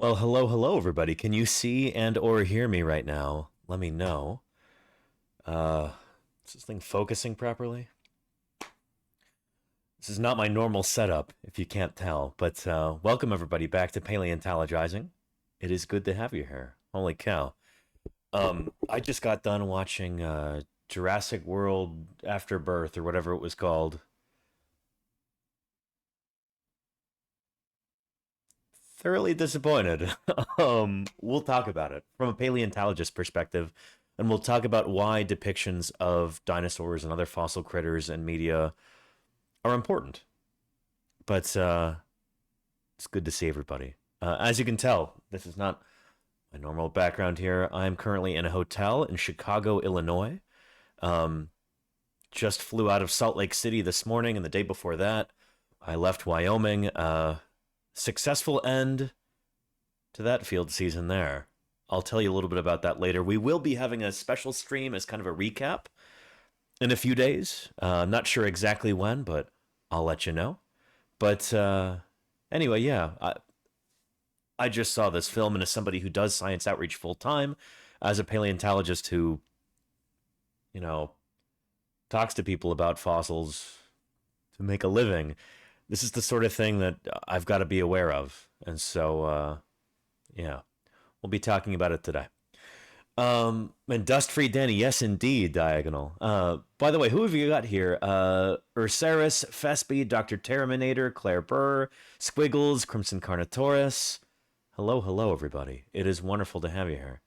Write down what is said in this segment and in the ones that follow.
Well, hello, everybody. Can you see and or hear me right now? Let me know. Uh, is this thing focusing properly? This is not my normal setup, if you can't tell. But welcome everybody back to Paleontologizing. It is good to have you here. Holy cow! I just got done watching Jurassic World Afterbirth or whatever it was called. Thoroughly disappointed. We'll talk about it from a paleontologist perspective, and we'll talk about why depictions of dinosaurs and other fossil critters in media are important. But it's good to see everybody. As you can tell, this is not my normal background here. I'm currently in a hotel in Chicago, Illinois. Um, just flew out of Salt Lake City this morning, and the day before that, I left Wyoming. Successful end to that field season there. I'll tell you a little bit about that later. We will be having a special stream as kind of a recap in a few days. Not sure exactly when, but I'll let you know. But anyway, yeah, I just saw this film, and as somebody who does science outreach full time, as a paleontologist who, you know, talks to people about fossils to make a living, this is the sort of thing that I've got to be aware of. And so, yeah, we'll be talking about it today. And Dust Free Danny, yes, indeed, Diagonal. By the way, who have you got here? Ursaris, Fesby, Dr. Terminator, Claire Burr, Squiggles, Crimson Carnotaurus. Hello, everybody. It is wonderful to have you here.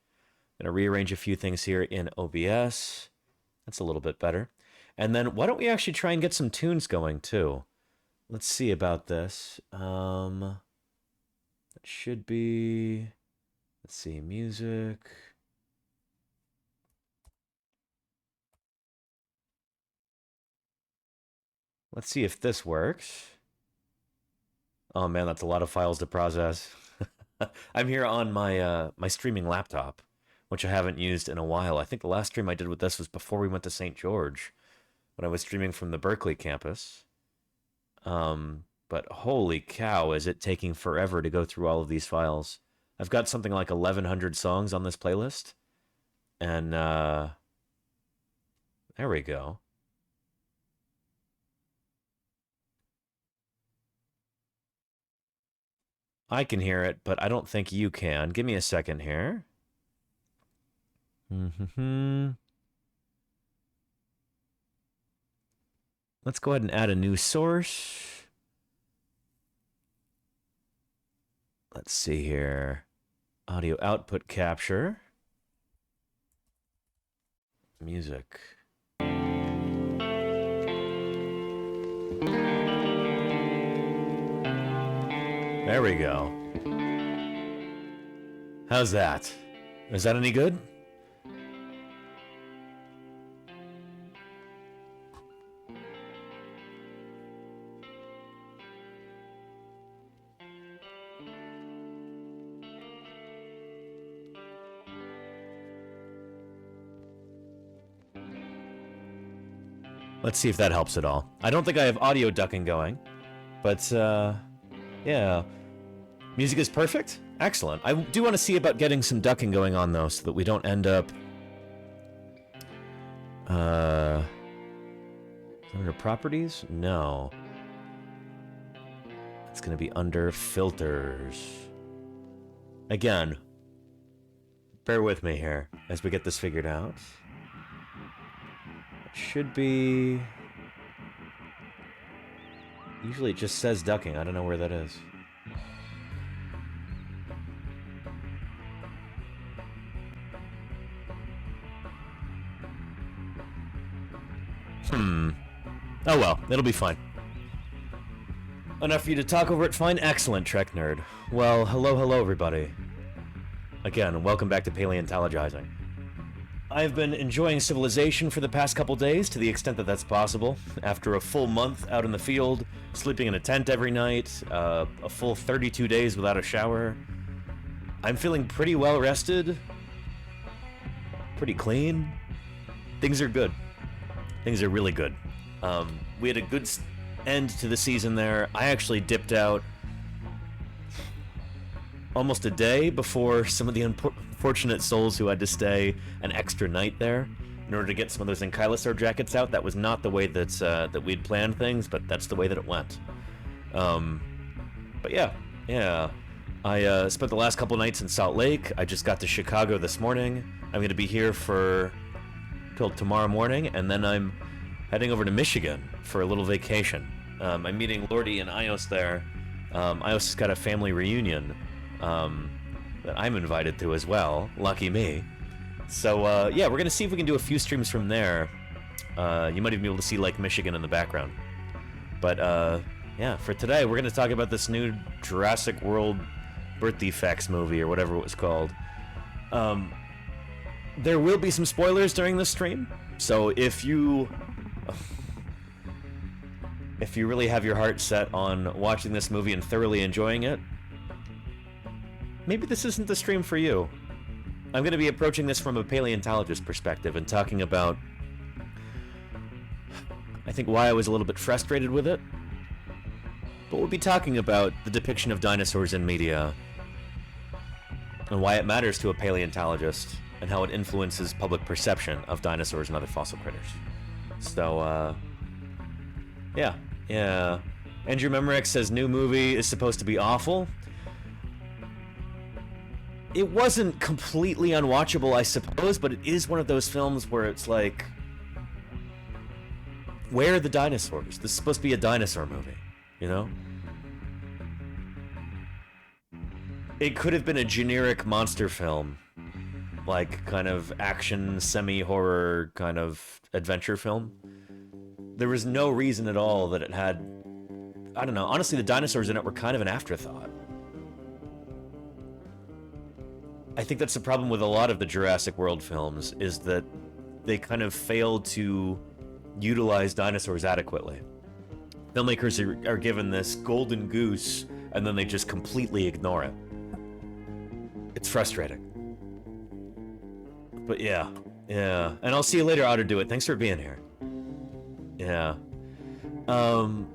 I'm going to rearrange a few things here in OBS. That's a little bit better. And then why don't we actually try and get some tunes going, too? Let's see about this. That should be... Let's see, music... Let's see if this works. Oh man, that's a lot of files to process. I'm here on my streaming laptop, which I haven't used in a while. I think the last stream I did with this was before we went to St. George, when I was streaming from the Berkeley campus. But holy cow, is it taking forever to go through all of these files. I've got something like 1,100 songs on this playlist. And there we go. I can hear it, but I don't think you can. Give me a second here. Let's go ahead and add a new source. Let's see here. Audio output capture. Music. There we go. How's that? Is that any good? Let's see if that helps at all. I don't think I have audio ducking going, but yeah. Music is perfect? Excellent. I do want to see about getting some ducking going on, though, so that we don't end up... under properties? No. It's going to be under filters. Again, bear with me here as we get this figured out. It should be... Usually it just says ducking. I don't know where that is. Oh well, it'll be fine. Enough for you to talk over it, fine? Excellent, Trek Nerd. Well, hello, everybody. Again, welcome back to Paleontologizing. I've been enjoying civilization for the past couple days, to the extent that that's possible. After a full month out in the field, sleeping in a tent every night, a full 32 days without a shower, I'm feeling pretty well rested, pretty clean. Things are good. Things are really good. We had a good end to the season there. I actually dipped out almost a day before some of the unfortunate souls who had to stay an extra night there in order to get some of those ankylosaur jackets out. That was not the way that we'd planned things, but that's the way that it went. But yeah. I spent the last couple nights in Salt Lake. I just got to Chicago this morning. I'm going to be here till tomorrow morning, and then I'm heading over to Michigan for a little vacation. I'm meeting Lordy and Ios there. Ios has got a family reunion that I'm invited to as well. Lucky me. So, yeah, we're going to see if we can do a few streams from there. You might even be able to see Lake Michigan in the background. But, yeah, for today, we're going to talk about this new Jurassic World Birth Defects movie, or whatever it was called. There will be some spoilers during this stream, so if you really have your heart set on watching this movie and thoroughly enjoying it, maybe this isn't the stream for you. I'm going to be approaching this from a paleontologist perspective and talking about, I think, why I was a little bit frustrated with it. But we'll be talking about the depiction of dinosaurs in media and why it matters to a paleontologist and how it influences public perception of dinosaurs and other fossil critters. So, yeah. Andrew Memorex says new movie is supposed to be awful. It wasn't completely unwatchable, I suppose, but it is one of those films where it's like, where are the dinosaurs? This is supposed to be a dinosaur movie, you know? It could have been a generic monster film, like kind of action, semi-horror kind of adventure film. There was no reason at all that it had, I don't know, honestly the dinosaurs in it were kind of an afterthought. I think that's the problem with a lot of the Jurassic World films, is that they kind of fail to utilize dinosaurs adequately. Filmmakers are given this golden goose, and then they just completely ignore it. It's frustrating. But yeah. And I'll see you later, Otter Do It. Thanks for being here. Yeah. And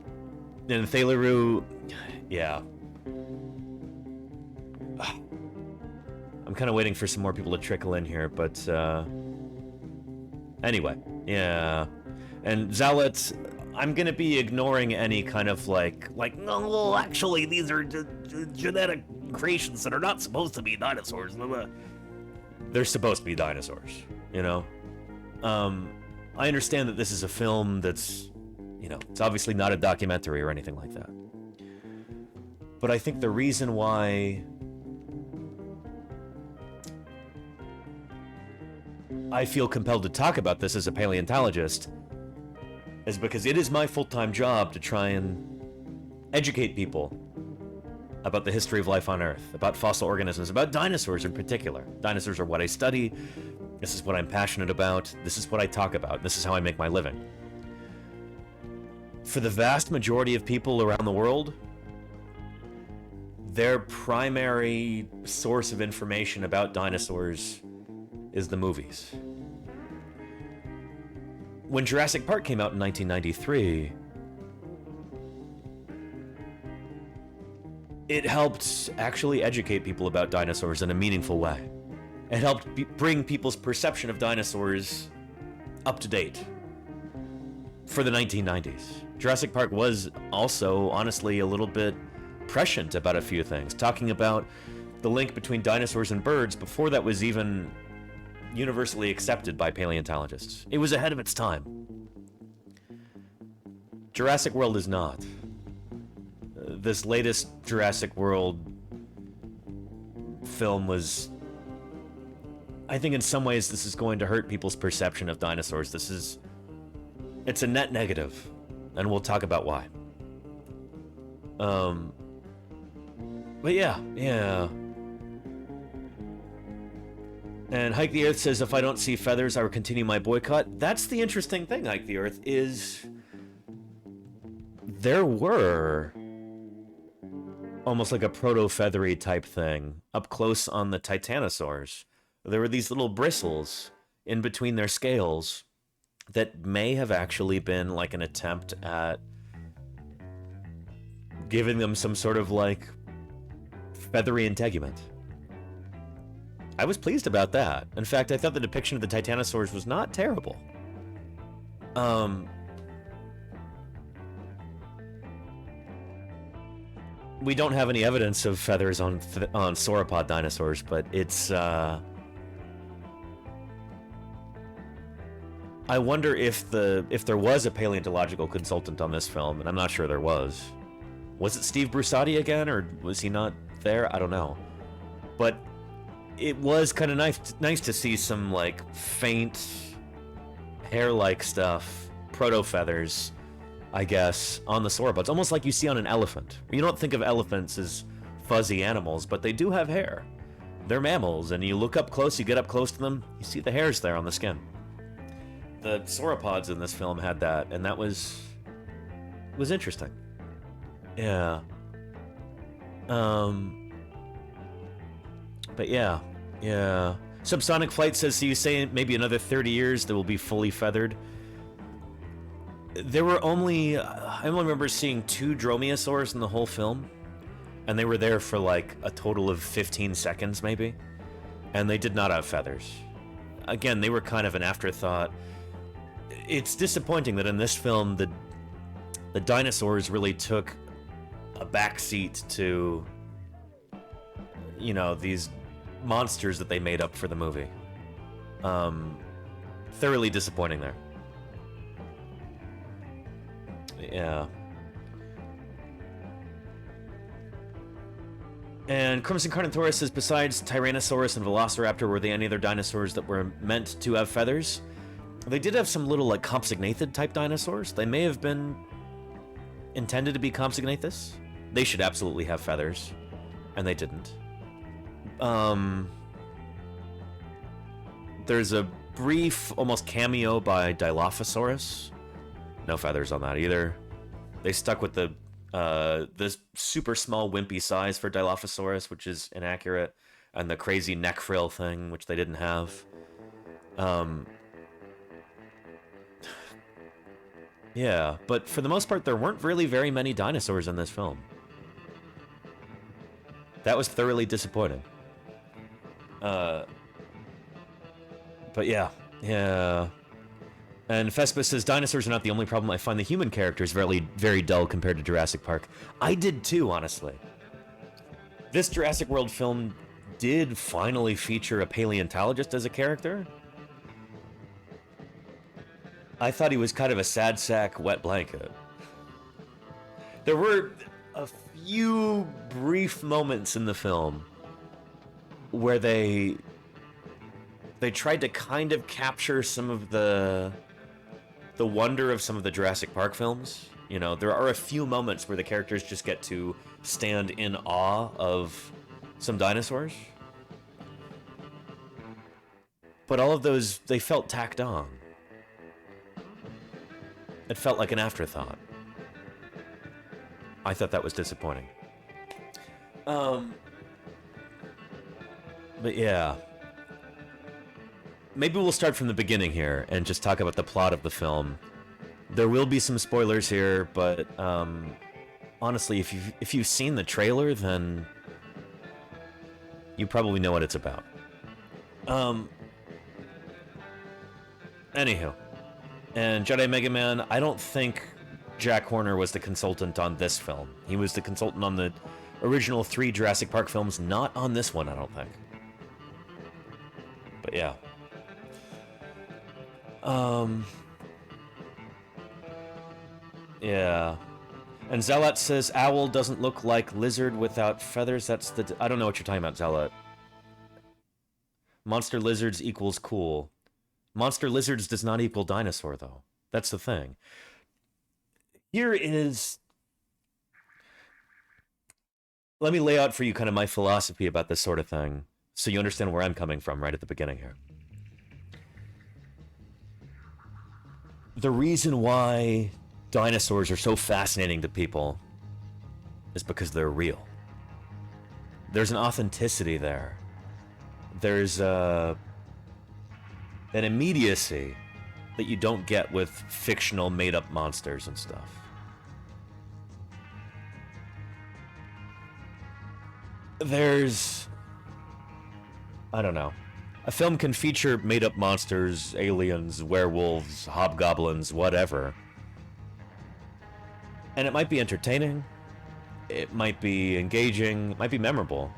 Thalaru, yeah. I'm kind of waiting for some more people to trickle in here, but anyway, yeah. And Zalet, I'm gonna be ignoring any kind of like, no, well, actually, these are genetic creations that are not supposed to be dinosaurs. They're supposed to be dinosaurs, you know? I understand that this is a film that's, you know, it's obviously not a documentary or anything like that. But I think the reason why I feel compelled to talk about this as a paleontologist is because it is my full-time job to try and educate people about the history of life on Earth, about fossil organisms, about dinosaurs in particular. Dinosaurs are what I study. This is what I'm passionate about. This is what I talk about. This is how I make my living. For the vast majority of people around the world, their primary source of information about dinosaurs is the movies. When Jurassic Park came out in 1993, it helped actually educate people about dinosaurs in a meaningful way. It helped bring people's perception of dinosaurs up to date for the 1990s. Jurassic Park was also, honestly, a little bit prescient about a few things, talking about the link between dinosaurs and birds before that was even universally accepted by paleontologists. It was ahead of its time. Jurassic World is not. This latest Jurassic World film was... I think in some ways this is going to hurt people's perception of dinosaurs. It's a net negative, and we'll talk about why. But yeah. And Hike the Earth says, if I don't see feathers, I will continue my boycott. That's the interesting thing, Hike the Earth, is there were almost like a proto-feathery type thing up close on the titanosaurs. There were these little bristles in between their scales that may have actually been like an attempt at giving them some sort of like feathery integument. I was pleased about that. In fact, I thought the depiction of the titanosaurs was not terrible. We don't have any evidence of feathers on sauropod dinosaurs, but it's I wonder if there was a paleontological consultant on this film, and I'm not sure there was. Was it Steve Brusati again, or was he not there? I don't know. But it was kind of nice to see some like faint hair-like stuff, proto-feathers, I guess, on the sauropods, almost like you see on an elephant. You don't think of elephants as fuzzy animals, but they do have hair. They're mammals, and you look up close, you get up close to them, you see the hairs there on the skin. The sauropods in this film had that, and that was interesting. Yeah. But yeah. Subsonic Flight says, so you say maybe another 30 years they will be fully feathered. There were only, I only remember seeing 2 dromaeosaurs in the whole film, and they were there for like a total of 15 seconds maybe, and they did not have feathers. Again, they were kind of an afterthought. It's disappointing that in this film the dinosaurs really took a backseat to, you know, these monsters that they made up for the movie. Thoroughly disappointing there. Yeah. And Crimson Carnotaurus says, besides Tyrannosaurus and Velociraptor, were there any other dinosaurs that were meant to have feathers? They did have some little, like, Compsognathid type dinosaurs. They may have been intended to be Compsognathus. They should absolutely have feathers. And they didn't. There's a brief, almost cameo by Dilophosaurus. No feathers on that either. They stuck with the this super small wimpy size for Dilophosaurus, which is inaccurate, and the crazy neck frill thing, which they didn't have. Yeah, but for the most part, there weren't really very many dinosaurs in this film. That was thoroughly disappointing. But yeah. And Fespa says, dinosaurs are not the only problem. I find the human characters very, very dull compared to Jurassic Park. I did too, honestly. This Jurassic World film did finally feature a paleontologist as a character. I thought he was kind of a sad sack wet blanket. There were a few brief moments in the film where they tried to kind of capture some of the wonder of some of the Jurassic Park films. You know, there are a few moments where the characters just get to stand in awe of some dinosaurs. But all of those, they felt tacked on. It felt like an afterthought. I thought that was disappointing. But yeah. Maybe we'll start from the beginning here and just talk about the plot of the film. There will be some spoilers here, but honestly, if you've seen the trailer, then you probably know what it's about. Anywho, and Jedi Mega Man, I don't think Jack Horner was the consultant on this film. He was the consultant on the original 3 Jurassic Park films, not on this one, I don't think. But yeah. Yeah. And Zealot says, owl doesn't look like lizard without feathers. That's the... I don't know what you're talking about, Zealot. Monster lizards equals cool. Monster lizards does not equal dinosaur, though. That's the thing. Here is... Let me lay out for you kind of my philosophy about this sort of thing, so you understand where I'm coming from right at the beginning here. The reason why dinosaurs are so fascinating to people is because they're real. There's an authenticity there. There's an immediacy that you don't get with fictional made-up monsters and stuff. there's, I don't know. A film can feature made-up monsters, aliens, werewolves, hobgoblins, whatever. And it might be entertaining, it might be engaging, it might be memorable.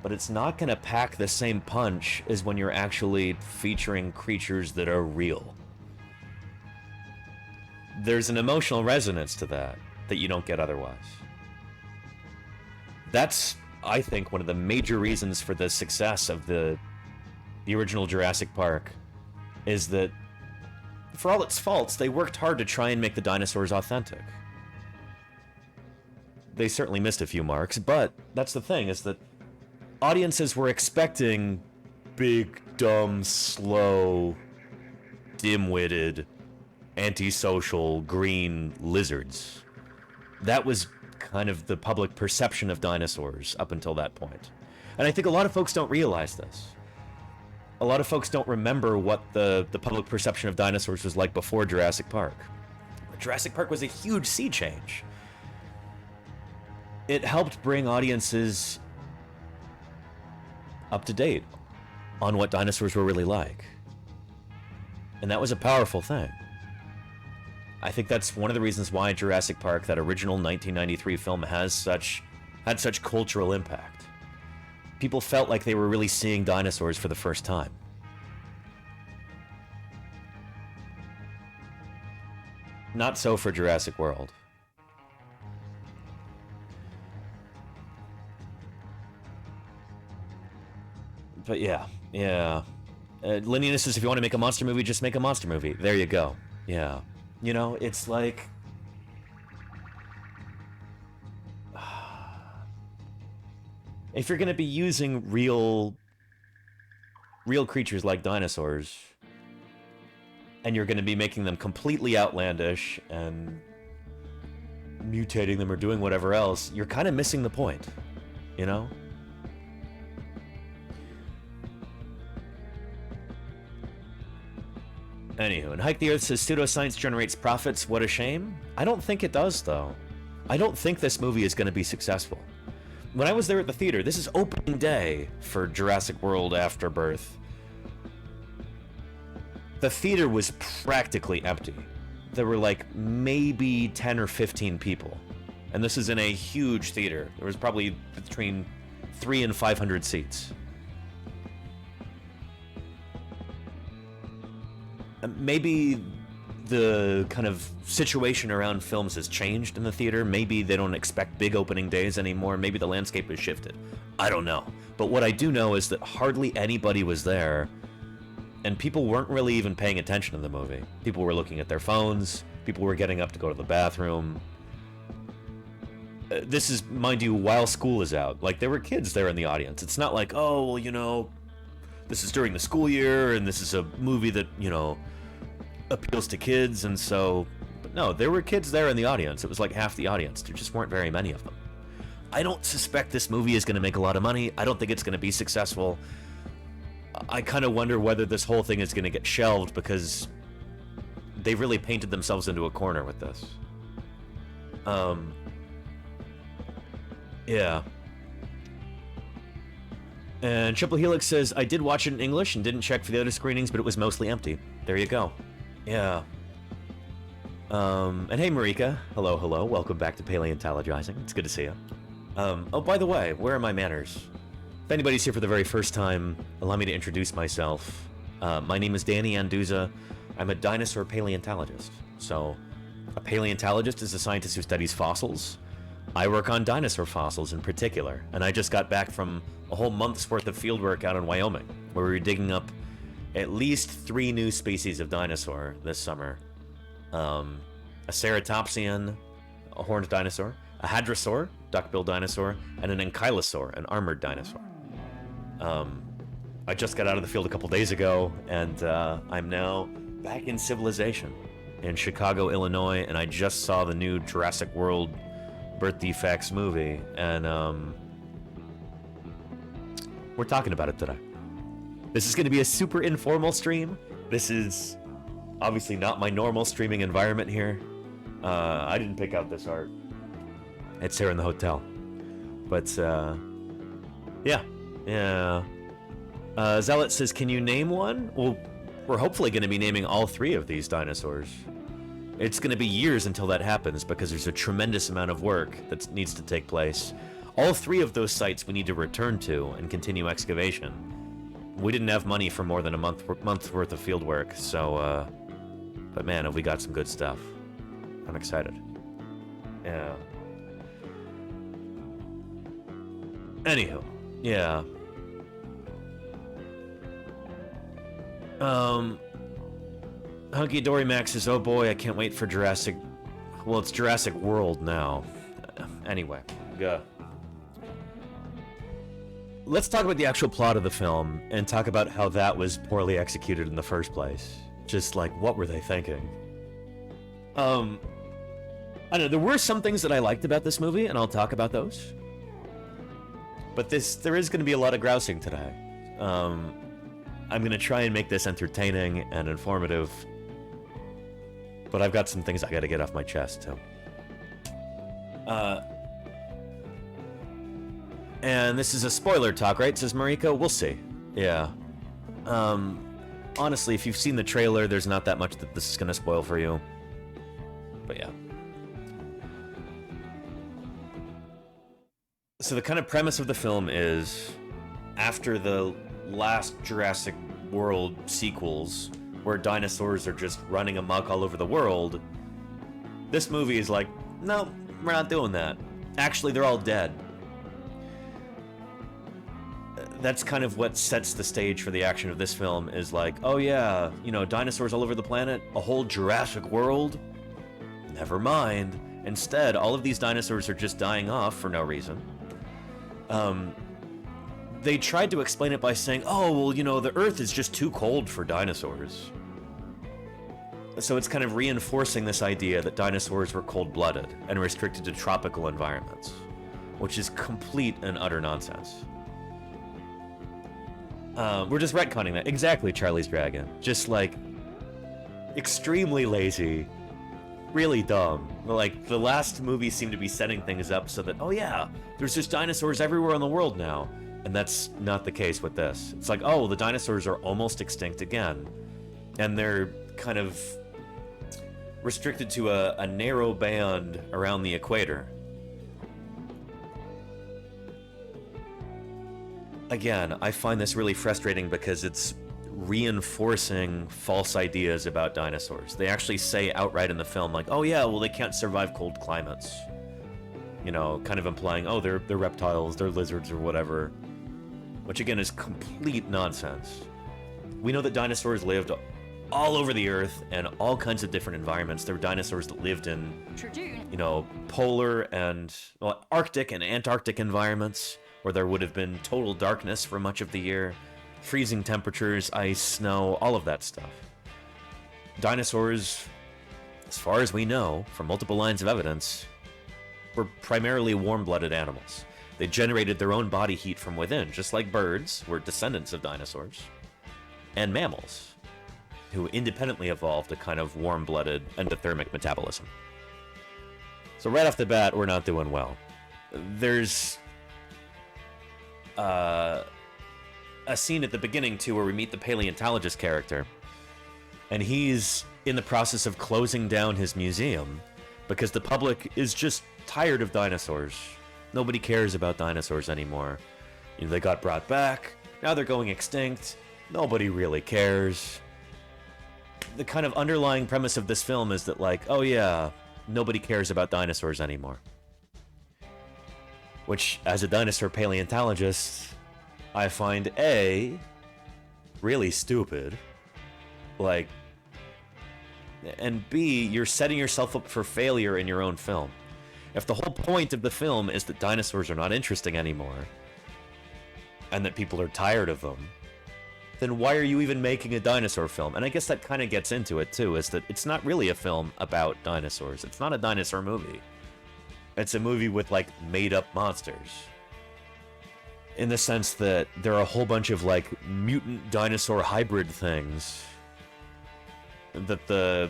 But it's not going to pack the same punch as when you're actually featuring creatures that are real. There's an emotional resonance to that you don't get otherwise. That's, I think, one of the major reasons for the success of the original Jurassic Park, is that, for all its faults, they worked hard to try and make the dinosaurs authentic. They certainly missed a few marks, but that's the thing, is that audiences were expecting big, dumb, slow, dim-witted, antisocial, green lizards. That was kind of the public perception of dinosaurs up until that point. And I think a lot of folks don't realize this. A lot of folks don't remember what the public perception of dinosaurs was like before Jurassic Park. Jurassic Park was a huge sea change. It helped bring audiences up to date on what dinosaurs were really like. And that was a powerful thing. I think that's one of the reasons why Jurassic Park, that original 1993 film, had such cultural impact. People felt like they were really seeing dinosaurs for the first time. Not so for Jurassic World. But yeah. Linneanus says, if you want to make a monster movie, just make a monster movie. There you go. Yeah. You know, it's like... if you're going to be using real creatures like dinosaurs, and you're going to be making them completely outlandish and mutating them or doing whatever else, you're kind of missing the point, you know? Anywho, and Hike the Earth says pseudoscience generates profits. What a shame. I don't think it does, though. I don't think this movie is going to be successful. When I was there at the theater, this is opening day for Jurassic World Afterbirth. The theater was practically empty. There were like maybe 10 or 15 people. And this is in a huge theater. There was probably between 300 and 500 seats. Maybe the kind of situation around films has changed in the theater. Maybe they don't expect big opening days anymore. Maybe the landscape has shifted. I don't know. But what I do know is that hardly anybody was there, and people weren't really even paying attention to the movie. People were looking at their phones. People were getting up to go to the bathroom. This is, mind you, while school is out. Like, there were kids there in the audience. It's not like, oh, well, you know, this is during the school year, and this is a movie that, you know, appeals to kids, and so... But no, there were kids there in the audience. It was like half the audience. There just weren't very many of them. I don't suspect this movie is going to make a lot of money. I don't think it's going to be successful. I kind of wonder whether this whole thing is going to get shelved because they've really painted themselves into a corner with this. Yeah. And Triple Helix says, I did watch it in English and didn't check for the other screenings, but it was mostly empty. There you go. Yeah. And hey, Marika. Hello, hello. Welcome back to Paleontologizing. It's good to see you. Oh, by the way, where are my manners? If anybody's here for the very first time, allow me to introduce myself. My name is Danny Anduza. I'm a dinosaur paleontologist. So, a paleontologist is a scientist who studies fossils. I work on dinosaur fossils in particular, and I just got back from a whole month's worth of fieldwork out in Wyoming, where we were digging up at least 3 new species of dinosaur this summer. A ceratopsian, a horned dinosaur, a hadrosaur, duck-billed dinosaur, and an ankylosaur, an armored dinosaur. I just got out of the field a couple days ago, and I'm now back in civilization in Chicago, Illinois, and I just saw the new Jurassic World Birth Defects movie, and we're talking about it today. This is going to be a super informal stream. This is obviously not my normal streaming environment here. I didn't pick out this art. It's here in the hotel. But, yeah. Yeah. Zealot says, can you name one? Well, we're hopefully going to be naming all three of these dinosaurs. It's going to be years until that happens because there's a tremendous amount of work that needs to take place. All three of those sites we need to return to and continue excavation. We didn't have money for more than a month's worth of field work, so, but man, have we got some good stuff. I'm excited. Yeah. Anywho, yeah. Hunky Dory Max says, oh boy, I can't wait for Jurassic... Well, it's Jurassic World now. Anyway, go. Let's talk about the actual plot of the film, and talk about how that was poorly executed in the first place. Just like, what were they thinking? I don't know, there were some things that I liked about this movie, and I'll talk about those. But there is going to be a lot of grousing today. I'm going to try and make this entertaining and informative. But I've got some things I got to get off my chest, too. And this is a spoiler talk, right? Says Mariko. We'll see. Yeah. Honestly, if you've seen the trailer, there's not that much that this is going to spoil for you. But yeah. So the kind of premise of the film is, after the last Jurassic World sequels, where dinosaurs are just running amok all over the world, this movie is like, no, we're not doing that. Actually, they're all dead. That's kind of what sets the stage for the action of this film, is like, oh yeah, you know, dinosaurs all over the planet, a whole Jurassic World? Never mind. Instead, all of these dinosaurs are just dying off for no reason. They tried to explain it by saying, oh, well, you know, the Earth is just too cold for dinosaurs. So it's kind of reinforcing this idea that dinosaurs were cold-blooded and restricted to tropical environments, which is complete and utter nonsense. We're just retconning that. Exactly, Charlie's Dragon. Just, like, extremely lazy. Really dumb. Like, the last movie seemed to be setting things up so that, oh yeah, there's just dinosaurs everywhere in the world now. And that's not the case with this. It's like, oh, the dinosaurs are almost extinct again. And they're kind of restricted to a narrow band around the equator. Again, I find this really frustrating because it's reinforcing false ideas about dinosaurs. They actually say outright in the film, like, oh yeah, well, they can't survive cold climates. You know, kind of implying, oh, they're reptiles, they're lizards or whatever. Which again is complete nonsense. We know that dinosaurs lived all over the Earth and all kinds of different environments. There were dinosaurs that lived in, you know, polar and, well, Arctic and Antarctic environments, where there would have been total darkness for much of the year, freezing temperatures, ice, snow, all of that stuff. Dinosaurs, as far as we know, from multiple lines of evidence, were primarily warm-blooded animals. They generated their own body heat from within, just like birds were descendants of dinosaurs, and mammals, who independently evolved a kind of warm-blooded endothermic metabolism. So right off the bat, we're not doing well. There's a scene at the beginning, too, where we meet the paleontologist character, and he's in the process of closing down his museum because the public is just tired of dinosaurs. Nobody cares about dinosaurs anymore. You know, they got brought back, now they're going extinct, nobody really cares. The kind of underlying premise of this film is that, like, oh yeah, nobody cares about dinosaurs anymore. Which, as a dinosaur paleontologist, I find A, really stupid, like, and B, you're setting yourself up for failure in your own film. If the whole point of the film is that dinosaurs are not interesting anymore, and that people are tired of them, then why are you even making a dinosaur film? And I guess that kind of gets into it too, is that it's not really a film about dinosaurs. It's not a dinosaur movie. It's a movie with, like, made-up monsters. In the sense that there are a whole bunch of, like, mutant dinosaur hybrid things that the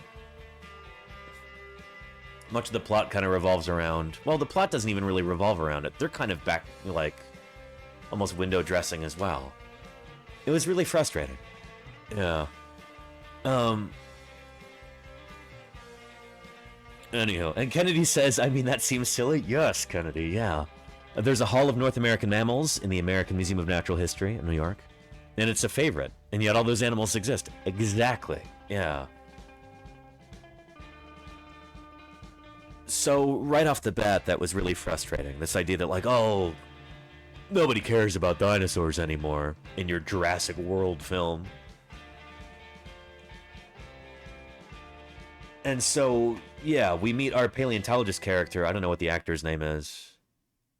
Much of the plot kind of revolves around... Well, the plot doesn't even really revolve around it. They're kind of back, like, almost window dressing as well. It was really frustrating. Yeah. Anyhow, and Kennedy says, I mean, that seems silly. Yes, Kennedy, yeah. There's a Hall of North American Mammals in the American Museum of Natural History in New York. And it's a favorite. And yet all those animals exist. Exactly. Yeah. So, right off the bat, that was really frustrating. This idea that, like, oh, nobody cares about dinosaurs anymore in your Jurassic World film. And so, yeah, we meet our paleontologist character. I don't know what the actor's name is.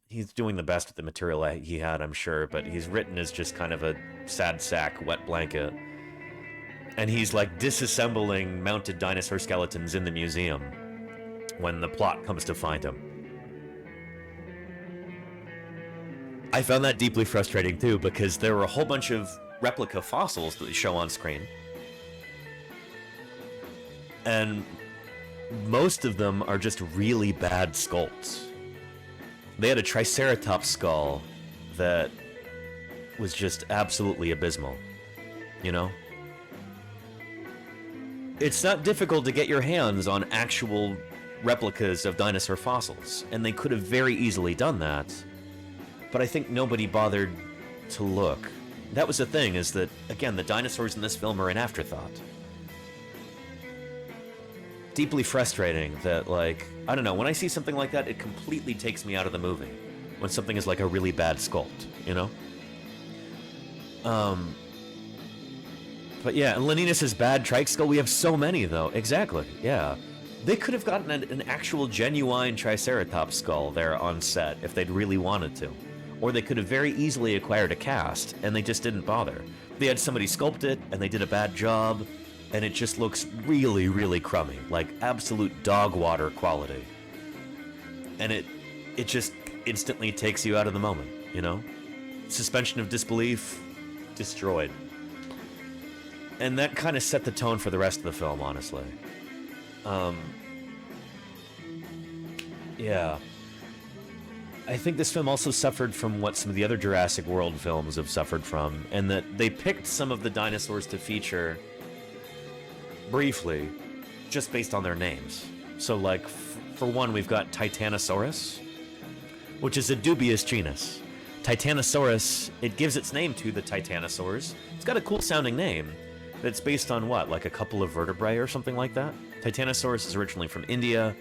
He's doing the best with the material he had, I'm sure, but he's written as just kind of a sad sack, wet blanket. And he's like disassembling mounted dinosaur skeletons in the museum when the plot comes to find him. I found that deeply frustrating too, because there were a whole bunch of replica fossils that they show on screen. And most of them are just really bad sculpts. They had a Triceratops skull that was just absolutely abysmal, you know? It's not difficult to get your hands on actual replicas of dinosaur fossils, and they could have very easily done that, but I think nobody bothered to look. That was the thing, is that, again, the dinosaurs in this film are an afterthought. Deeply frustrating that, like, I don't know, when I see something like that, it completely takes me out of the movie. When something is like a really bad sculpt, you know? But yeah, and Leninus' bad trike skull, we have so many, though. Exactly, yeah. They could have gotten an actual genuine Triceratops skull there on set if they'd really wanted to. Or they could have very easily acquired a cast, and they just didn't bother. They had somebody sculpt it, and they did a bad job, and it just looks really, really crummy. Like, absolute dog water quality. And it just instantly takes you out of the moment, you know? Suspension of disbelief, destroyed. And that kind of set the tone for the rest of the film, honestly. Yeah. I think this film also suffered from what some of the other Jurassic World films have suffered from, and that they picked some of the dinosaurs to feature briefly, just based on their names. So, like, for one, we've got Titanosaurus, which is a dubious genus. Titanosaurus, it gives its name to the titanosaurs. It's got a cool sounding name. That's based on what, like a couple of vertebrae or something like that? Titanosaurus is originally from India.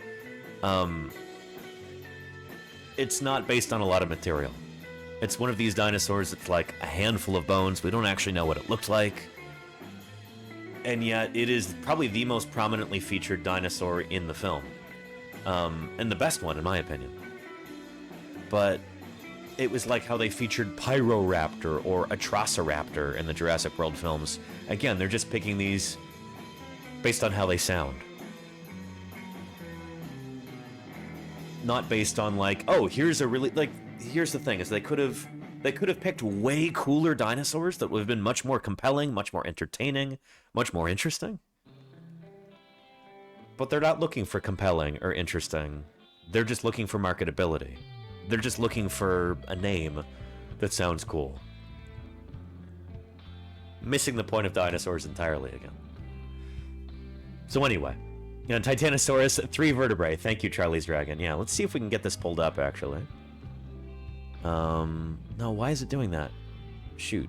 It's not based on a lot of material. It's one of these dinosaurs that's like a handful of bones. We don't actually know what it looked like. And yet, it is probably the most prominently featured dinosaur in the film. And the best one, in my opinion. But it was like how they featured Pyroraptor or Atrociraptor in the Jurassic World films. Again, they're just picking these based on how they sound. Not based on like, oh, here's a really, like, here's the thing, is they could have picked way cooler dinosaurs that would have been much more compelling, much more entertaining, much more interesting. But they're not looking for compelling or interesting. They're just looking for marketability. They're just looking for a name that sounds cool. Missing the point of dinosaurs entirely again. So anyway, you know, Titanosaurus, 3 vertebrae. Thank you, Charlie's Dragon. Yeah, let's see if we can get this pulled up, actually. No, why is it doing that? Shoot.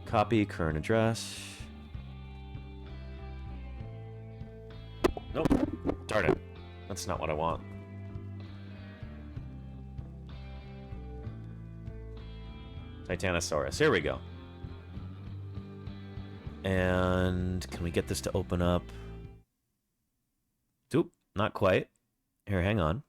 Copy current address. Nope. Darn it. That's not what I want. Titanosaurus. Here we go. And can we get this to open up? Oop, not quite. Here, hang on.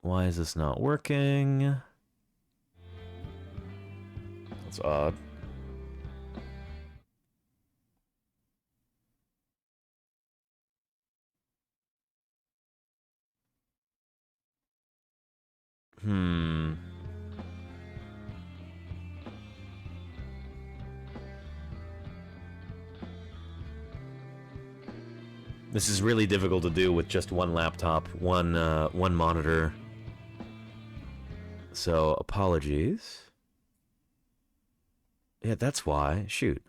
Why is this not working? That's odd. This is really difficult to do with just one laptop, one monitor. So, apologies. Yeah, that's why. Shoot.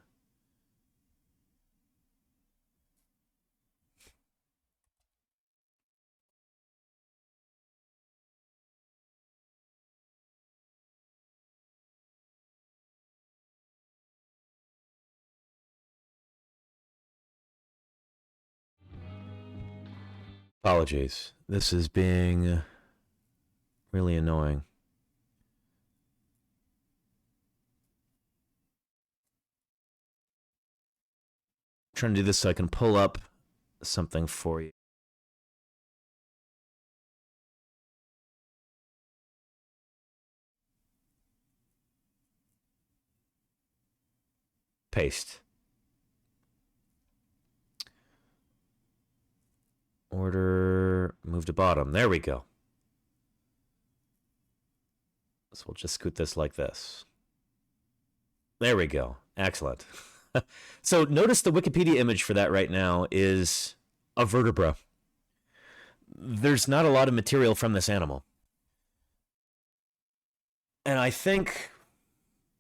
Apologies. This is being really annoying. I'm trying to do this so I can pull up something for you. Paste. Order, move to bottom. There we go. So we'll just scoot this like this. There we go. Excellent. So notice the Wikipedia image for that right now is a vertebra. There's not a lot of material from this animal. And I think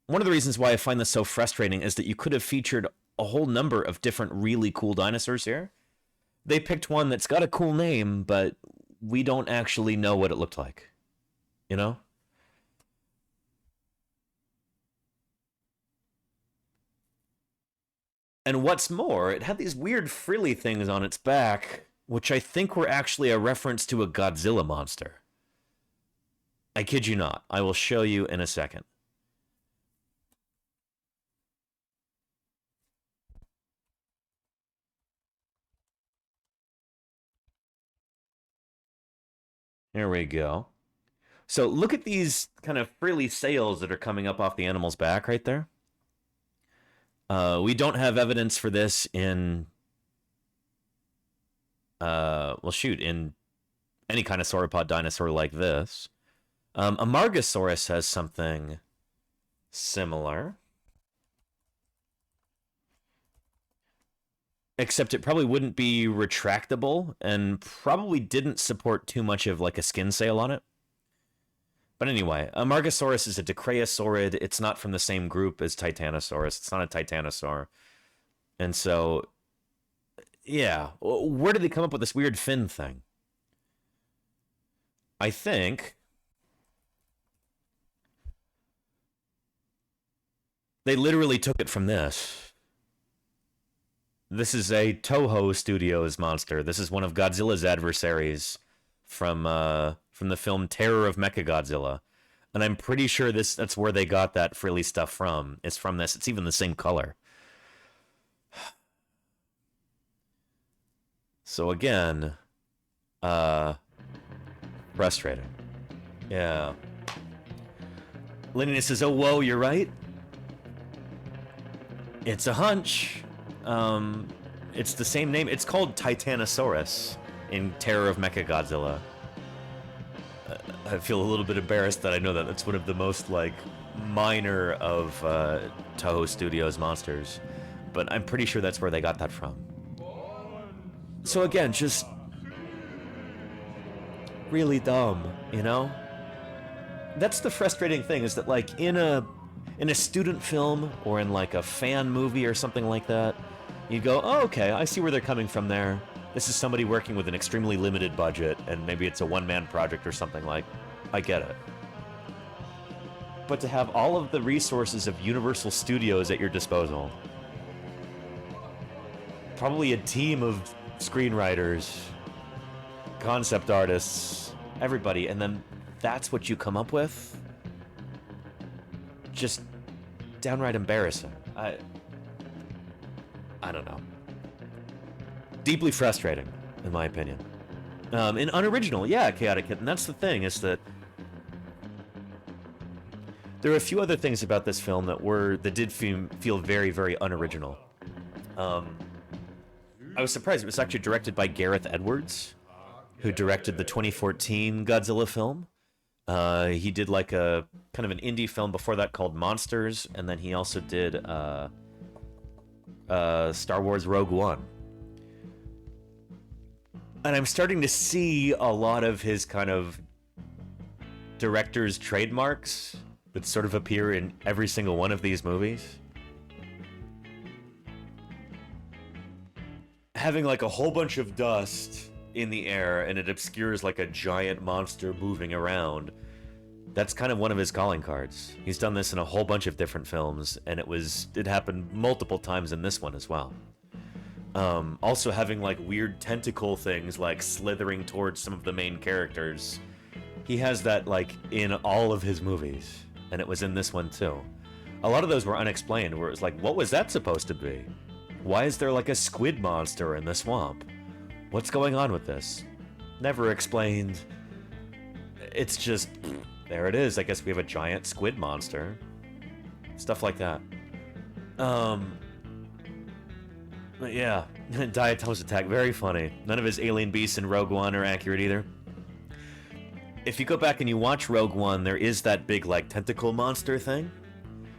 one of the reasons why I find this so frustrating is that you could have featured a whole number of different really cool dinosaurs here. They picked one that's got a cool name, but we don't actually know what it looked like. You know? And what's more, it had these weird frilly things on its back, which I think were actually a reference to a Godzilla monster. I kid you not. I will show you in a second. There we go. So look at these kind of frilly sails that are coming up off the animal's back right there. We don't have evidence for this in, well, shoot, in any kind of sauropod dinosaur like this. Amargasaurus has something similar. Except it probably wouldn't be retractable and probably didn't support too much of like a skin sail on it. But anyway, Amargasaurus is a Dicrasaurid. It's not from the same group as Titanosaurus. It's not a titanosaur. And so, yeah, where did they come up with this weird fin thing? I think they literally took it from this. This is a Toho Studios monster. This is one of Godzilla's adversaries from the film Terror of Mechagodzilla. And I'm pretty sure that's where they got that frilly stuff from. It's from this. It's even the same color. So again, frustrating. Yeah. Linear says, "Oh, whoa, you're right. It's a hunch. It's the same name. It's called Titanosaurus in Terror of Mechagodzilla." I feel a little bit embarrassed that I know that. That's one of the most, like, minor of Toho Studios monsters. But I'm pretty sure that's where they got that from. So again, just really dumb, you know? That's the frustrating thing, is that, like, in a student film or in, like, a fan movie or something like that, you go, oh, okay, I see where they're coming from there. This is somebody working with an extremely limited budget, and maybe it's a one-man project or something. Like, I get it. But to have all of the resources of Universal Studios at your disposal, probably a team of screenwriters, concept artists, everybody, and then that's what you come up with? Just downright embarrassing. I don't know. Deeply frustrating, in my opinion. And unoriginal, yeah, Chaotic Kitten. That's the thing, is that there are a few other things about this film that did feel very, very unoriginal. I was surprised. It was actually directed by Gareth Edwards, who directed the 2014 Godzilla film. He did like a kind of an indie film before that called Monsters, and then he also did Star Wars Rogue One. And I'm starting to see a lot of his kind of director's trademarks that sort of appear in every single one of these movies. Having like a whole bunch of dust in the air and it obscures like a giant monster moving around. That's kind of one of his calling cards. He's done this in a whole bunch of different films, and it happened multiple times in this one as well. Also having like weird tentacle things like slithering towards some of the main characters. He has that like in all of his movies, and it was in this one too. A lot of those were unexplained, where it was like, what was that supposed to be? Why is there like a squid monster in the swamp? What's going on with this? Never explained. It's just, there it is. I guess we have a giant squid monster. Stuff like that. But yeah, Diatom's attack, very funny. None of his alien beasts in Rogue One are accurate either. If you go back and you watch Rogue One, there is that big, like, tentacle monster thing.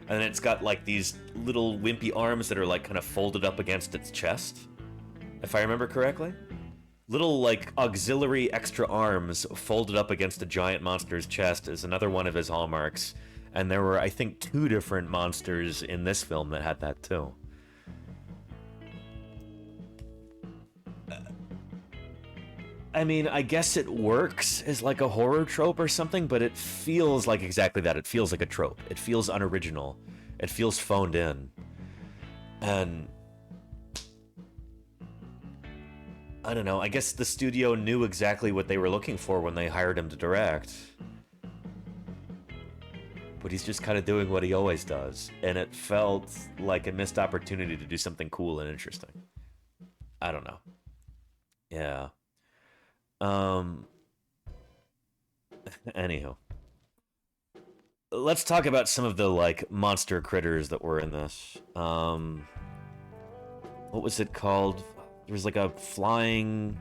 And it's got, like, these little wimpy arms that are, like, kind of folded up against its chest. If I remember correctly. Little, like, auxiliary extra arms folded up against a giant monster's chest is another one of his hallmarks. And there were, I think, 2 different monsters in this film that had that, too. I mean, I guess it works as like a horror trope or something, but it feels like exactly that. It feels like a trope. It feels unoriginal. It feels phoned in. And I don't know, I guess the studio knew exactly what they were looking for when they hired him to direct. But he's just kind of doing what he always does. And it felt like a missed opportunity to do something cool and interesting. I don't know. Yeah. Anywho. Let's talk about some of the, like, monster critters that were in this. What was it called? There was, like, a flying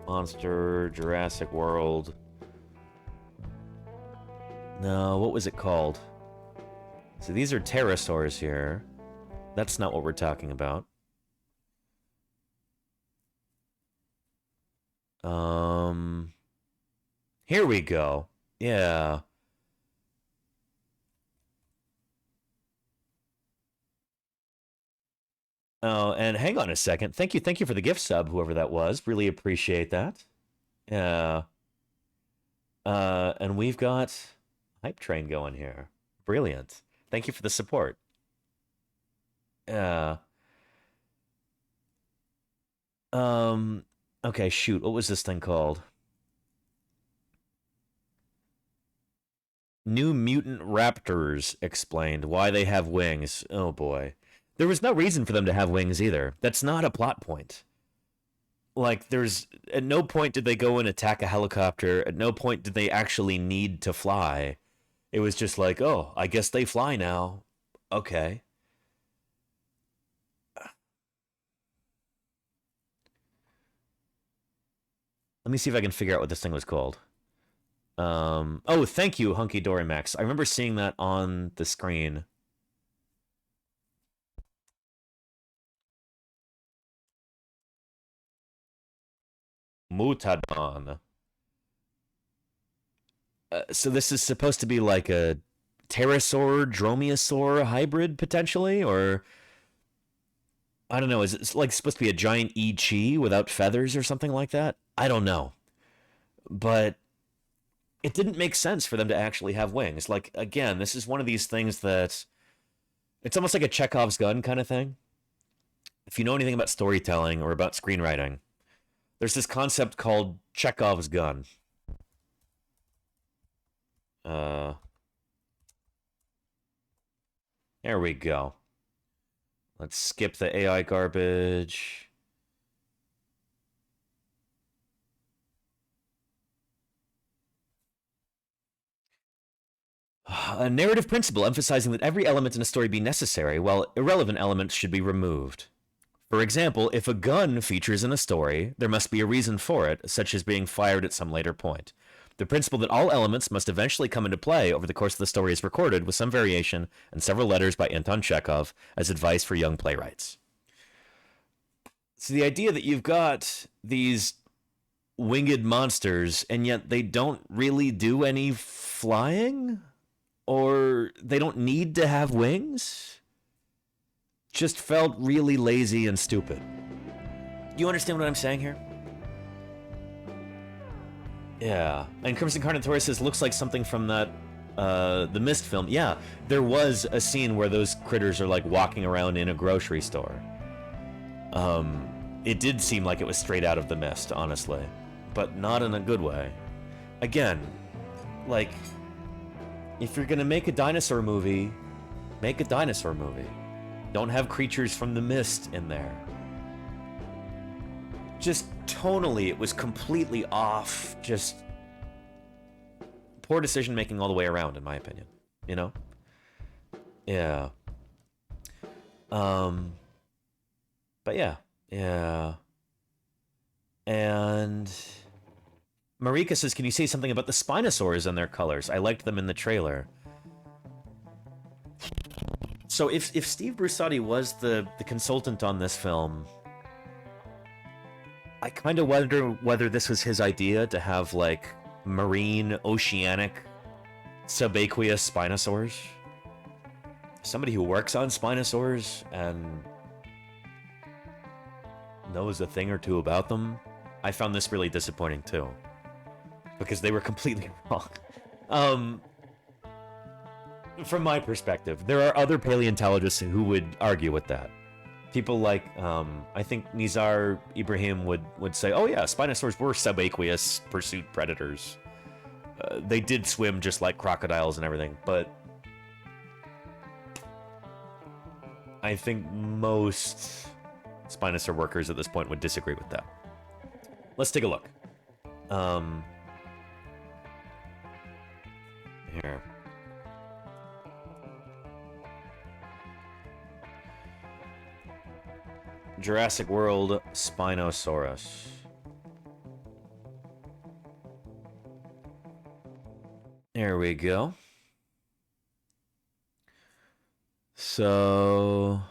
monster, Jurassic World. No, what was it called? So these are pterosaurs here. That's not what we're talking about. Here we go. Yeah. Oh, and hang on a second. Thank you for the gift sub, whoever that was. Really appreciate that. Yeah. And we've got Hype Train going here. Brilliant. Thank you for the support. Yeah. Okay, shoot. What was this thing called? New Mutant Raptors explained why they have wings. Oh boy. There was no reason for them to have wings either. That's not a plot point. Like, there's... At no point did they go and attack a helicopter. At no point did they actually need to fly. It was just like, oh, I guess they fly now. Okay. Let me see if I can figure out what this thing was called. Oh, thank you, Hunky Dory Max. I remember seeing that on the screen. Mutadon. So this is supposed to be like a pterosaur, dromaeosaur hybrid, potentially? Or... I don't know, is it like supposed to be a giant I-Chee without feathers or something like that? I don't know. But it didn't make sense for them to actually have wings. Like, again, this is one of these things that... It's almost like a Chekhov's gun kind of thing. If you know anything about storytelling or about screenwriting, there's this concept called Chekhov's gun. There we go. Let's skip the AI garbage. A narrative principle emphasizing that every element in a story be necessary, while irrelevant elements should be removed. For example, if a gun features in a story, there must be a reason for it, such as being fired at some later point. The principle that all elements must eventually come into play over the course of the story is recorded with some variation and several letters by Anton Chekhov as advice for young playwrights. So the idea that you've got these winged monsters, and yet they don't really do any flying? Or they don't need to have wings? Just felt really lazy and stupid. You understand what I'm saying here? Yeah. And Crimson Carnotaurus says, looks like something from that, the Mist film. Yeah, there was a scene where those critters are, like, walking around in a grocery store. It did seem like it was straight out of the Mist, honestly. But not in a good way. Again, like, if you're gonna make a dinosaur movie, make a dinosaur movie. Don't have creatures from the Mist in there. Just tonally, it was completely off. Just poor decision making all the way around, in my opinion. You know? Yeah. But yeah. Yeah. And Marika says, can you say something about the Spinosaurs and their colors? I liked them in the trailer. So if Steve Brusatte was the consultant on this film, I kind of wonder whether this was his idea to have, like, marine, oceanic, subaqueous Spinosaurs. Somebody who works on Spinosaurs and knows a thing or two about them. I found this really disappointing too, because they were completely wrong. From my perspective, there are other paleontologists who would argue with that. People like, I think Nizar Ibrahim would say, oh yeah, Spinosaurs were subaqueous pursuit predators. They did swim just like crocodiles and everything, but I think most Spinosaur workers at this point would disagree with that. Let's take a look. Here. Jurassic World Spinosaurus. There we go. So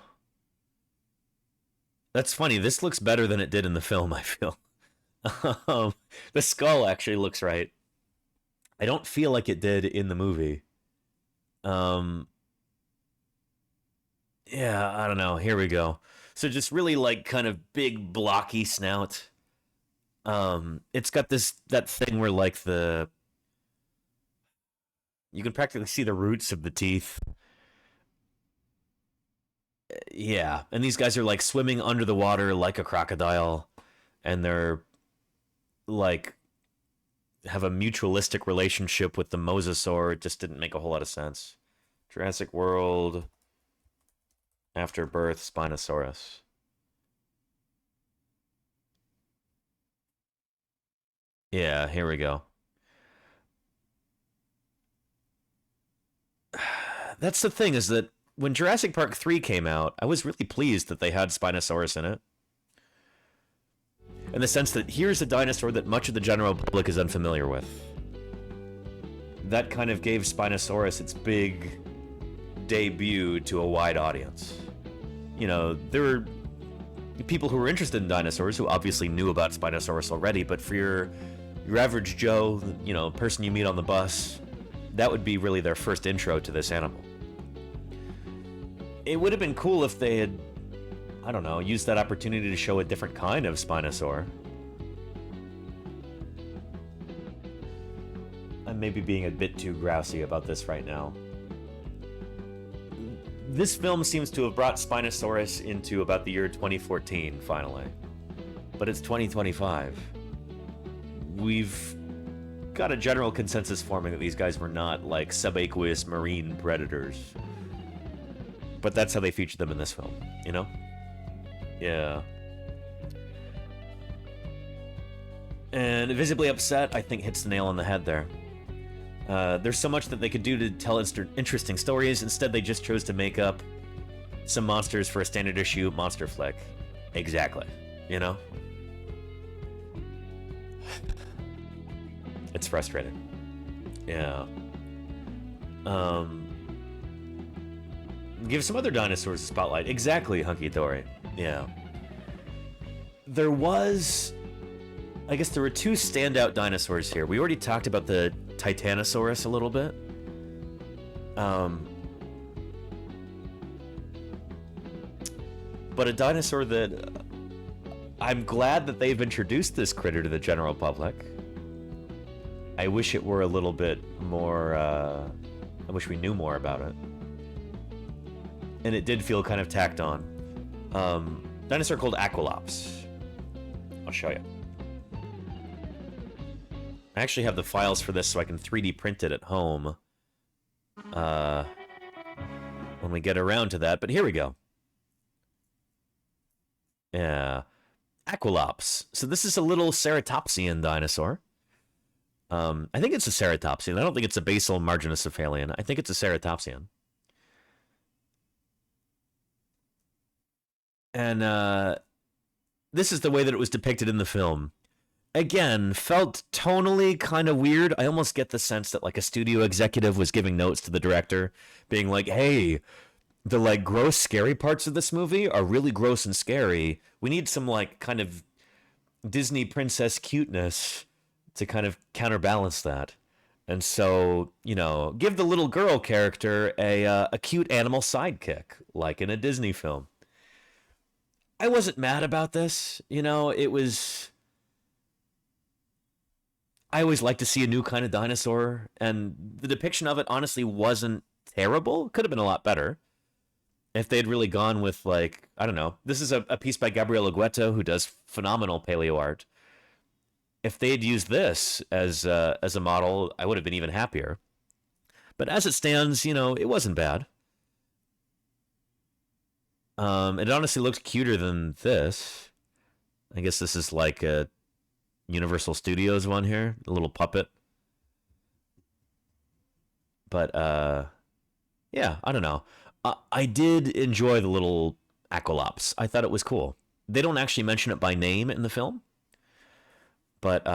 that's funny. This looks better than it did in the film, I feel. The skull actually looks right. I don't feel like it did in the movie. Yeah, I don't know. Here we go. So just really, like, kind of big blocky snout. It's got that thing where, like, you can practically see the roots of the teeth. Yeah, and these guys are, like, swimming under the water like a crocodile, and they're, like, have a mutualistic relationship with the mosasaur. It just didn't make a whole lot of sense. Jurassic World after birth Spinosaurus. Yeah, here we go. That's the thing, is that when Jurassic Park 3 came out, I was really pleased that they had Spinosaurus in it. In the sense that here's a dinosaur that much of the general public is unfamiliar with. That kind of gave Spinosaurus its big debut to a wide audience. You know, there were people who were interested in dinosaurs who obviously knew about Spinosaurus already, but for your average Joe, you know, person you meet on the bus, that would be really their first intro to this animal. It would have been cool if they had, I don't know, used that opportunity to show a different kind of Spinosaur. I'm maybe being a bit too grousy about this right now. This film seems to have brought Spinosaurus into about the year 2014, finally. But it's 2025. We've got a general consensus forming that these guys were not, like, subaqueous marine predators. But that's how they featured them in this film, you know? Yeah. And Visibly Upset, I think, hits the nail on the head there. There's so much that they could do to tell interesting stories. Instead, they just chose to make up some monsters for a standard issue monster flick. Exactly. You know? It's frustrating. Yeah. Give some other dinosaurs a spotlight. Exactly, Hunky Dory. Yeah. There was I guess there were two standout dinosaurs here. We already talked about the Titanosaurus a little bit. But a dinosaur that I'm glad that they've introduced this critter to the general public. I wish it were a little bit more, I wish we knew more about it. And it did feel kind of tacked on. Dinosaur called Aqualops. I'll show you. I actually have the files for this so I can 3D print it at home. When we get around to that, but here we go. Yeah. Aqualops. So this is a little ceratopsian dinosaur. I think it's a ceratopsian. I don't think it's a basal marginocephalian. I think it's a ceratopsian. And this is the way that it was depicted in the film. Again, felt tonally kind of weird. I almost get the sense that like a studio executive was giving notes to the director, being like, hey, the like gross, scary parts of this movie are really gross and scary. We need some like kind of Disney princess cuteness to kind of counterbalance that. And so, you know, give the little girl character a cute animal sidekick, like in a Disney film. I wasn't mad about this. You know, it was... I always like to see a new kind of dinosaur, and the depiction of it honestly wasn't terrible. Could have been a lot better if they'd really gone with, like, I don't know. This is a piece by Gabriel Agueto, who does phenomenal paleo art. If they'd used this as a model, I would have been even happier. But as it stands, you know, it wasn't bad. It honestly looked cuter than this. I guess this is like a Universal Studios one here, a little puppet. But yeah, I don't know. I did enjoy the little Aqualops. I thought it was cool. They don't actually mention it by name in the film, but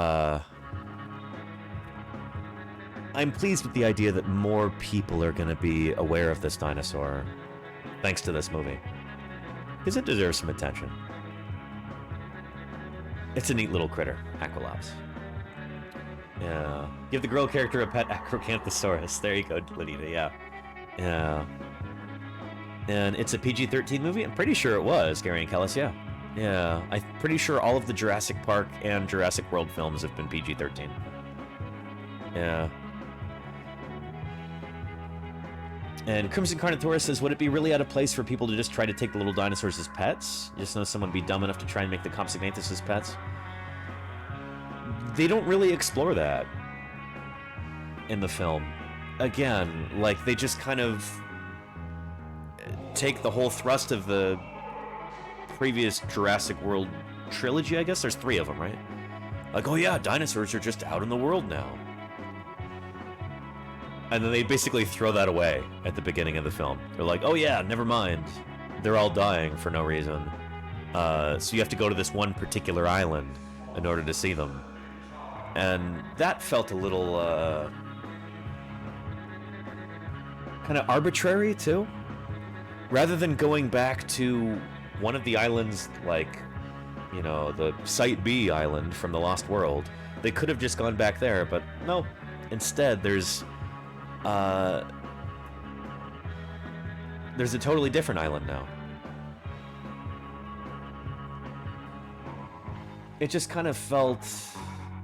I'm pleased with the idea that more people are going to be aware of this dinosaur thanks to this movie, because it deserves some attention. It's a neat little critter, Aqualops. Yeah. Give the girl character a pet Acrocanthosaurus. There you go, Lenita, yeah. Yeah. And it's a PG-13 movie? I'm pretty sure it was, Gary and Kellis, yeah. Yeah. I'm pretty sure all of the Jurassic Park and Jurassic World films have been PG-13. Yeah. And Crimson Carnotaurus says, would it be really out of place for people to just try to take the little dinosaurs as pets? You just know someone would be dumb enough to try and make the Compsognathus as pets? They don't really explore that in the film. Again, like, they just kind of take the whole thrust of the previous Jurassic World trilogy, I guess. There's 3 of them, right? Like, oh yeah, dinosaurs are just out in the world now. And then they basically throw that away at the beginning of the film. They're like, oh yeah, never mind. They're all dying for no reason. So you have to go to this one particular island in order to see them. And that felt a little kind of arbitrary, too. Rather than going back to one of the islands, like, you know, the Site B island from The Lost World, they could have just gone back there, but no. Instead, there's a totally different island now. It just kind of felt,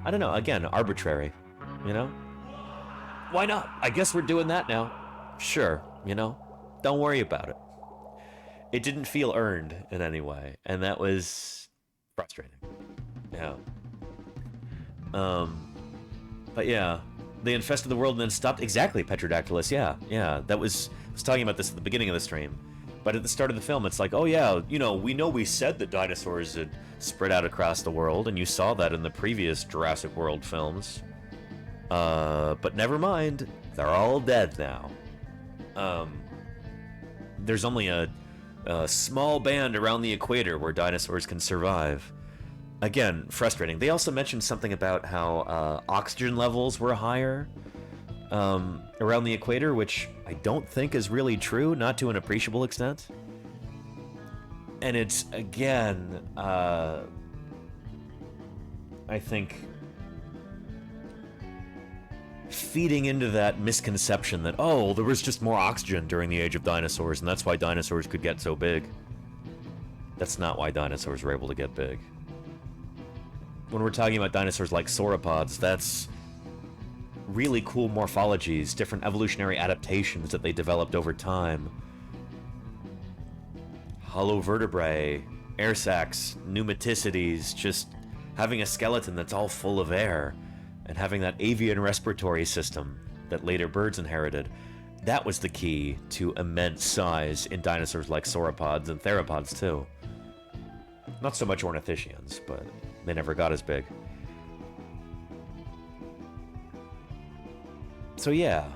I don't know, again, arbitrary, you know? Why not? I guess we're doing that now. Sure, you know? Don't worry about it. It didn't feel earned in any way, and that was frustrating. Yeah. But yeah. They infested the world and then stopped. Exactly, Petrodactylus. Yeah. I was talking about this at the beginning of the stream. But at the start of the film, it's like, oh yeah, you know we said that dinosaurs had spread out across the world, and you saw that in the previous Jurassic World films. But never mind. They're all dead now. There's only a small band around the equator where dinosaurs can survive. Again, frustrating. They also mentioned something about how oxygen levels were higher around the equator, which I don't think is really true, not to an appreciable extent. And it's, again, I think feeding into that misconception that, oh, there was just more oxygen during the age of dinosaurs, and that's why dinosaurs could get so big. That's not why dinosaurs were able to get big. When we're talking about dinosaurs like sauropods, that's really cool morphologies, different evolutionary adaptations that they developed over time. Hollow vertebrae, air sacs, pneumaticities, just having a skeleton that's all full of air, and having that avian respiratory system that later birds inherited. That was the key to immense size in dinosaurs like sauropods and theropods too. Not so much ornithischians, but they never got as big. So yeah.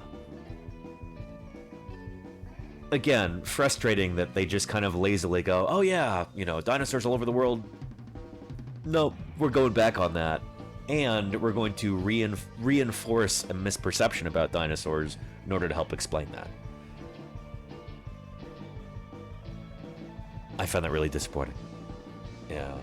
Again, frustrating that they just kind of lazily go, oh yeah, you know, dinosaurs all over the world. Nope, we're going back on that. And we're going to reinforce a misperception about dinosaurs in order to help explain that. I found that really disappointing. Yeah.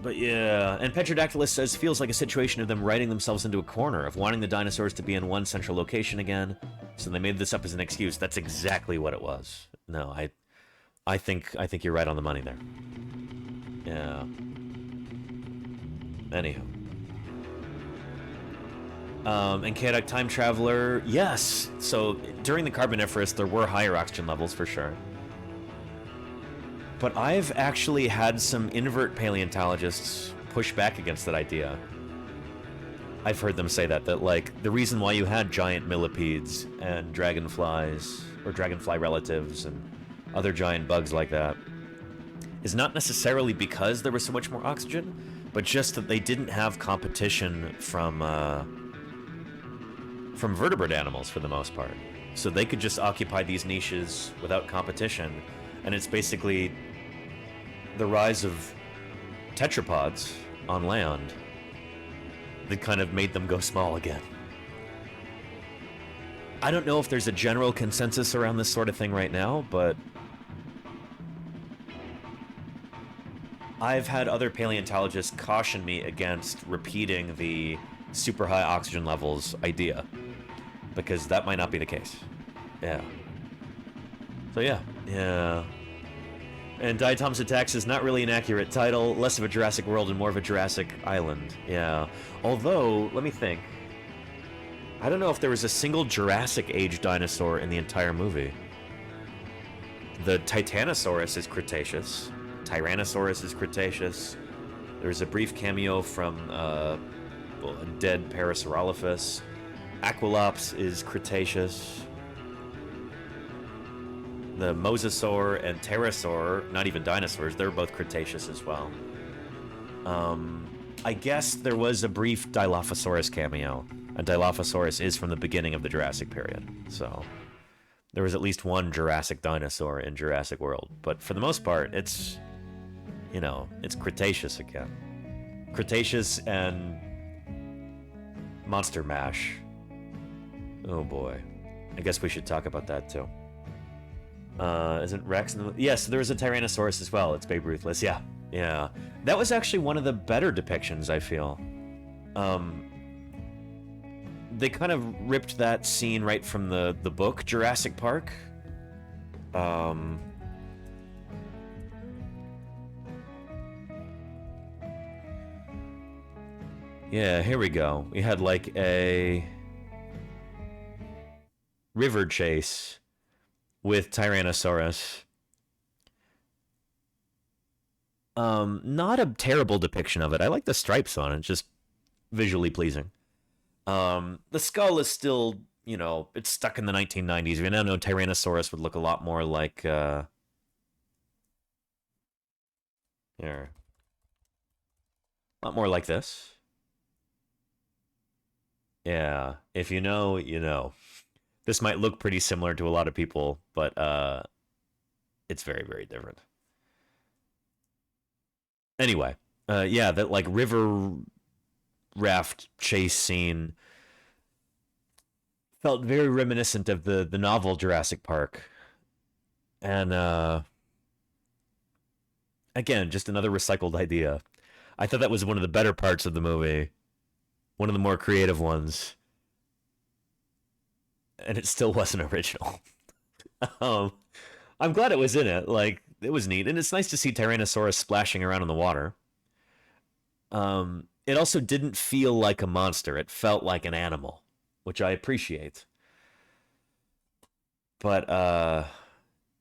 But yeah, and Petrodactylus says, feels like a situation of them writing themselves into a corner, of wanting the dinosaurs to be in one central location again, so they made this up as an excuse. That's exactly what it was. No, I think you're right on the money there. Yeah. Anyhow. And chaotic time traveler, yes. So during the Carboniferous, there were higher oxygen levels for sure. But I've actually had some invert paleontologists push back against that idea. I've heard them say that like the reason why you had giant millipedes and dragonflies or dragonfly relatives and other giant bugs like that is not necessarily because there was so much more oxygen, but just that they didn't have competition from vertebrate animals for the most part. So they could just occupy these niches without competition, and it's basically the rise of tetrapods on land that kind of made them go small again. I don't know if there's a general consensus around this sort of thing right now, but I've had other paleontologists caution me against repeating the super high oxygen levels idea, because that might not be the case. Yeah. So yeah. And Diatoms Attacks is not really an accurate title, less of a Jurassic World and more of a Jurassic Island. Yeah. Although, let me think. I don't know if there was a single Jurassic Age dinosaur in the entire movie. The Titanosaurus is Cretaceous. Tyrannosaurus is Cretaceous. There's a brief cameo from a dead Parasaurolophus. Aquilops is Cretaceous. The Mosasaur and Pterosaur, not even dinosaurs, they're both Cretaceous as well. I guess there was a brief Dilophosaurus cameo, and Dilophosaurus is from the beginning of the Jurassic period, so there was at least one Jurassic dinosaur in Jurassic World, but for the most part, it's, you know, it's Cretaceous again. Cretaceous and Monster Mash. Oh boy. I guess we should talk about that too. Isn't Rex in the... Yes, there was a Tyrannosaurus as well. It's Babe Ruthless. Yeah. That was actually one of the better depictions, I feel. They kind of ripped that scene right from the book, Jurassic Park. Yeah, here we go. We had like a river chase with Tyrannosaurus. Not a terrible depiction of it. I like the stripes on it, just visually pleasing. The skull is still, you know, it's stuck in the 1990s. We now know Tyrannosaurus would look a lot more like, here. A lot more like this. Yeah, if you know, you know. This might look pretty similar to a lot of people, but it's very, very different. Anyway, yeah, that like river raft chase scene felt very reminiscent of the novel Jurassic Park, and Again, just another recycled idea. I thought that was one of the better parts of the movie, one of the more creative ones, and it still wasn't original. um, I'm glad it was in it. Like, it was neat, and it's nice to see Tyrannosaurus splashing around in the water. It also didn't feel like a monster. It felt like an animal, which I appreciate. But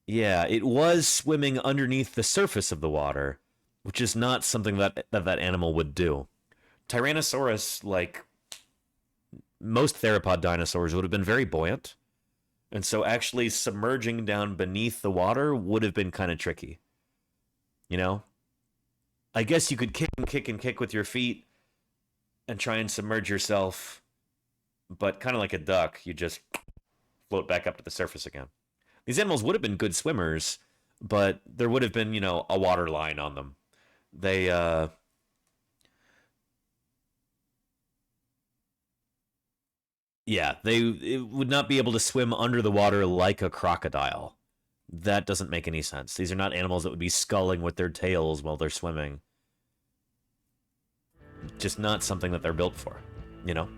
yeah, it was swimming underneath the surface of the water, which is not something that animal would do. Tyrannosaurus, like most theropod dinosaurs, would have been very buoyant, and so actually submerging down beneath the water would have been kind of tricky. You know, I guess you could kick and kick and kick with your feet and try and submerge yourself, but kind of like a duck, you just float back up to the surface again. These animals would have been good swimmers, but there would have been, a water line on them. They, yeah, they would not be able to swim under the water like a crocodile. That doesn't make any sense. These are not animals that would be sculling with their tails while they're swimming. Just not something that they're built for, you know?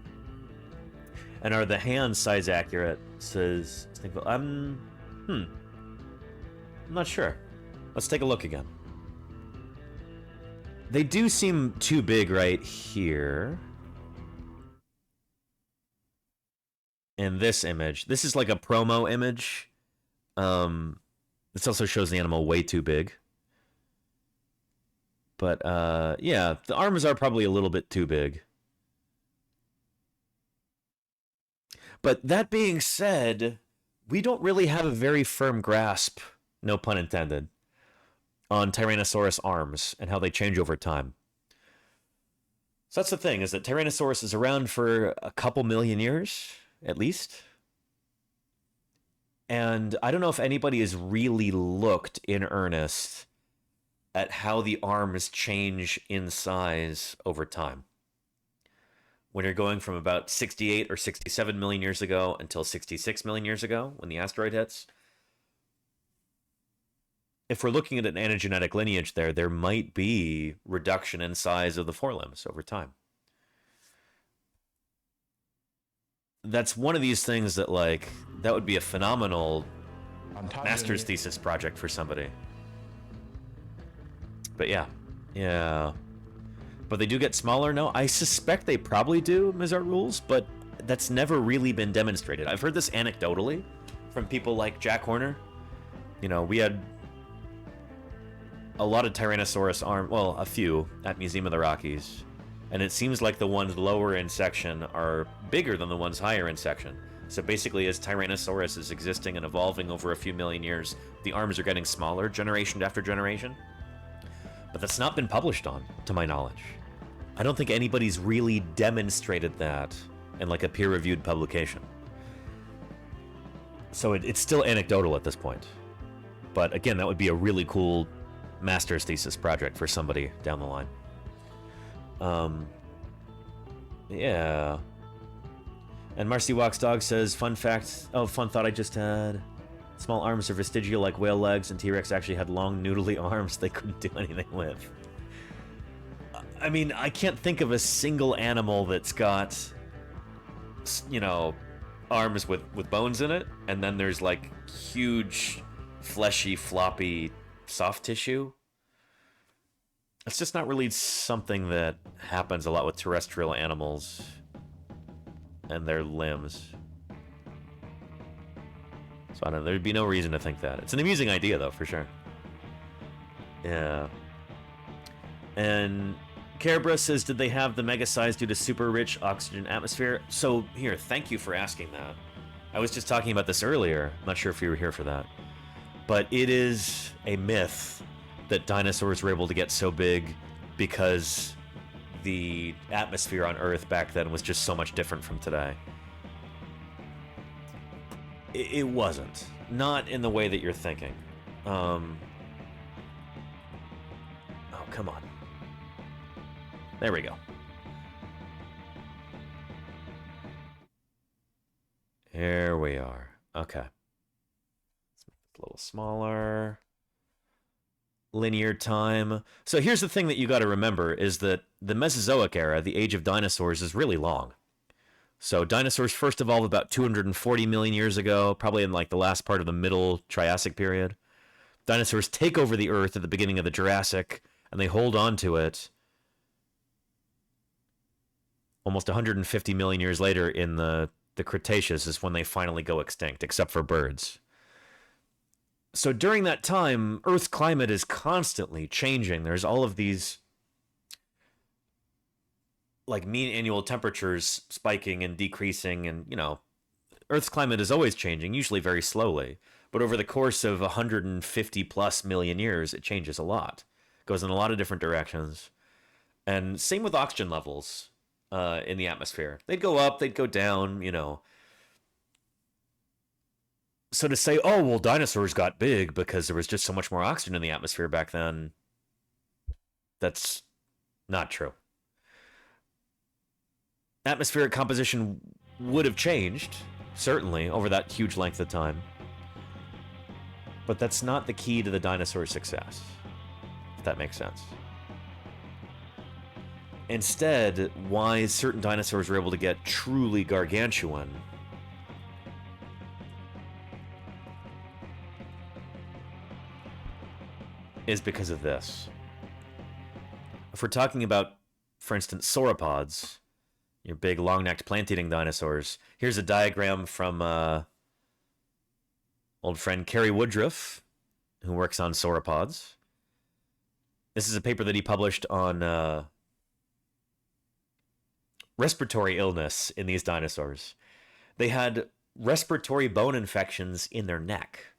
And are the hands size accurate? Says, I'm not sure. Let's take a look again. They do seem too big right here. In this image. This is like a promo image. This also shows the animal way too big. But yeah, the arms are probably a little bit too big. But that being said, we don't really have a very firm grasp, no pun intended, on Tyrannosaurus arms and how they change over time. So that's the thing, is that Tyrannosaurus is around for a couple million years, at least. And I don't know if anybody has really looked in earnest at how the arms change in size over time. When you're going from about 68 or 67 million years ago until 66 million years ago, when the asteroid hits, if we're looking at an anagenetic lineage there might be reduction in size of the forelimbs over time. That's one of these things that, like, that would be a phenomenal master's thesis project for somebody. But yeah. But they do get smaller? No, I suspect they probably do, Mizart Rules, but that's never really been demonstrated. I've heard this anecdotally from people like Jack Horner. We had a lot of Tyrannosaurus a few at Museum of the Rockies, and it seems like the ones lower in section are bigger than the ones higher in section. So basically, as Tyrannosaurus is existing and evolving over a few million years, the arms are getting smaller generation after generation. But that's not been published on, to my knowledge. I don't think anybody's really demonstrated that in like a peer-reviewed publication. So it's still anecdotal at this point. But again, that would be a really cool master's thesis project for somebody down the line. Yeah. And Marcy Walks Dog says, fun thought I just had. Small arms are vestigial like whale legs, and T-Rex actually had long, noodly arms they couldn't do anything with. I mean, I can't think of a single animal that's got, arms with bones in it, and then there's, like, huge, fleshy, floppy, soft tissue. It's just not really something that happens a lot with terrestrial animals and their limbs. So I don't know, there'd be no reason to think that. It's an amusing idea, though, for sure. Yeah. And Carabra says, did they have the mega size due to super rich oxygen atmosphere? So, here, thank you for asking that. I was just talking about this earlier. I'm not sure if you were here for that. But it is a myth that dinosaurs were able to get so big because the atmosphere on Earth back then was just so much different from today. It wasn't. Not in the way that you're thinking. Oh, come on. There we go. Here we are. Okay. Let's make this a little smaller. linear time. So here's the thing that you got to remember is that the Mesozoic era, the age of dinosaurs, is really long. So dinosaurs first evolved about 240 million years ago, probably in like the last part of the middle Triassic period. Dinosaurs take over the Earth at the beginning of the Jurassic, and they hold on to it almost 150 million years later in the Cretaceous is when they finally go extinct, except for birds. So during that time, Earth's climate is constantly changing. There's all of these like mean annual temperatures spiking and decreasing, and Earth's climate is always changing, usually very slowly. But over the course of 150 plus million years, it changes a lot. It goes in a lot of different directions. And same with oxygen levels in the atmosphere. They'd go up, they'd go down. So to say, oh, well, dinosaurs got big because there was just so much more oxygen in the atmosphere back then, that's not true. Atmospheric composition would have changed, certainly, over that huge length of time. But that's not the key to the dinosaur success, if that makes sense. Instead, why certain dinosaurs were able to get truly gargantuan is because of this. If we're talking about, for instance, sauropods, your big long-necked plant-eating dinosaurs, here's a diagram from old friend Kerry Woodruff, who works on sauropods. This is a paper that he published on respiratory illness in these dinosaurs. They had respiratory bone infections in their neck.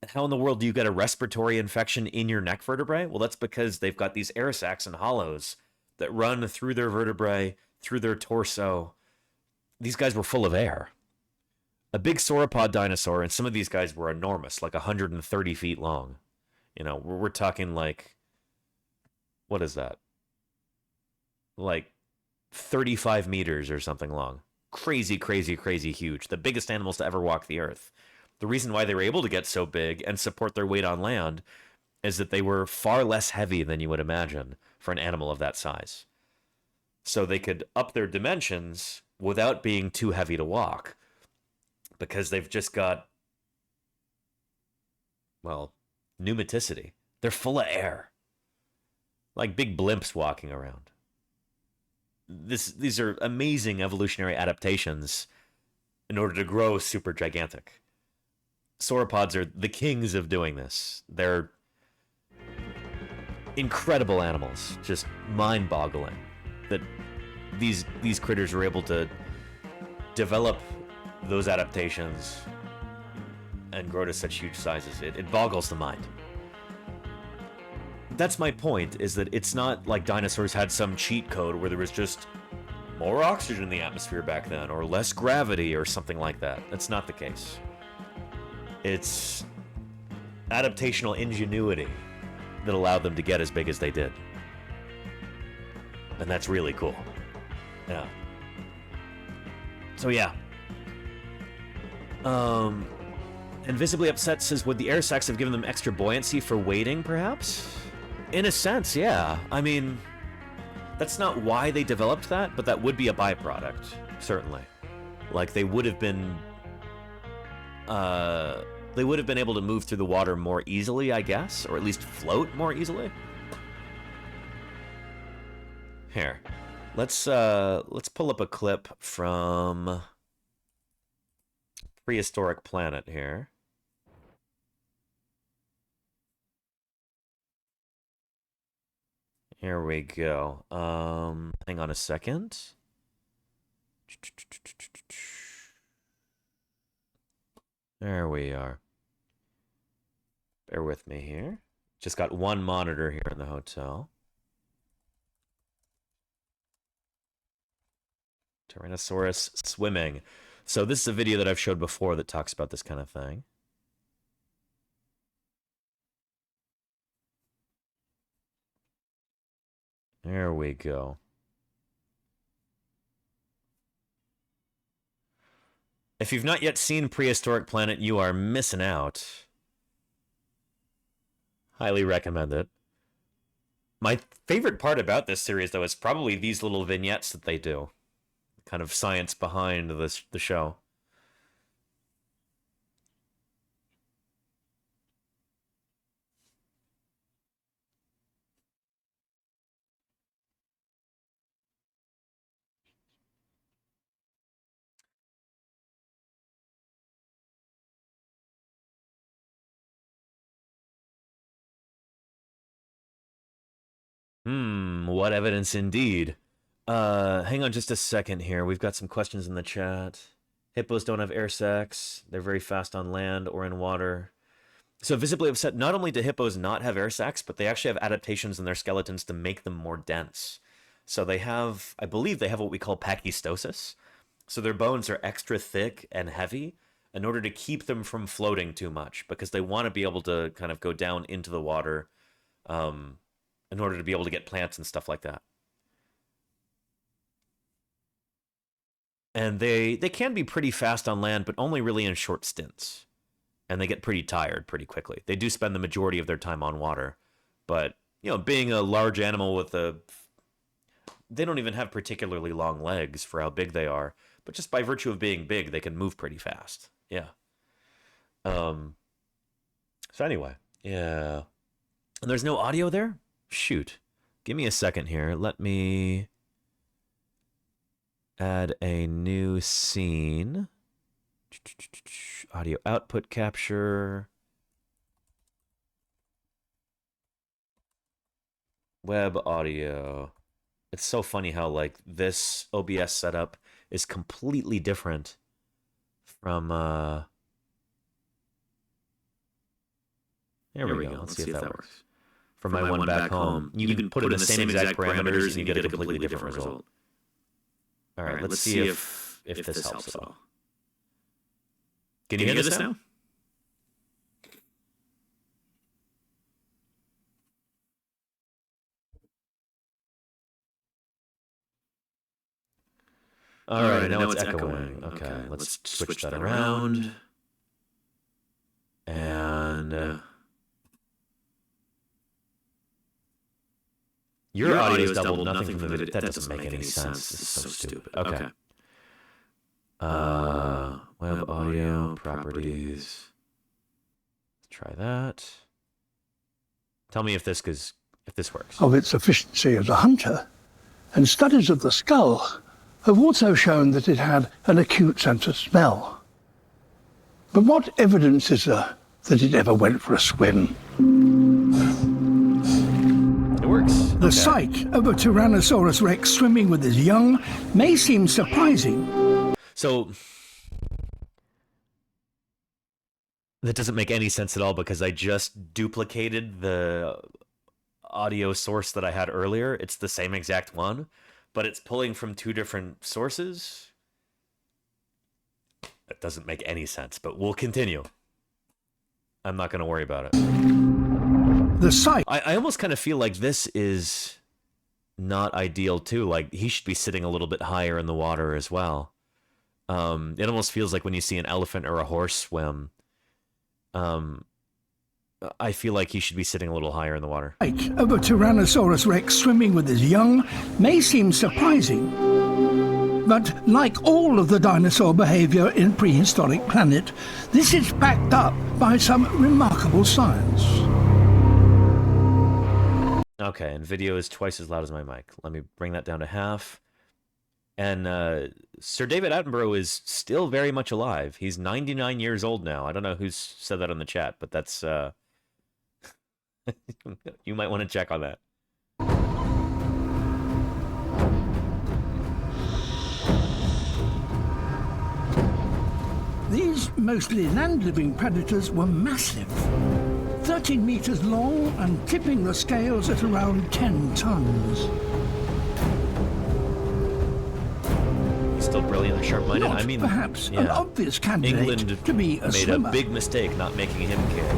How in the world do you get a respiratory infection in your neck vertebrae? Well, that's because they've got these air sacs and hollows that run through their vertebrae, through their torso. These guys were full of air. A big sauropod dinosaur, and some of these guys were enormous, like 130 feet long. We're talking like, what is that? Like 35 meters or something long. Crazy, crazy, crazy huge. The biggest animals to ever walk the earth. The reason why they were able to get so big and support their weight on land is that they were far less heavy than you would imagine for an animal of that size. So they could up their dimensions without being too heavy to walk, because they've just got, well, pneumaticity. They're full of air. Like big blimps walking around. These are amazing evolutionary adaptations in order to grow super gigantic. Sauropods are the kings of doing this. They're incredible animals, just mind-boggling that these critters were able to develop those adaptations and grow to such huge sizes. It boggles the mind. That's my point, is that it's not like dinosaurs had some cheat code where there was just more oxygen in the atmosphere back then, or less gravity, or something like that. That's not the case. It's adaptational ingenuity that allowed them to get as big as they did. And that's really cool. Yeah. So yeah. And Visibly Upset says, would the air sacs have given them extra buoyancy for wading, perhaps? In a sense, yeah. I mean, that's not why they developed that, but that would be a byproduct, certainly. Like, they would have been able to move through the water more easily, I guess, or at least float more easily. Here, let's pull up a clip from Prehistoric Planet here. Here we go. Hang on a second. There we are. Bear with me here. Just got one monitor here in the hotel. Tyrannosaurus swimming. So this is a video that I've showed before that talks about this kind of thing. There we go. If you've not yet seen Prehistoric Planet, you are missing out. Highly recommend it. My favorite part about this series, though, is probably these little vignettes that they do. Kind of science behind the show. What evidence indeed. Hang on just a second here. We've got some questions in the chat. Hippos don't have air sacs. They're very fast on land or in water. So visibly upset, not only do hippos not have air sacs, but they actually have adaptations in their skeletons to make them more dense. So they have, I believe they have what we call pachystosis. So their bones are extra thick and heavy in order to keep them from floating too much, because they want to be able to kind of go down into the water in order to be able to get plants and stuff like that. And they can be pretty fast on land, but only really in short stints. And they get pretty tired pretty quickly. They do spend the majority of their time on water. But, you know, being a large animal with they don't even have particularly long legs for how big they are. But just by virtue of being big, they can move pretty fast. Yeah. So anyway, yeah. And there's no audio there? Shoot. Give me a second here. Let me add a new scene. Audio output capture. Web audio. It's so funny how, like, this OBS setup is completely different from, There we go. Let's see if that works. From my one back home. You can put in the same exact parameters and you get a completely different result. All right, let's see if this helps at all. Can you hear this now? All right, now it's echoing. Okay, let's switch that around. And your audio is doubled, nothing from the video. That doesn't make any sense. This is so stupid. Okay. Web audio properties. Let's try that. Tell me if this works. Of its efficiency as a hunter, and studies of the skull have also shown that it had an acute sense of smell. But what evidence is there that it ever went for a swim? It works. The sight of a Tyrannosaurus rex swimming with his young may seem surprising. So that doesn't make any sense at all, because I just duplicated the audio source that I had earlier. It's the same exact one, but it's pulling from two different sources. That doesn't make any sense, but we'll continue. I'm not going to worry about it. The sight. I almost kind of feel like this is not ideal too. Like, he should be sitting a little bit higher in the water as well. It almost feels like when you see an elephant or a horse swim, I feel like he should be sitting a little higher in the water. The sight of a Tyrannosaurus rex swimming with his young may seem surprising. But like all of the dinosaur behavior in prehistoric planet, this is backed up by some remarkable science. Okay, and video is twice as loud as my mic. Let me bring that down to half. And Sir David Attenborough is still very much alive. He's 99 years old now. I don't know who's said that on the chat, but that's... you might want to check on that. These mostly land-living predators were massive, 13 meters long and tipping the scales at around 10 tons. He's still brilliant and sharp-minded. Not I mean, perhaps yeah. an obvious candidate England to be a made swimmer. a big mistake not making him king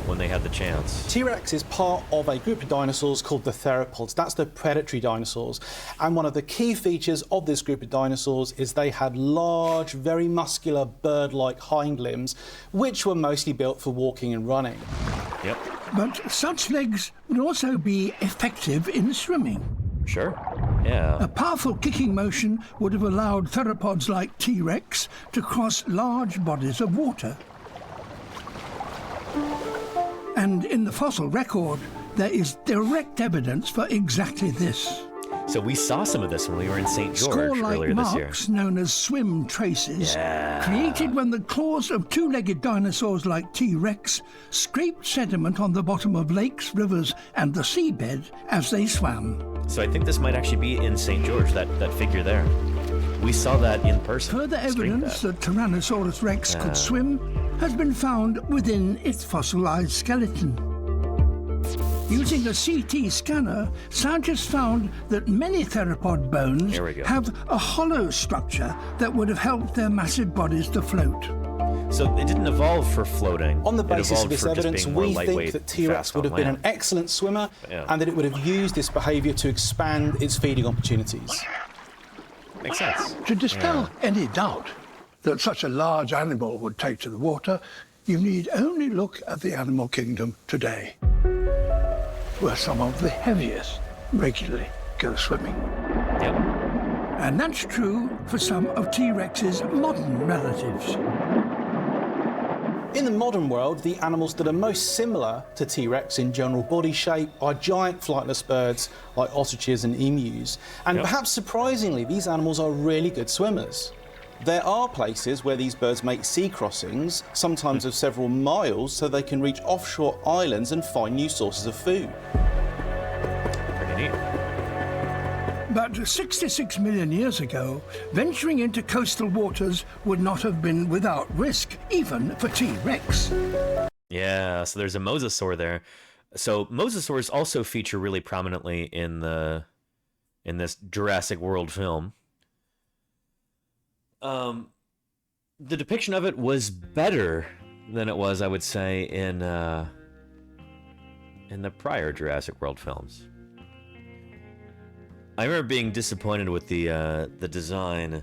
when they had the chance. T-Rex is part of a group of dinosaurs called the theropods. That's the predatory dinosaurs. And one of the key features of this group of dinosaurs is they had large, very muscular, bird-like hind limbs, which were mostly built for walking and running. Yep. But such legs would also be effective in swimming. Sure. Yeah. A powerful kicking motion would have allowed theropods like T-Rex to cross large bodies of water. And in the fossil record, there is direct evidence for exactly this. So we saw some of this when we were in St. George Score-like earlier this year. marks known as swim traces, created when the claws of two-legged dinosaurs like T-Rex scraped sediment on the bottom of lakes, rivers, and the seabed as they swam. So I think this might actually be in St. George, that figure there. We saw that in person. Further evidence that Tyrannosaurus rex could swim has been found within its fossilized skeleton. Using a CT scanner, scientists found that many theropod bones have a hollow structure that would have helped their massive bodies to float. So it didn't evolve for floating. On the basis of this evidence, we think lightweight, that T-Rex would have been an excellent swimmer and that it would have used this behaviour to expand its feeding opportunities. Makes sense. To dispel any doubt that such a large animal would take to the water, you need only look at the animal kingdom today, where some of the heaviest regularly go swimming. Yep. And that's true for some of T-Rex's modern relatives. In the modern world, the animals that are most similar to T-Rex in general body shape are giant flightless birds like ostriches and emus. And perhaps surprisingly, these animals are really good swimmers. There are places where these birds make sea crossings, sometimes of several miles, so they can reach offshore islands and find new sources of food. Pretty neat. But 66 million years ago, venturing into coastal waters would not have been without risk, even for T-Rex. Yeah, so there's a mosasaur there. So mosasaurs also feature really prominently in this Jurassic World film. The depiction of it was better than it was, I would say, in the prior Jurassic World films. I remember being disappointed with the design.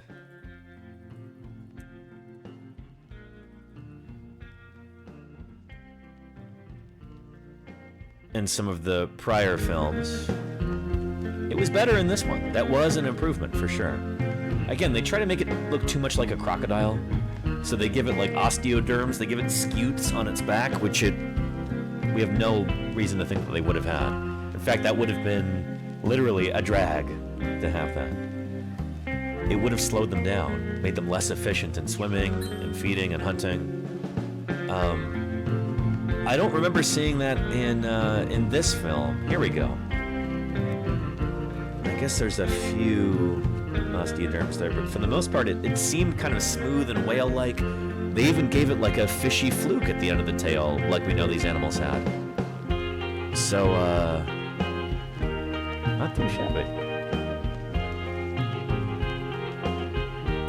In some of the prior films. It was better in this one. That was an improvement for sure. Again, they try to make it look too much like a crocodile. So they give it like osteoderms, they give it scutes on its back, which we have no reason to think that they would have had. In fact, that would have been literally a drag to have that. It would have slowed them down, made them less efficient in swimming and feeding and hunting. I don't remember seeing that in this film. Here we go. I guess there's a few osteoderms there, but for the most part, it seemed kind of smooth and whale-like. They even gave it like a fishy fluke at the end of the tail, like we know these animals had. So, not too shabby.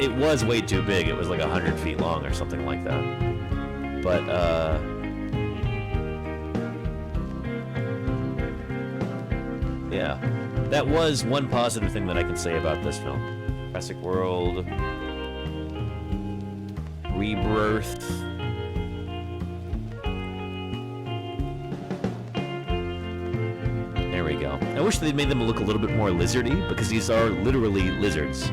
It was way too big. It was like 100 feet long or something like that. But, yeah. That was one positive thing that I can say about this film. Jurassic World, Rebirth. There we go. I wish they'd made them look a little bit more lizardy, because these are literally lizards.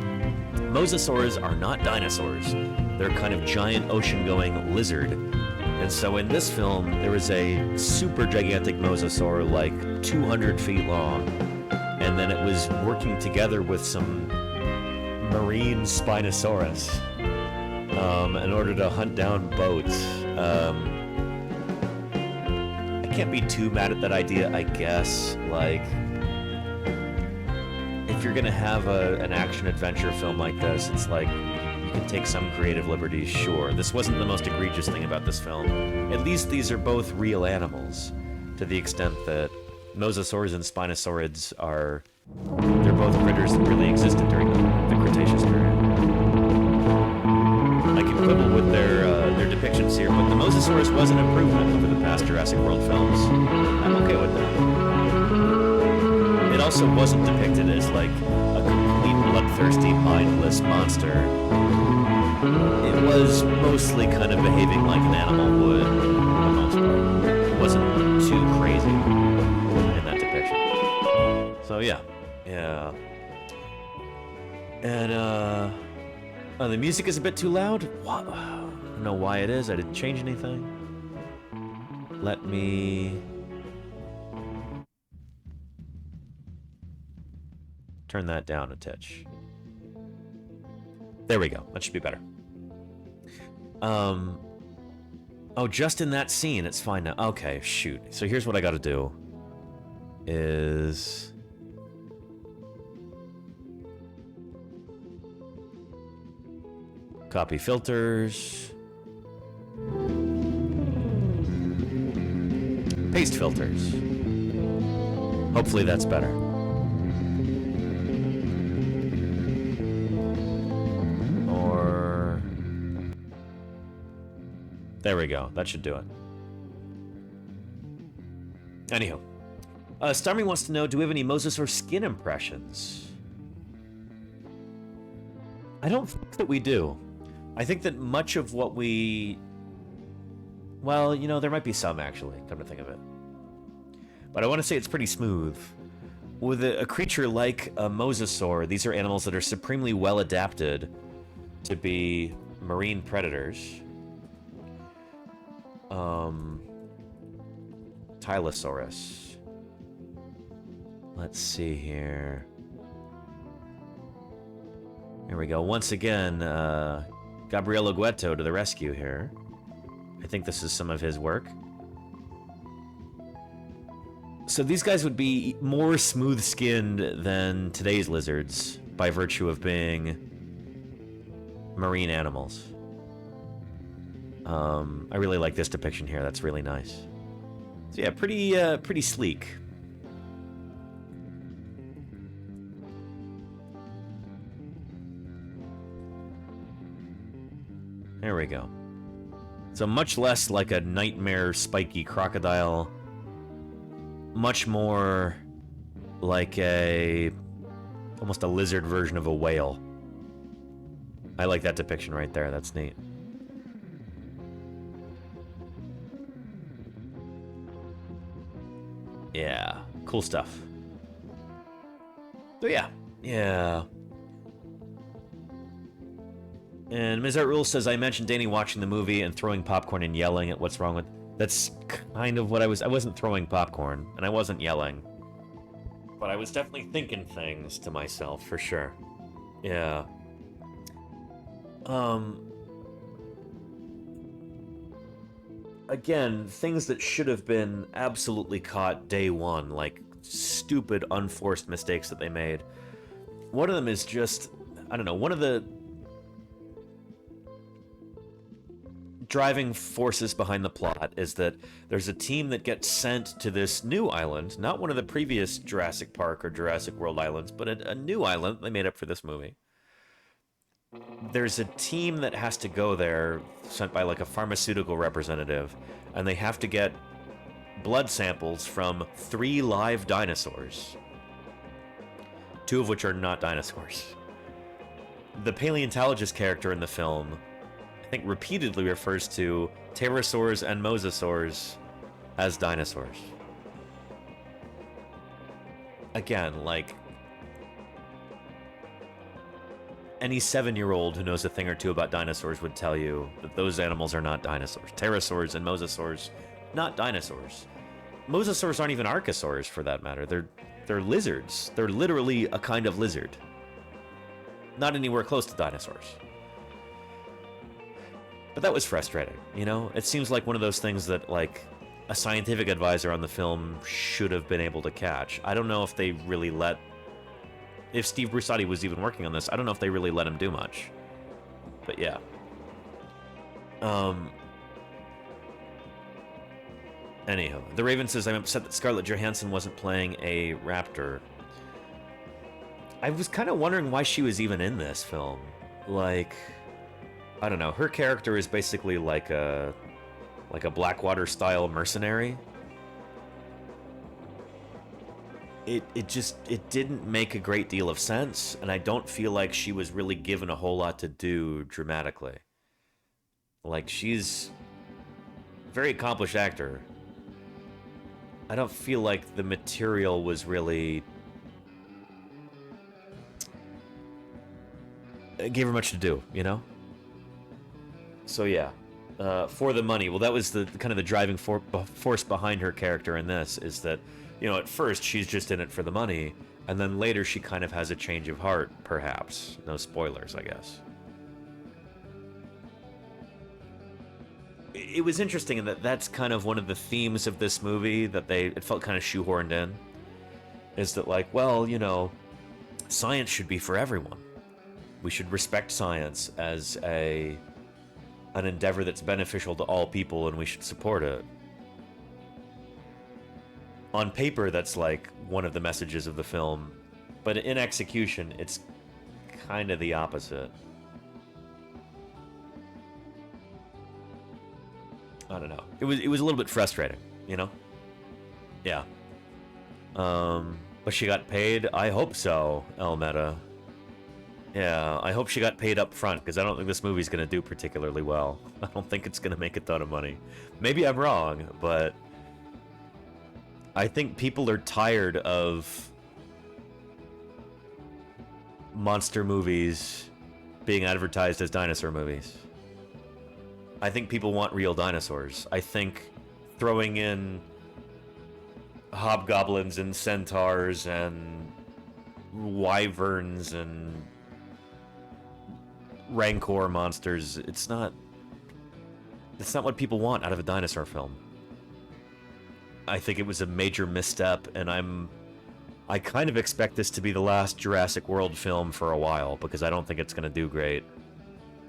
Mosasaurs are not dinosaurs. They're kind of giant ocean-going lizard. And so in this film, there was a super gigantic mosasaur, like 200 feet long. And then it was working together with some marine Spinosaurus in order to hunt down boats. I can't be too mad at that idea, I guess. Like, if you're gonna have an action-adventure film like this, it's like, you can take some creative liberties, sure. This wasn't the most egregious thing about this film. At least these are both real animals, to the extent that mosasaurs and spinosaurids they're both critters that really existed during the Cretaceous period. I can quibble with their depictions here, but the mosasaurus was an improvement over the past Jurassic World films. I'm okay with that. It also wasn't depicted as like a complete bloodthirsty, mindless monster. It was mostly kind of behaving like an animal would, for the most part. It wasn't too crazy. Yeah. And, oh, the music is a bit too loud? What? I don't know why it is. I didn't change anything. Let me... turn that down a titch. There we go. That should be better. Oh, just in that scene, it's fine now. Okay, shoot. So here's what I gotta do. Is... copy filters. Paste filters. Hopefully that's better. Or... there we go. That should do it. Anywho. Starmy wants to know, do we have any mosasaur skin impressions? I don't think that we do. I think that much of what we... well, you know, there might be some, actually, come to think of it. But I want to say it's pretty smooth. With a creature like a mosasaur, these are animals that are supremely well adapted to be marine predators. Tylosaurus. Let's see here. Here we go. Once again, Gabriele Guetto to the rescue here. I think this is some of his work. So these guys would be more smooth-skinned than today's lizards by virtue of being marine animals. I really like this depiction here. That's really nice. So yeah, pretty sleek. There we go. So much less like a nightmare spiky crocodile. Much more like almost a lizard version of a whale. I like that depiction right there. That's neat. Yeah, cool stuff. So yeah. And Ms. Art Rule says, I mentioned Danny watching the movie and throwing popcorn and yelling at what's wrong with... That's kind of what I wasn't throwing popcorn, and I wasn't yelling. But I was definitely thinking things to myself, for sure. Yeah. Again, things that should have been absolutely caught day one, like stupid, unforced mistakes that they made. One of them is just, I don't know, one of the driving forces behind the plot is that there's a team that gets sent to this new island, not one of the previous Jurassic Park or Jurassic World islands, but a new island they made up for this movie. There's a team that has to go there, sent by like a pharmaceutical representative, and they have to get blood samples from 3 live dinosaurs, 2 of which are not dinosaurs. The paleontologist character in the film, I think, repeatedly refers to pterosaurs and mosasaurs as dinosaurs. Again, like, any 7-year-old who knows a thing or two about dinosaurs would tell you that those animals are not dinosaurs. Pterosaurs and mosasaurs, not dinosaurs. Mosasaurs aren't even archosaurs, for that matter. They're lizards. They're literally a kind of lizard. Not anywhere close to dinosaurs. But that was frustrating, you know? It seems like one of those things that, like, a scientific advisor on the film should have been able to catch. I don't know if they really let... if Steve Brusatte was even working on this, I don't know if they really let him do much. But yeah. Anyhow, the Raven says, I'm upset that Scarlett Johansson wasn't playing a raptor. I was kind of wondering why she was even in this film. Like, I don't know. Her character is basically like a Blackwater-style mercenary. It didn't make a great deal of sense, and I don't feel like she was really given a whole lot to do dramatically. Like, she's a very accomplished actor. I don't feel like the material was really it gave her much to do, you know? So yeah, for the money. Well, that was the kind of the driving force behind her character in this, is that, at first she's just in it for the money, and then later she kind of has a change of heart, perhaps. No spoilers, I guess. It was interesting in that that's kind of one of the themes of this movie that it felt kind of shoehorned in, is that, like, well, science should be for everyone. We should respect science as an endeavor that's beneficial to all people, and we should support it. On paper, that's like one of the messages of the film, but in execution, it's kind of the opposite. I don't know. It was a little bit frustrating, Yeah. But she got paid? I hope so, Elmetta. Yeah, I hope she got paid up front, because I don't think this movie's going to do particularly well. I don't think it's going to make a ton of money. Maybe I'm wrong, but I think people are tired of monster movies being advertised as dinosaur movies. I think people want real dinosaurs. I think throwing in hobgoblins and centaurs and wyverns and rancor monsters, it's not what people want out of a dinosaur film. I think it was a major misstep, and I kind of expect this to be the last Jurassic World film for a while, because I don't think it's going to do great.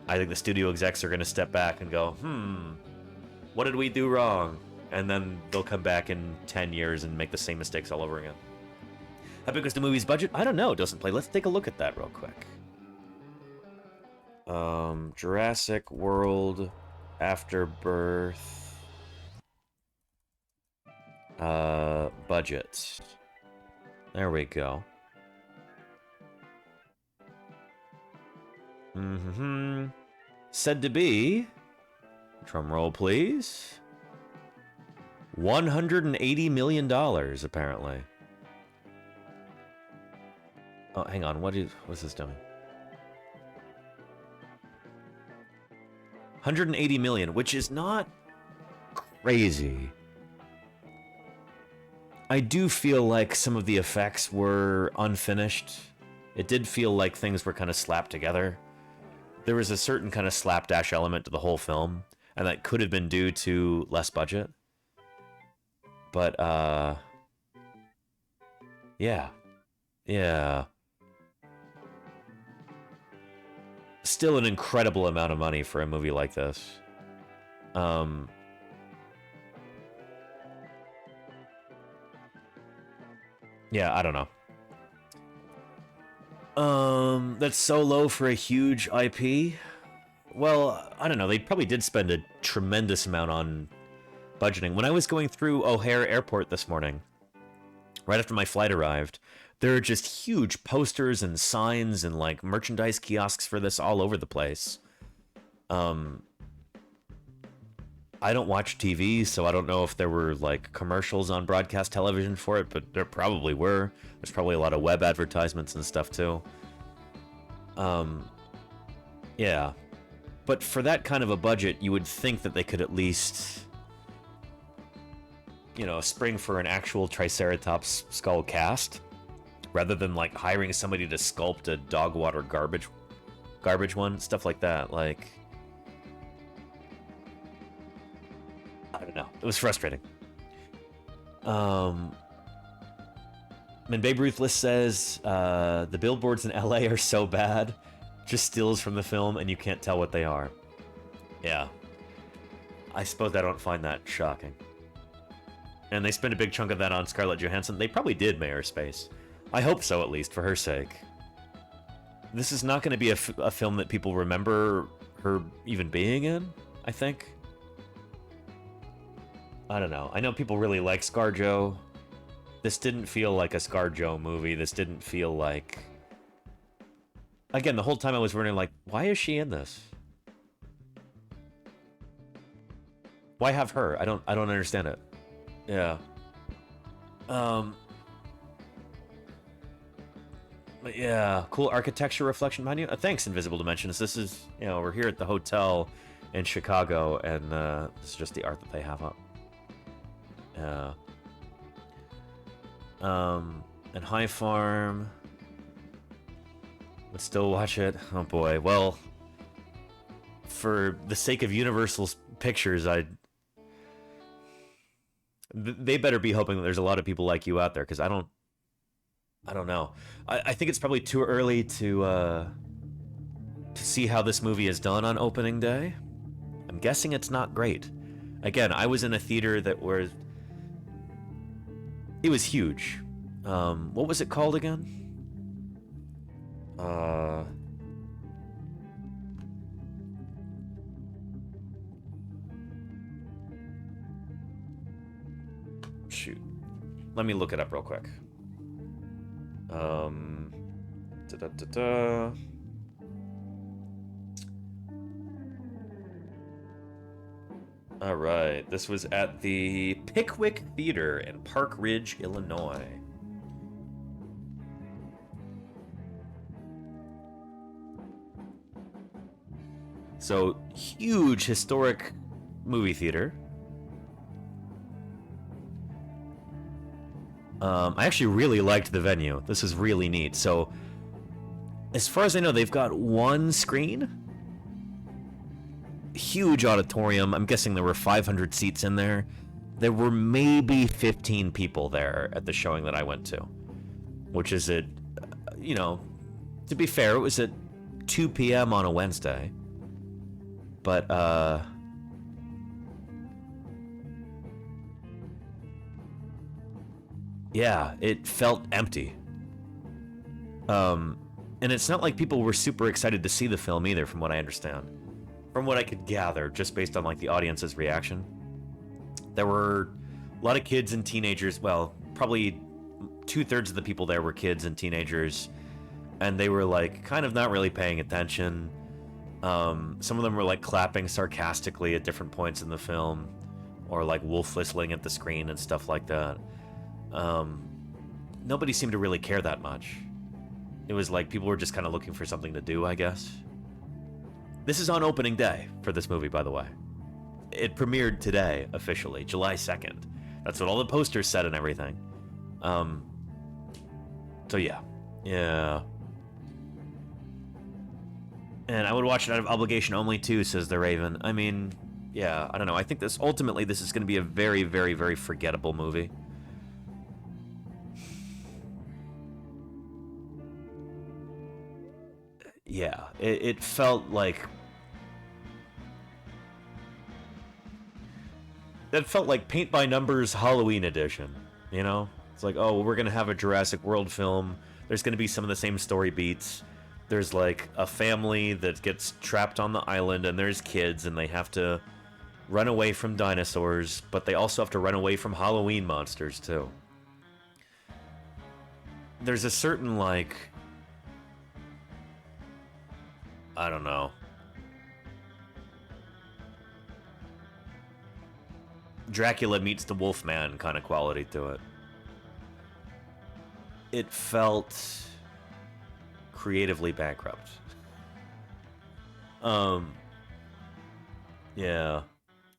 I think the studio execs are going to step back and go, what did we do wrong? And then they'll come back in 10 years and make the same mistakes all over again. How big was the movie's budget? I don't know. It doesn't play. Let's take a look at that real quick. Jurassic World Afterbirth. Budget. There we go. Said to be, drum roll please, $180 million, apparently. Oh, hang on, what's this doing? 180 million, which is not crazy. I do feel like some of the effects were unfinished. It did feel like things were kind of slapped together. There was a certain kind of slapdash element to the whole film, and that could have been due to less budget. But, yeah. Still an incredible amount of money for a movie like this. Yeah, I don't know. That's so low for a huge IP. Well, I don't know. They probably did spend a tremendous amount on budgeting. When I was going through O'Hare Airport this morning, right after my flight arrived, there are just huge posters and signs and, like, merchandise kiosks for this all over the place. I don't watch TV, so I don't know if there were, like, commercials on broadcast television for it, but there probably were. There's probably a lot of web advertisements and stuff, too. Yeah. But for that kind of a budget, you would think that they could at least, spring for an actual Triceratops skull cast, rather than, like, hiring somebody to sculpt a dog water garbage one, stuff like that. Like, I don't know. It was frustrating. And Babe Ruthless says, the billboards in LA are so bad, just stills from the film, and you can't tell what they are. Yeah. I suppose I don't find that shocking. And they spent a big chunk of that on Scarlett Johansson. They probably did Mayor Space. I hope so, at least, for her sake. This is not going to be a film that people remember her even being in, I think. I don't know. I know people really like ScarJo. This didn't feel like a ScarJo movie. This didn't feel like... Again, the whole time I was wondering, like, why is she in this? Why have her? I don't understand it. Yeah. But yeah, cool architecture reflection behind you. Thanks, Invisible Dimensions. This is, we're here at the hotel in Chicago, and this is just the art that they have up. And High Farm. Would still watch it. Oh boy. Well, for the sake of Universal Pictures, they better be hoping that there's a lot of people like you out there, because I don't know. I think it's probably too early to see how this movie is done on opening day. I'm guessing it's not great. Again, I was in a theater it was huge. What was it called again? Shoot. Let me look it up real quick. All right, this was at the Pickwick Theater in Park Ridge, Illinois. So, huge historic movie theater. I actually really liked the venue. This is really neat. So, as far as I know, they've got one screen. Huge auditorium. I'm guessing there were 500 seats in there. There were maybe 15 people there at the showing that I went to. Which is at, to be fair, it was at 2 p.m. on a Wednesday. But, yeah, it felt empty. And it's not like people were super excited to see the film either, from what I understand. From what I could gather, just based on, like, the audience's reaction. There were a lot of kids and teenagers. Well, probably 2/3 of the people there were kids and teenagers. And they were, like, kind of not really paying attention. Some of them were, like, clapping sarcastically at different points in the film. Or, like, wolf whistling at the screen and stuff like that. Nobody seemed to really care that much. It was like people were just kind of looking for something to do, I guess. This is on opening day for this movie, by the way. It premiered today, officially, July 2nd. That's what all the posters said and everything. So yeah. Yeah. And I would watch it out of obligation only too, says the Raven. I mean, yeah, I don't know. I think ultimately this is going to be a very, very, very forgettable movie. Yeah, it felt like... That felt like Paint by Numbers Halloween edition, you know? It's like, oh, we're going to have a Jurassic World film. There's going to be some of the same story beats. There's, like, a family that gets trapped on the island, and there's kids, and they have to run away from dinosaurs, but they also have to run away from Halloween monsters, too. There's a certain, like... I don't know. Dracula meets the Wolfman kind of quality to it. It felt creatively bankrupt. Yeah.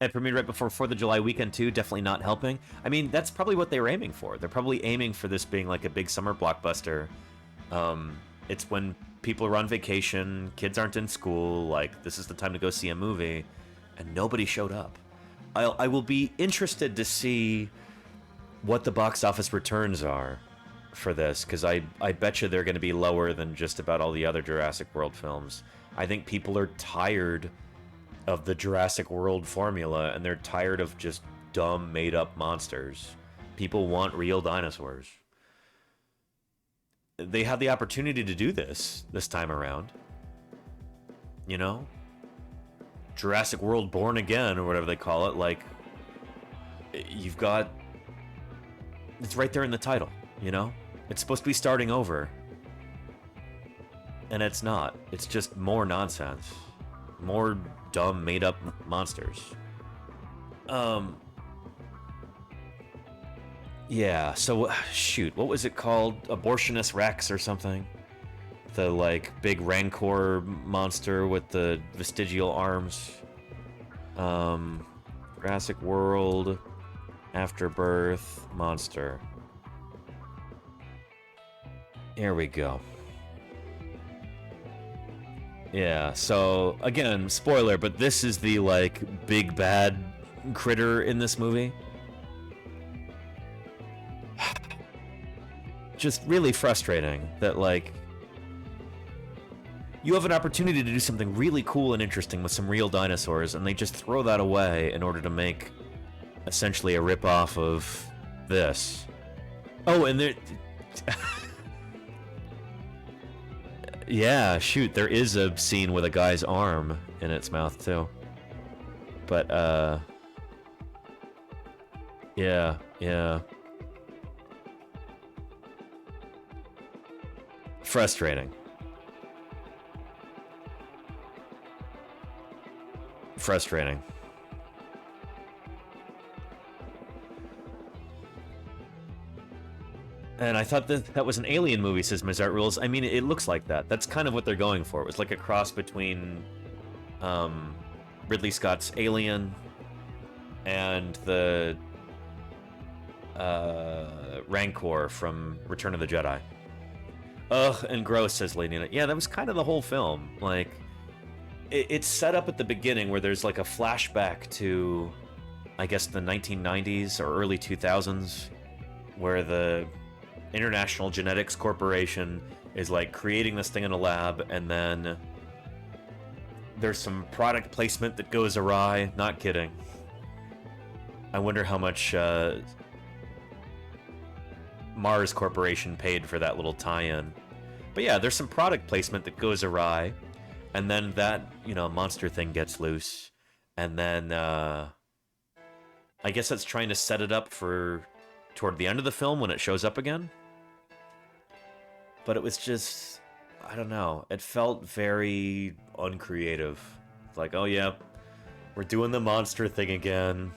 It premiered right before 4th of July weekend too, definitely not helping. I mean, that's probably what they were aiming for. They're probably aiming for this being like a big summer blockbuster. It's when people are on vacation, kids aren't in school, like, this is the time to go see a movie, and nobody showed up. I will be interested to see what the box office returns are for this, because I bet you they're going to be lower than just about all the other Jurassic World films. I think people are tired of the Jurassic World formula, and they're tired of just dumb, made-up monsters. People want real dinosaurs. They had the opportunity to do this time around. You know? Jurassic World Born Again, or whatever they call it, like, you've got... It's right there in the title, you know? It's supposed to be starting over. And it's not. It's just more nonsense. More dumb, made-up monsters. Yeah, so, shoot, what was it called? Abortionist Rex or something? The, like, big Rancor monster with the vestigial arms. Jurassic World, Afterbirth, monster. Here we go. Yeah, so, again, spoiler, but this is the, like, big bad critter in this movie. Just really frustrating that, like, you have an opportunity to do something really cool and interesting with some real dinosaurs, and they just throw that away in order to make, essentially, a ripoff of this. Oh, and there... Yeah, shoot, there is a scene with a guy's arm in its mouth, too. But, yeah. Frustrating. And I thought that was an alien movie, says Mizart Rules. I mean, it looks like that. That's kind of what they're going for. It was like a cross between Ridley Scott's Alien and the Rancor from Return of the Jedi. Ugh, and gross, says Lady Nina. Yeah, that was kind of the whole film. Like, it's set up at the beginning where there's like a flashback to, I guess, the 1990s or early 2000s, where the International Genetics Corporation is like creating this thing in a lab, and then there's some product placement that goes awry. Not kidding. I wonder how much Mars Corporation paid for that little tie-in. But yeah, there's some product placement that goes awry, and then that, you know, monster thing gets loose, and then I guess that's trying to set it up for toward the end of the film when it shows up again. But it was just, I don't know, it felt very uncreative. Like, oh yeah, we're doing the monster thing again.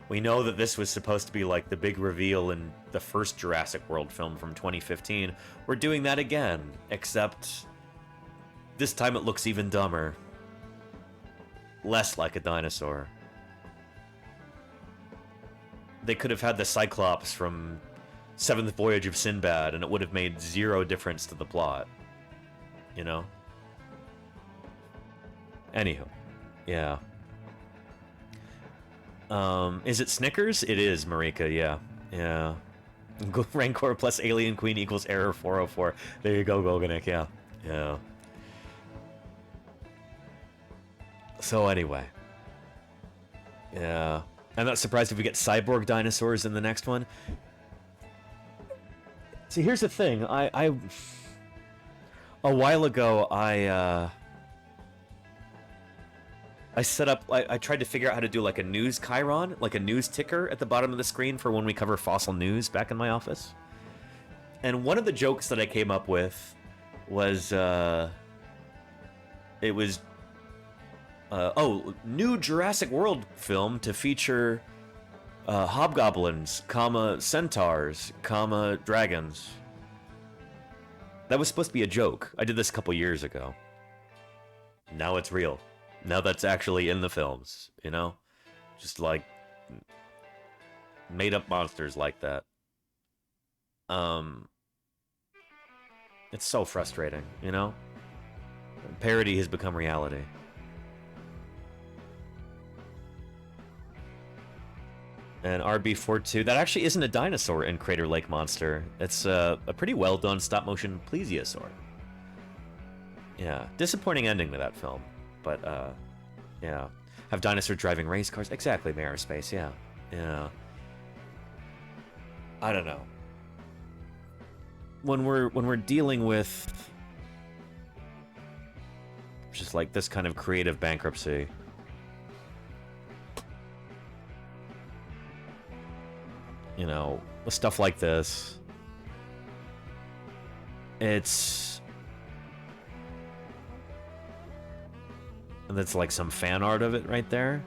We know that this was supposed to be like the big reveal in the first Jurassic World film from 2015. We're doing that again, except this time it looks even dumber. Less like a dinosaur. They could have had the Cyclops from Seventh Voyage of Sinbad, and it would have made zero difference to the plot. You know? Anywho. Yeah. Is it Snickers? It is, Marika, yeah. Yeah. Rancor plus Alien Queen equals error 404. There you go, Goganik, yeah. Yeah. So anyway. Yeah. I'm not surprised if we get cyborg dinosaurs in the next one. See, here's the thing. A while ago, I set up, I tried to figure out how to do like a news chyron, like a news ticker at the bottom of the screen for when we cover fossil news back in my office. And one of the jokes that I came up with was, new Jurassic World film to feature hobgoblins, centaurs, dragons. That was supposed to be a joke. I did this a couple years ago. Now it's real. Now that's actually in the films, you know? Just like made up monsters like that. It's so frustrating, you know? Parody has become reality. And RB42, that actually isn't a dinosaur in Crater Lake Monster. It's a pretty well done stop motion plesiosaur. Yeah, disappointing ending to that film. But, yeah. Have dinosaur driving race cars? Exactly, Aerospace, yeah. Yeah. I don't know. When we're dealing with just like this kind of creative bankruptcy, you know, with stuff like this, it's... And that's like some fan art of it right there.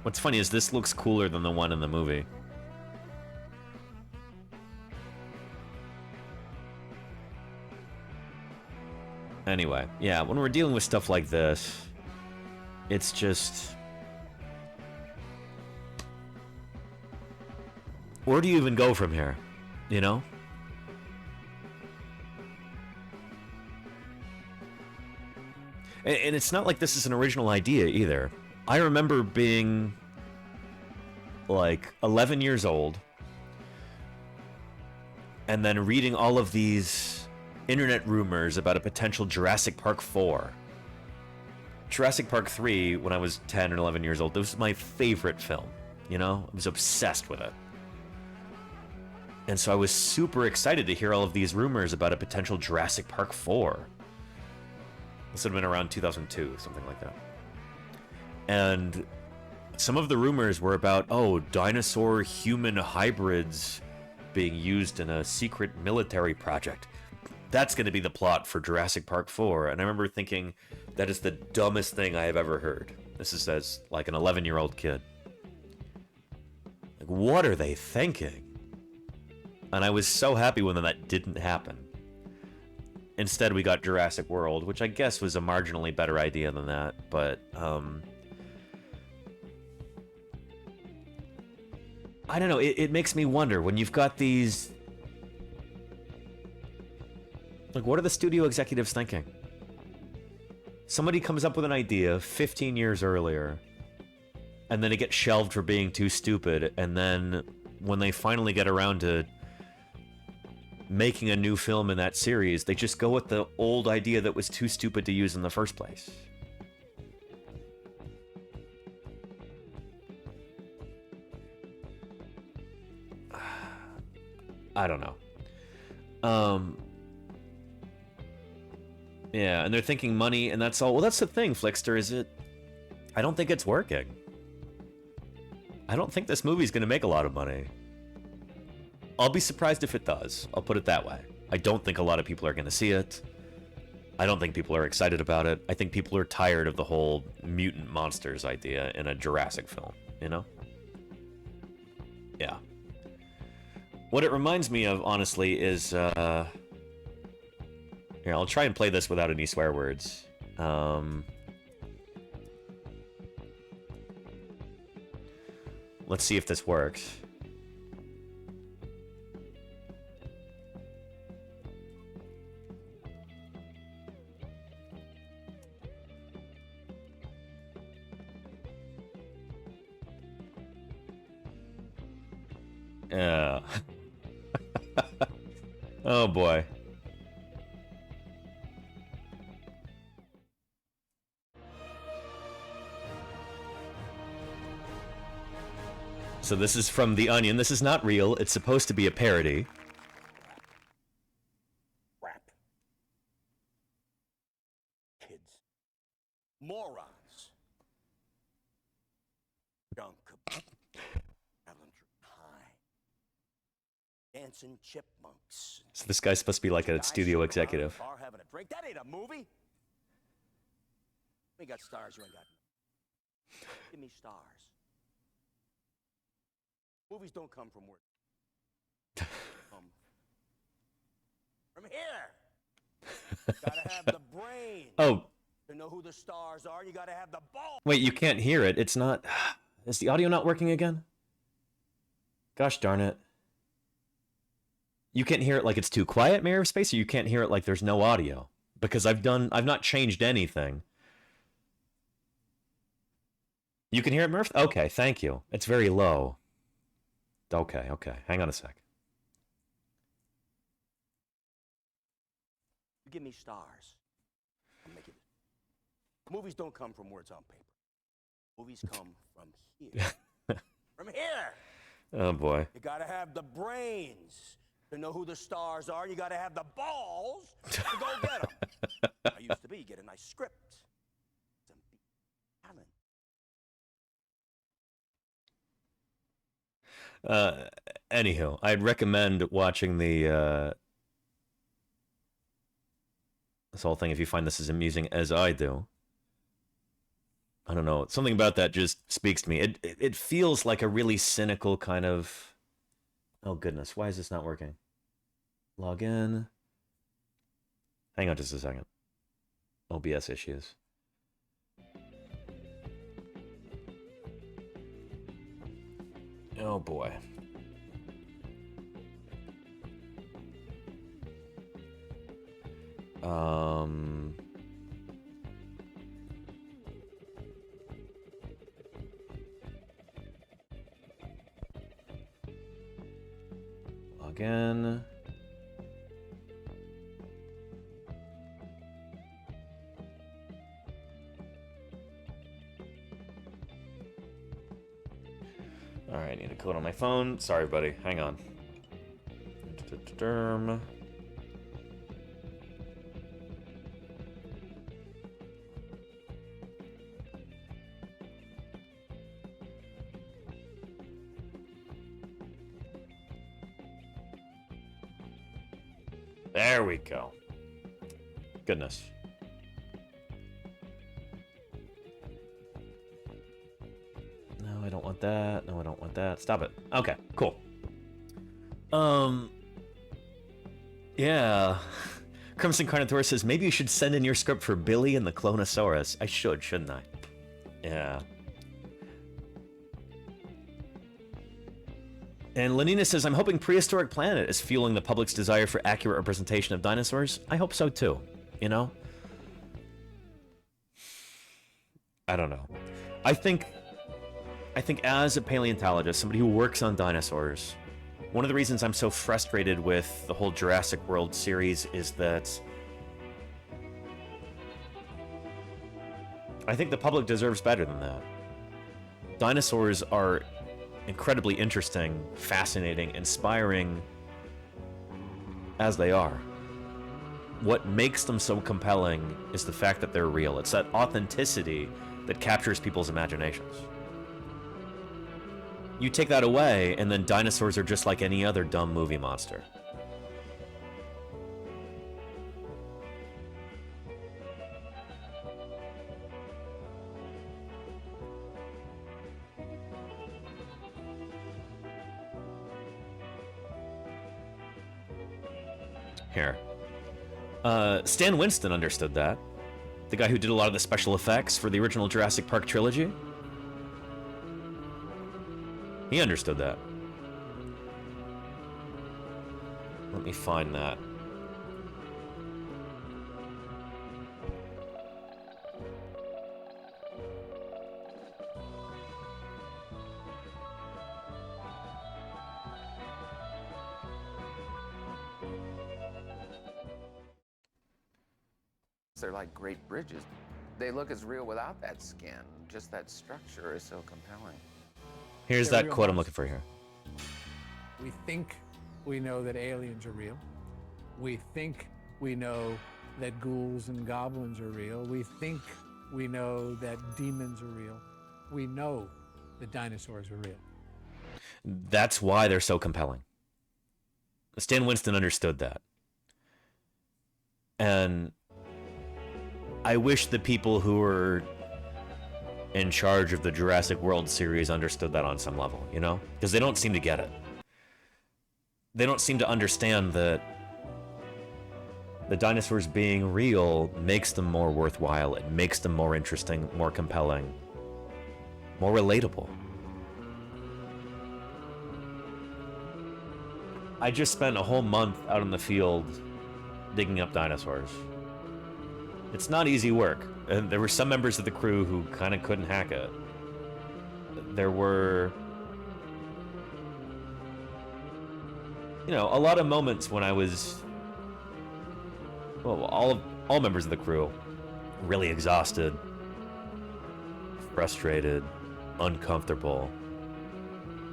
What's funny is this looks cooler than the one in the movie. Anyway, yeah, when we're dealing with stuff like this, it's just... where do you even go from here? You know? And it's not like this is an original idea either. I remember being like 11 years old and then reading all of these internet rumors about a potential Jurassic Park 4. Jurassic Park 3, when I was 10 or 11 years old, this was my favorite film. You know? I was obsessed with it. And so I was super excited to hear all of these rumors about a potential Jurassic Park 4. This would have been around 2002, something like that. And some of the rumors were about, oh, dinosaur-human hybrids being used in a secret military project. That's going to be the plot for Jurassic Park 4. And I remember thinking, that is the dumbest thing I have ever heard. This is as, like, an 11-year-old kid. Like, what are they thinking? And I was so happy when that didn't happen. Instead, we got Jurassic World, which I guess was a marginally better idea than that, but, I don't know, it makes me wonder, when you've got these... like, what are the studio executives thinking? Somebody comes up with an idea 15 years earlier, and then it gets shelved for being too stupid, and then when they finally get around to making a new film in that series, they just go with the old idea that was too stupid to use in the first place. I don't know. Yeah, and they're thinking money, and that's all. Well, that's the thing, Flickster, is it... I don't think it's working. I don't think this movie's gonna make a lot of money. I'll be surprised if it does. I'll put it that way. I don't think a lot of people are going to see it. I don't think people are excited about it. I think people are tired of the whole mutant monsters idea in a Jurassic film, you know? Yeah. What it reminds me of, honestly, is... Here, I'll try and play this without any swear words. Let's see if this works. Yeah. Oh boy. So this is from The Onion. This is not real. It's supposed to be a parody. Crap. Kids. Morons. Junk. Dancing chipmunks. So this guy's supposed to be like a studio executive. Bar having a drink. That ain't a movie. We got stars, you ain't got. Give me stars. Movies don't come from work. Come from here. Gotta have the brain. Oh. To know who the stars are, you gotta have the ball. Wait, you can't hear it. It's not... Is the audio not working again? Gosh darn it. You can't hear it like it's too quiet, Mirror of Space, or you can't hear it like there's no audio? Because I've not changed anything. You can hear it, Murph? Okay, thank you. It's very low. Okay. Hang on a sec. You give me stars. I'll make it. Movies don't come from words on paper. Movies come from here. From here! Oh, boy. You gotta have the brains to know who the stars are. You gotta have the balls to go get them. I used to be, get a nice script. Some talent. Anywho, I'd recommend watching the, this whole thing if you find this as amusing as I do. I don't know. Something about that just speaks to me. It feels like a really cynical kind of... Oh, goodness. Why is this not working? Log in. Hang on just a second. OBS issues. Oh boy. Again. Alright, I need a code on my phone. Sorry, buddy. Hang on. There we go. Goodness. No, I don't want that. No, I don't want that. Stop it. Okay, cool. Yeah. Crimson Carnotaurus says, maybe you should send in your script for Billy and the Clonosaurus. I should, shouldn't I? Yeah. And Lenina says, I'm hoping Prehistoric Planet is fueling the public's desire for accurate representation of dinosaurs. I hope so too, you know? I don't know. I think as a paleontologist, somebody who works on dinosaurs, one of the reasons I'm so frustrated with the whole Jurassic World series is that I think the public deserves better than that. Dinosaurs are incredibly interesting, fascinating, inspiring as they are. What makes them so compelling is the fact that they're real. It's that authenticity that captures people's imaginations. You take that away, and then dinosaurs are just like any other dumb movie monster. Here. Stan Winston understood that. The guy who did a lot of the special effects for the original Jurassic Park trilogy. He understood that. Let me find that. They're like great bridges. They look as real without that skin. Just that structure is so compelling. Here's that quote I'm looking for here. We think we know that aliens are real. We think we know that ghouls and goblins are real. We think we know that demons are real. We know that dinosaurs are real. That's why they're so compelling. Stan Winston understood that. And I wish the people who were in charge of the Jurassic World series understood that on some level, you know? Because they don't seem to get it. They don't seem to understand that the dinosaurs being real makes them more worthwhile. It makes them more interesting, more compelling, more relatable. I just spent a whole month out in the field digging up dinosaurs. It's not easy work, and there were some members of the crew who kind of couldn't hack it. There were, you know, a lot of moments when I was, well, all members of the crew, really exhausted, frustrated, uncomfortable.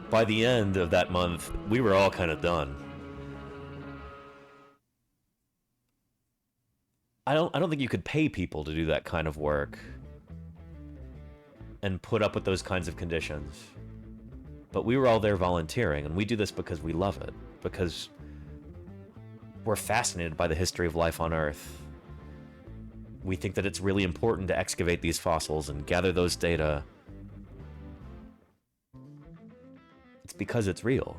By the end of that month, we were all kind of done. I don't think you could pay people to do that kind of work and put up with those kinds of conditions. But we were all there volunteering, and we do this because we love it, because we're fascinated by the history of life on Earth. We think that it's really important to excavate these fossils and gather those data. It's because it's real.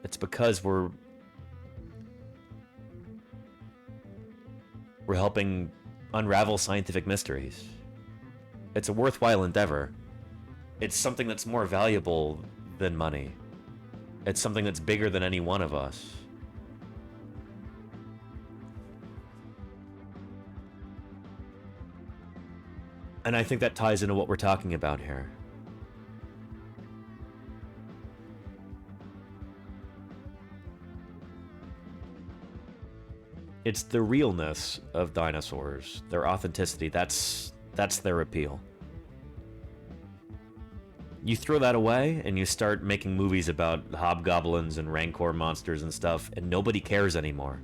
It's because we're helping unravel scientific mysteries. It's a worthwhile endeavor. It's something that's more valuable than money. It's something that's bigger than any one of us. And I think that ties into what we're talking about here. It's the realness of dinosaurs, their authenticity. That's their appeal. You throw that away and you start making movies about hobgoblins and rancor monsters and stuff, and nobody cares anymore.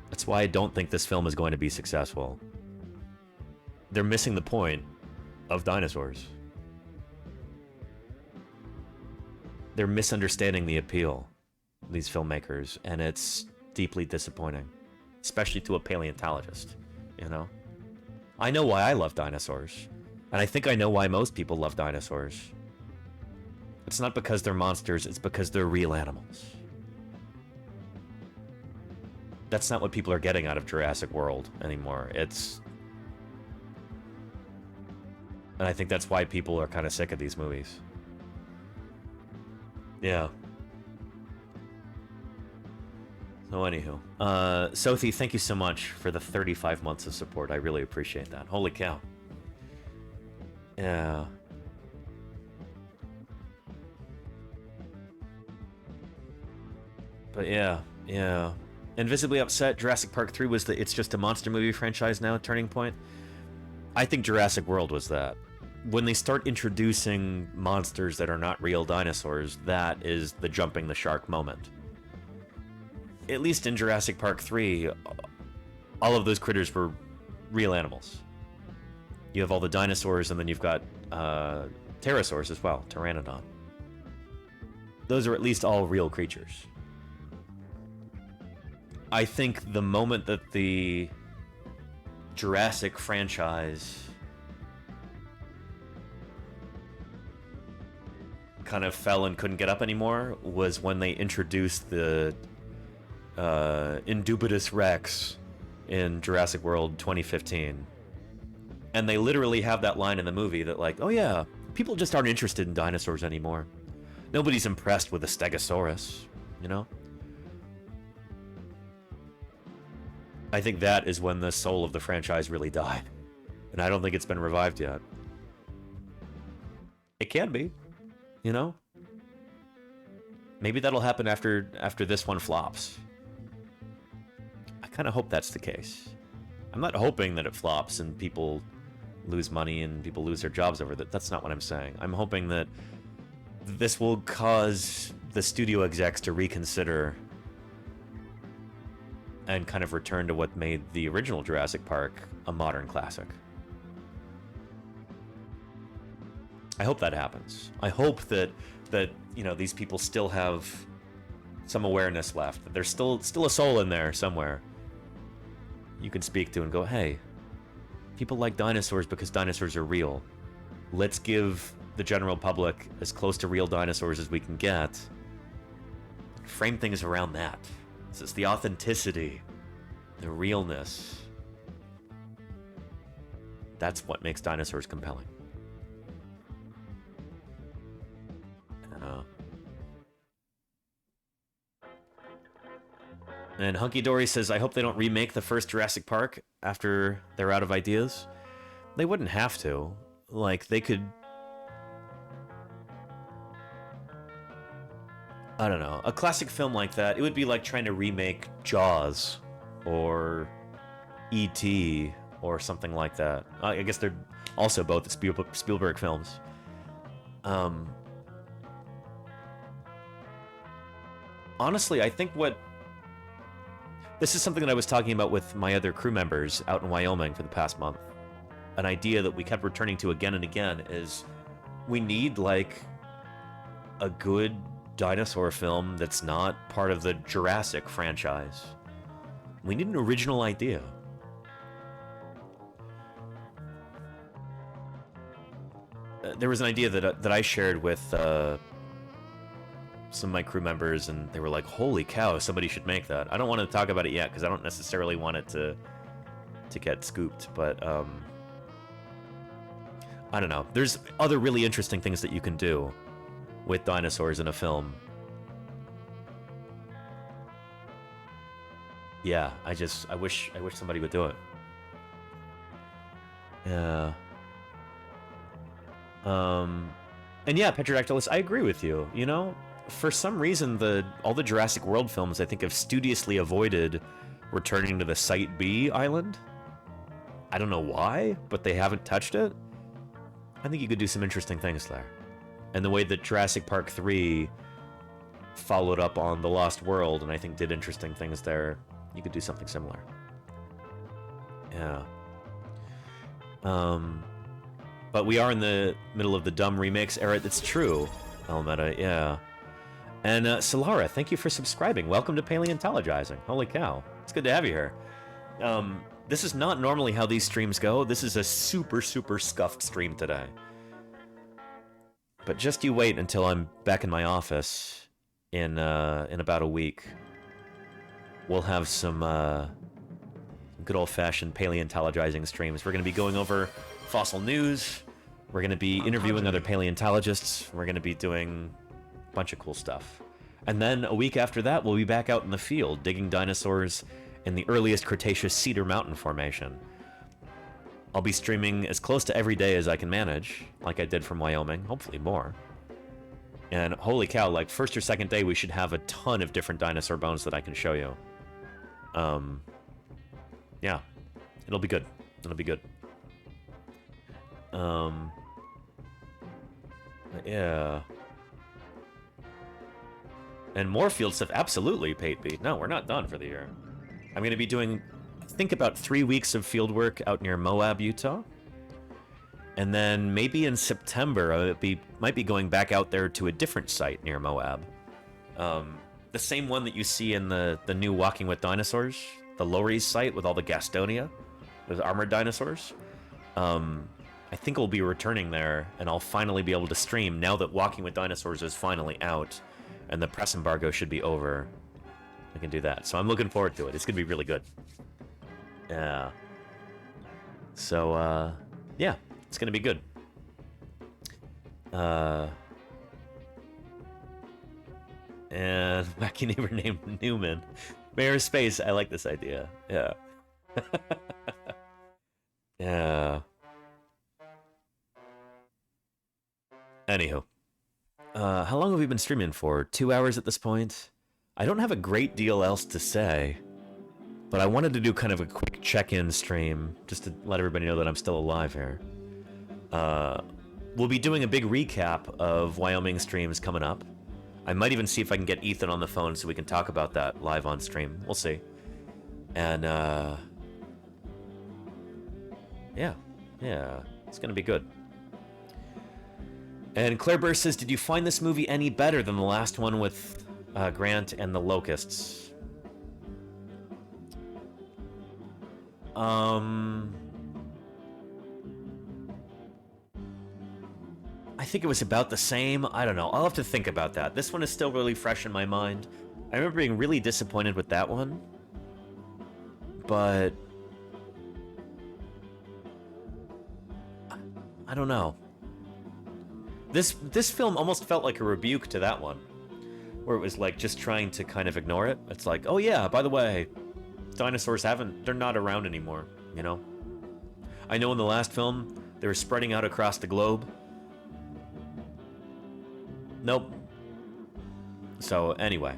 That's why I don't think this film is going to be successful. They're missing the point of dinosaurs. They're misunderstanding the appeal, these filmmakers, and it's deeply disappointing, especially to a paleontologist, you know? I know why I love dinosaurs, and I think I know why most people love dinosaurs. It's not because they're monsters, it's because they're real animals. That's not what people are getting out of Jurassic World anymore. And I think that's why people are kind of sick of these movies. Yeah. So anywho, Sophie, thank you so much for the 35 months of support. I really appreciate that. Holy cow. Yeah. But yeah. Invisibly Upset, Jurassic Park 3 was the it's just a monster movie franchise now turning point. I think Jurassic World was that. When they start introducing monsters that are not real dinosaurs, that is the jumping the shark moment. At least in Jurassic Park 3, all of those critters were real animals. You have all the dinosaurs, and then you've got pterosaurs as well, pteranodon. Those are at least all real creatures. I think the moment that the Jurassic franchise kind of fell and couldn't get up anymore was when they introduced the Indubitus Rex in Jurassic World 2015. And they literally have that line in the movie that like, oh yeah, people just aren't interested in dinosaurs anymore. Nobody's impressed with a Stegosaurus, you know? I think that is when the soul of the franchise really died. And I don't think it's been revived yet. It can be, you know? Maybe that'll happen after this one flops. I kind of hope that's the case. I'm not hoping that it flops and people lose money and people lose their jobs over that. That's not what I'm saying. I'm hoping that this will cause the studio execs to reconsider and kind of return to what made the original Jurassic Park a modern classic. I hope that happens. I hope that you know, these people still have some awareness left. That there's still a soul in there somewhere you can speak to and go, hey, people like dinosaurs because dinosaurs are real. Let's give the general public as close to real dinosaurs as we can get. Frame things around that. It's the authenticity, the realness. That's what makes dinosaurs compelling. And Hunky Dory says, I hope they don't remake the first Jurassic Park after they're out of ideas. They wouldn't have to. Like, they could... I don't know. A classic film like that, it would be like trying to remake Jaws or E.T. or something like that. I guess they're also both Spielberg films. Honestly, I think what... This is something that I was talking about with my other crew members out in Wyoming for the past month. An idea that we kept returning to again and again is we need, like, a good dinosaur film that's not part of the Jurassic franchise. We need an original idea. There was an idea that I shared with some of my crew members, and they were like, holy cow, somebody should make that. I don't want to talk about it yet because I don't necessarily want it to to get scooped, but I don't know. There's other really interesting things that you can do with dinosaurs in a film. Yeah, I wish somebody would do it. Yeah. And yeah, Petrodactylus, I agree with you. You know, for some reason, all the Jurassic World films, I think, have studiously avoided returning to the Site B island. I don't know why, but they haven't touched it. I think you could do some interesting things there. And the way that Jurassic Park 3 followed up on The Lost World, and I think did interesting things there, you could do something similar. Yeah. But we are in the middle of the dumb remakes era. That's true, Elmeta, yeah. And Solara, thank you for subscribing. Welcome to Paleontologizing. Holy cow. It's good to have you here. This is not normally how these streams go. This is a super, super scuffed stream today. But just you wait until I'm back in my office in about a week. We'll have some good old-fashioned paleontologizing streams. We're going to be going over fossil news. We're going to be interviewing other paleontologists. We're going to be doing a bunch of cool stuff. And then a week after that, we'll be back out in the field, digging dinosaurs in the earliest Cretaceous Cedar Mountain Formation. I'll be streaming as close to every day as I can manage, like I did from Wyoming, hopefully more. And holy cow, like first or second day, we should have a ton of different dinosaur bones that I can show you. Yeah, it'll be good. It'll be good. Yeah. And more field stuff, absolutely, Pate Beat. No, we're not done for the year. I'm going to be doing, I think, about 3 weeks of field work out near Moab, Utah. And then maybe in September, I might be going back out there to a different site near Moab. The same one that you see in the new Walking with Dinosaurs, the Lowry's site with all the Gastonia, those armored dinosaurs. I think I'll be returning there, and I'll finally be able to stream now that Walking with Dinosaurs is finally out, and the press embargo should be over. I can do that. So I'm looking forward to it. It's going to be really good. Yeah. So, yeah, it's going to be good. And wacky neighbor named Newman. Mayor of Space, I like this idea. Yeah. Yeah. Anywho. How long have we been streaming for? 2 hours at this point? I don't have a great deal else to say, but I wanted to do kind of a quick check-in stream, just to let everybody know that I'm still alive here. We'll be doing a big recap of Wyoming streams coming up. I might even see if I can get Ethan on the phone so we can talk about that live on stream. We'll see. And, yeah, it's gonna be good. And Claire Burr says, did you find this movie any better than the last one with Grant and the Locusts? I think it was about the same. I don't know. I'll have to think about that. This one is still really fresh in my mind. I remember being really disappointed with that one. But I don't know. This film almost felt like a rebuke to that one, where it was like just trying to kind of ignore it. It's like, oh yeah, by the way, dinosaurs they're not around anymore, you know? I know in the last film, they were spreading out across the globe. Nope. So, anyway.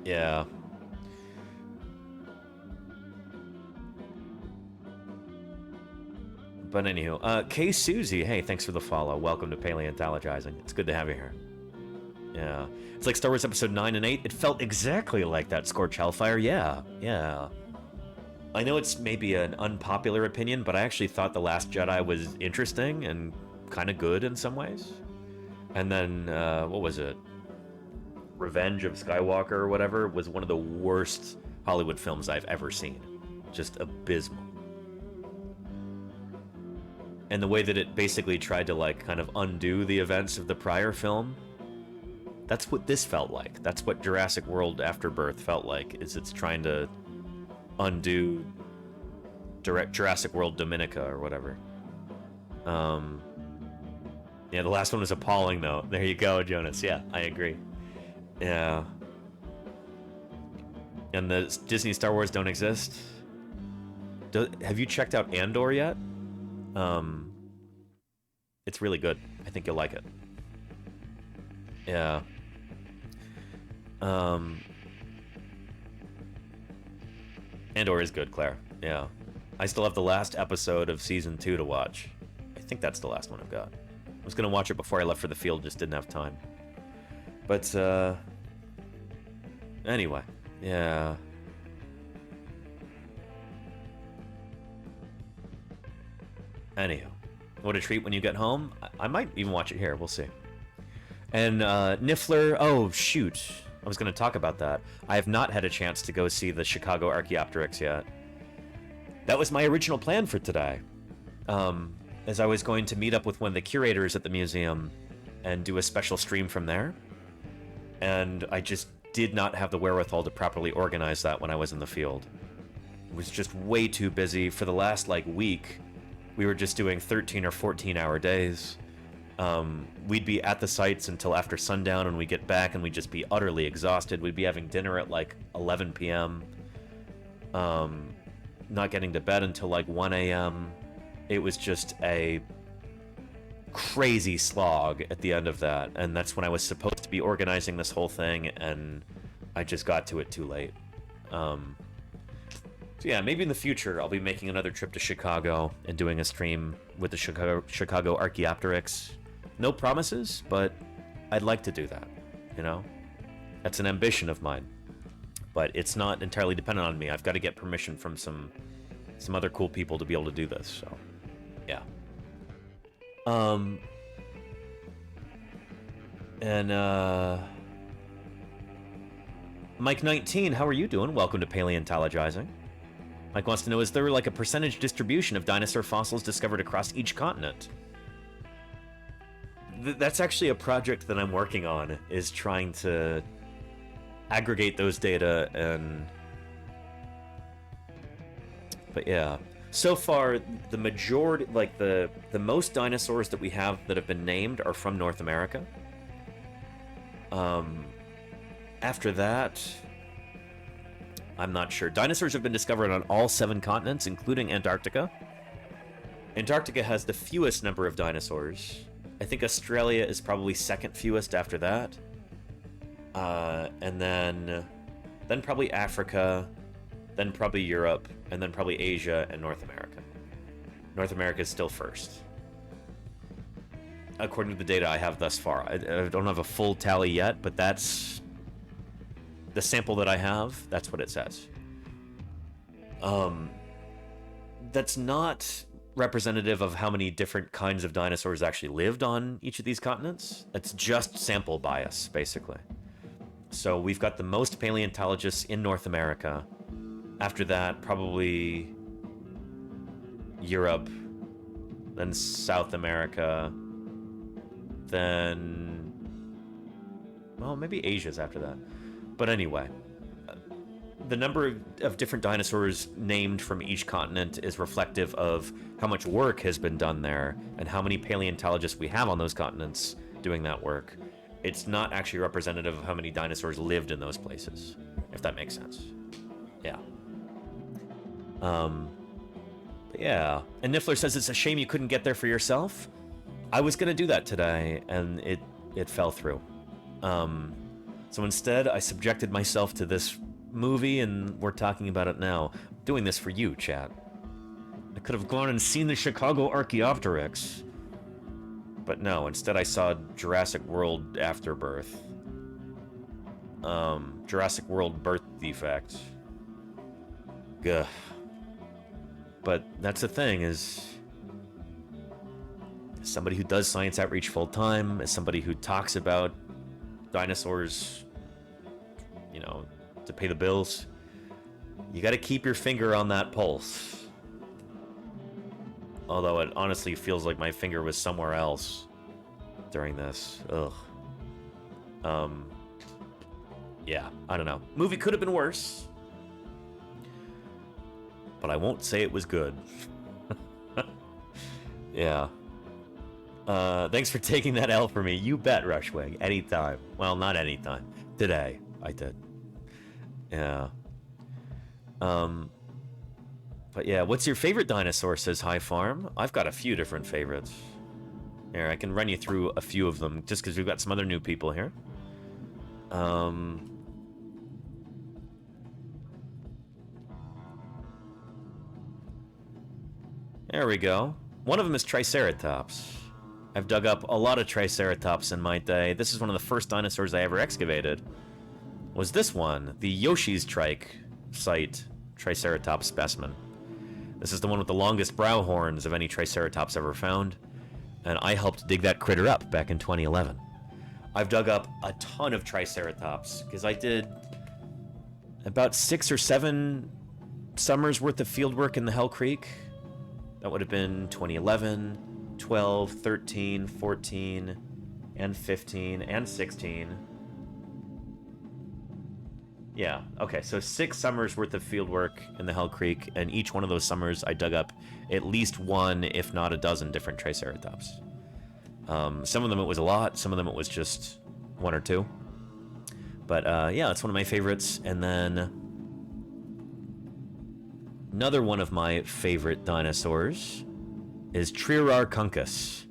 Yeah. But anywho, K. Susie, hey, thanks for the follow. Welcome to Paleontologizing. It's good to have you here. Yeah. It's like Star Wars Episode 9 and 8. It felt exactly like that Scorch Hellfire. Yeah. I know it's maybe an unpopular opinion, but I actually thought The Last Jedi was interesting and kind of good in some ways. And then, what was it? Revenge of Skywalker or whatever was one of the worst Hollywood films I've ever seen. Just abysmal. And the way that it basically tried to, like, kind of undo the events of the prior film, that's what this felt like. That's what Jurassic World Afterbirth felt like, is it's trying to undo Jurassic World Dominica or whatever. Yeah, the last one was appalling, though. There you go, Jonas. Yeah, I agree. Yeah. And the Disney Star Wars don't exist? Have you checked out Andor yet? It's really good. I think you'll like it. Yeah. Andor is good, Claire. Yeah. I still have the last episode of season 2 to watch. I think that's the last one I've got. I was gonna watch it before I left for the field, just didn't have time. But, anyway. Yeah. Anywho. What a treat when you get home. I might even watch it here, we'll see. And, Niffler, oh, shoot. I was gonna talk about that. I have not had a chance to go see the Chicago Archaeopteryx yet. That was my original plan for today. As I was going to meet up with one of the curators at the museum and do a special stream from there. And I just did not have the wherewithal to properly organize that when I was in the field. It was just way too busy. For the last, week, we were just doing 13 or 14-hour days. We'd be at the sites until after sundown, and we'd get back and we'd just be utterly exhausted. We'd be having dinner at 11 p.m. Not getting to bed until 1 a.m. It was just a crazy slog at the end of that, and that's when I was supposed to be organizing this whole thing, and I just got to it too late. So yeah, maybe in the future I'll be making another trip to Chicago and doing a stream with the Chicago Archaeopteryx. No promises, but I'd like to do that, you know? That's an ambition of mine. But it's not entirely dependent on me. I've got to get permission from some other cool people to be able to do this, so yeah. Mike 19, how are you doing? Welcome to Paleontologizing. Mike wants to know, is there a percentage distribution of dinosaur fossils discovered across each continent? That's actually a project that I'm working on, is trying to aggregate those data and... But yeah. So far, the majority, the most dinosaurs that we have that have been named are from North America. After that, I'm not sure. Dinosaurs have been discovered on all 7 continents, including Antarctica. Antarctica has the fewest number of dinosaurs. I think Australia is probably second fewest after that. And then probably Africa, then probably Europe, and then probably Asia and North America. North America is still first, according to the data I have thus far. I don't have a full tally yet, but that's the sample that I have. That's what it says. That's not representative of how many different kinds of dinosaurs actually lived on each of these continents. It's just sample bias, basically. So we've got the most paleontologists in North America. After that, probably Europe, then South America, then... well, maybe Asia's after that. But anyway, the number of different dinosaurs named from each continent is reflective of how much work has been done there and how many paleontologists we have on those continents doing that work. It's not actually representative of how many dinosaurs lived in those places, if that makes sense. Yeah. But yeah. And Niffler says it's a shame you couldn't get there for yourself. I was gonna do that today, and it fell through. So instead, I subjected myself to this movie, and we're talking about it now. I'm doing this for you, chat. I could have gone and seen the Chicago Archaeopteryx. But no, instead I saw Jurassic World Afterbirth. Jurassic World Birth Defect. Gah. But that's the thing, is... as somebody who does science outreach full-time, as somebody who talks about dinosaurs, you know, to pay the bills, you gotta keep your finger on that pulse. Although it honestly feels like my finger was somewhere else during this. Ugh. Yeah, I don't know. Movie could have been worse. but I won't say it was good. Yeah. Thanks for taking that L for me. You bet, Rushwing. Anytime. Well, not anytime. Today, I did. Yeah. But yeah, what's your favorite dinosaur, says High Farm? I've got a few different favorites. Here, I can run you through a few of them, just because we've got some other new people here. There we go. One of them is Triceratops. I've dug up a lot of Triceratops in my day. This is one of the first dinosaurs I ever excavated. Was this one, the Yoshi's Trike site Triceratops specimen. This is the one with the longest brow horns of any Triceratops ever found, and I helped dig that critter up back in 2011. I've dug up a ton of Triceratops, because I did about 6 or 7 summers worth of fieldwork in the Hell Creek. That would have been 2011, 12, 13, 14, and 15, and 16. Yeah, okay, so 6 summers worth of fieldwork in the Hell Creek, and each one of those summers I dug up at least 1, if not a dozen, different Triceratops. Some of them it was a lot, some of them it was just 1 or 2. But yeah, it's one of my favorites. And then another one of my favorite dinosaurs is Triararchuncus.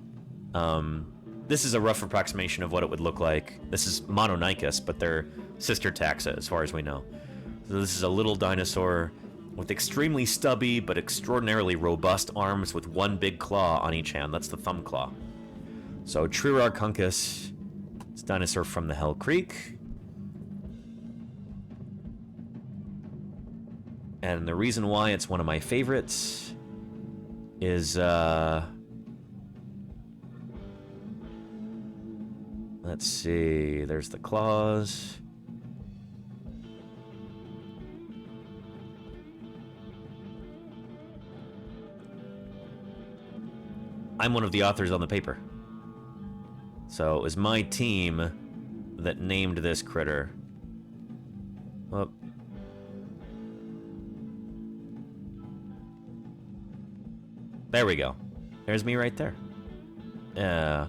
This is a rough approximation of what it would look like. This is Mononychus, but they're sister taxa as far as we know. So this is a little dinosaur with extremely stubby but extraordinarily robust arms with 1 big claw on each hand. That's the thumb claw. So Triararchuncus, it's a dinosaur from the Hell Creek. And the reason why it's one of my favorites is, let's see, there's the claws. I'm one of the authors on the paper. So it was my team that named this critter. Well, there we go. There's me right there. Yeah.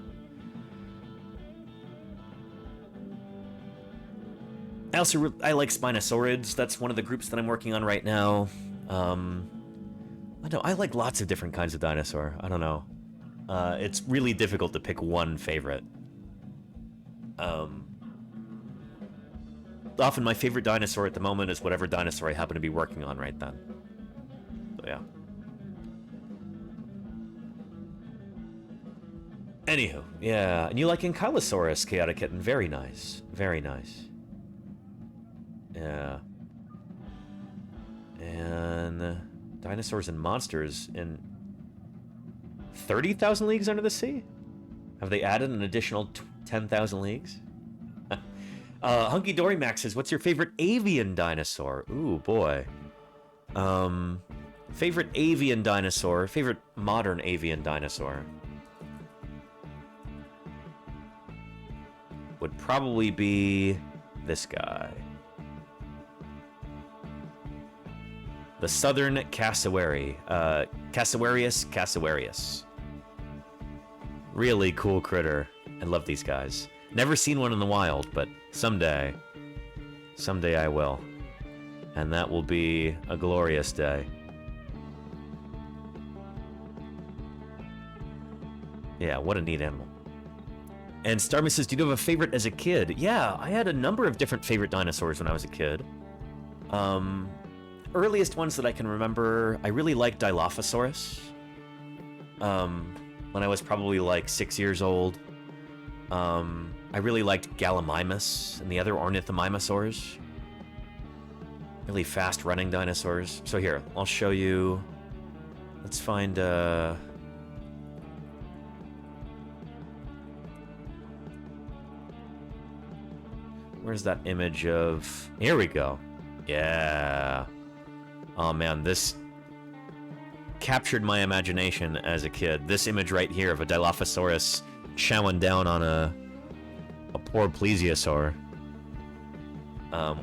I like Spinosaurids. That's one of the groups that I'm working on right now. I like lots of different kinds of dinosaur. I don't know. It's really difficult to pick one favorite. Often my favorite dinosaur at the moment is whatever dinosaur I happen to be working on right then. So yeah. Anywho, yeah. And you like Ankylosaurus, Chaotic Kitten. Very nice. Very nice. Yeah. And dinosaurs and monsters in 30,000 Leagues Under the Sea? Have they added an additional 10,000 leagues? Hunky Dory Max says, what's your favorite avian dinosaur? Ooh, boy. Favorite avian dinosaur, favorite modern avian dinosaur would probably be this guy. The southern cassowary. Cassowarius cassowarius. Really cool critter. I love these guys. Never seen one in the wild, but someday I will. And that will be a glorious day. Yeah, what a neat animal. And Starman says, do you have a favorite as a kid? Yeah, I had a number of different favorite dinosaurs when I was a kid. Earliest ones that I can remember, I really liked Dilophosaurus. When I was probably like 6 years old. I really liked Gallimimus and the other ornithomimosaurs. Really fast running dinosaurs. So here, I'll show you. Let's find where's that image of... Here we go. Yeah. Oh man, this captured my imagination as a kid. This image right here of a Dilophosaurus chowing down on a poor plesiosaur.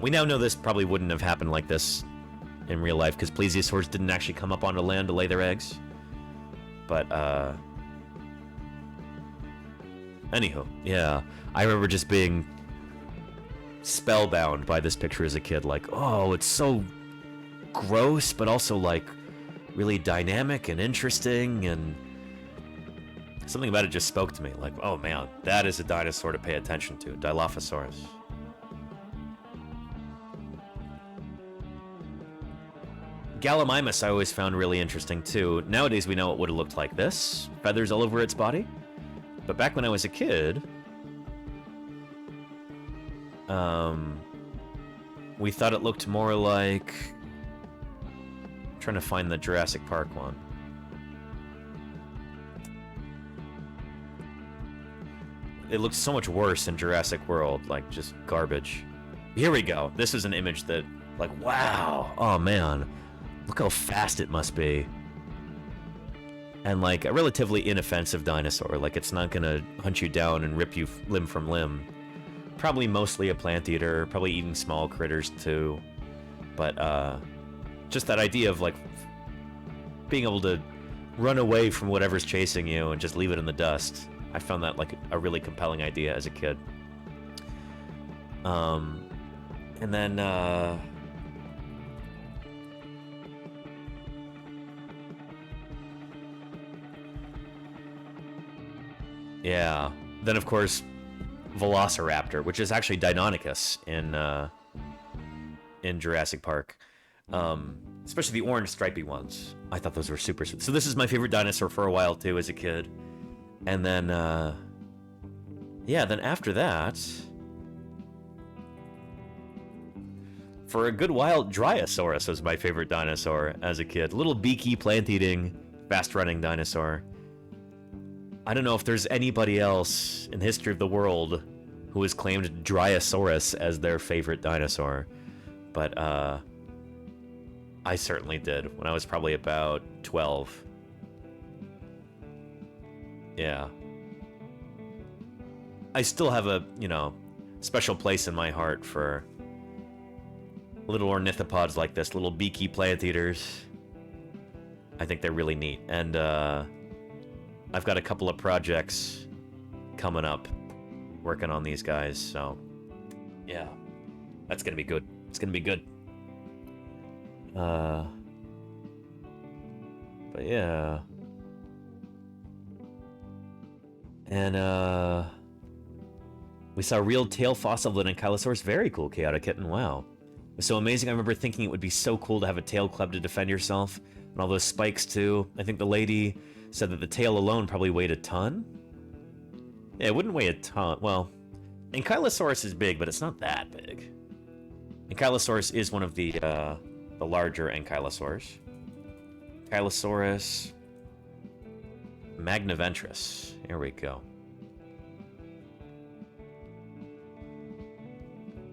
We now know this probably wouldn't have happened like this in real life, because plesiosaurs didn't actually come up onto land to lay their eggs. But, anywho, yeah. I remember just being spellbound by this picture as a kid. Like, oh, it's so gross, but also, like, really dynamic and interesting, and something about it just spoke to me. Like, oh man, that is a dinosaur to pay attention to. Dilophosaurus. Gallimimus I always found really interesting too. Nowadays we know it would have looked like this. Feathers all over its body. But back when I was a kid, we thought it looked more like... I'm trying to find the Jurassic Park one. It looked so much worse in Jurassic World, like just garbage. Here we go. This is an image that, like, wow. Oh man. Look how fast it must be. And like a relatively inoffensive dinosaur. Like it's not gonna hunt you down and rip you limb from limb. Probably mostly a plant eater, probably eating small critters too. But just that idea of like being able to run away from whatever's chasing you and just leave it in the dust. I found that like a really compelling idea as a kid. And then yeah. Then of course Velociraptor, which is actually Deinonychus in Jurassic Park. Especially the orange stripy ones. I thought those were super sweet. So this is my favorite dinosaur for a while too as a kid. And then yeah, then after that, for a good while, Dryosaurus was my favorite dinosaur as a kid. Little beaky, plant-eating, fast-running dinosaur. I don't know if there's anybody else in the history of the world who has claimed Dryosaurus as their favorite dinosaur, but I certainly did when I was probably about 12. Yeah. I still have a, you know, special place in my heart for little ornithopods like this, little beaky plant eaters. I think they're really neat. And I've got a couple of projects coming up working on these guys, so yeah. That's gonna be good. It's gonna be good. But yeah. And we saw a real tail fossil of an ankylosaurus. Very cool, Chaotic Kitten. Wow. It was so amazing. I remember thinking it would be so cool to have a tail club to defend yourself. And all those spikes, too. I think the lady said that the tail alone probably weighed a ton. Yeah, it wouldn't weigh a ton. Well, Ankylosaurus is big, but it's not that big. Ankylosaurus is one of the larger ankylosaurs. Ankylosaurus magnaventris. Here we go.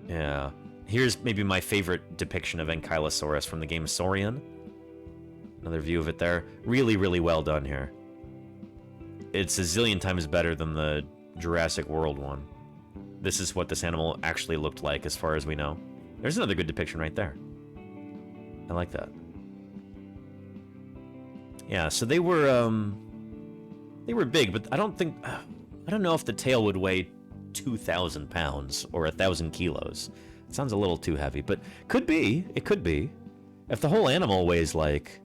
Yeah. Here's maybe my favorite depiction of Ankylosaurus from the game Saurian. Another view of it there. Really, really well done here. It's a zillion times better than the Jurassic World one. This is what this animal actually looked like, as far as we know. There's another good depiction right there. I like that. Yeah, so they were big, but I don't know if the tail would weigh 2,000 pounds or 1,000 kilos. It sounds a little too heavy, but could be. It could be. If the whole animal weighs like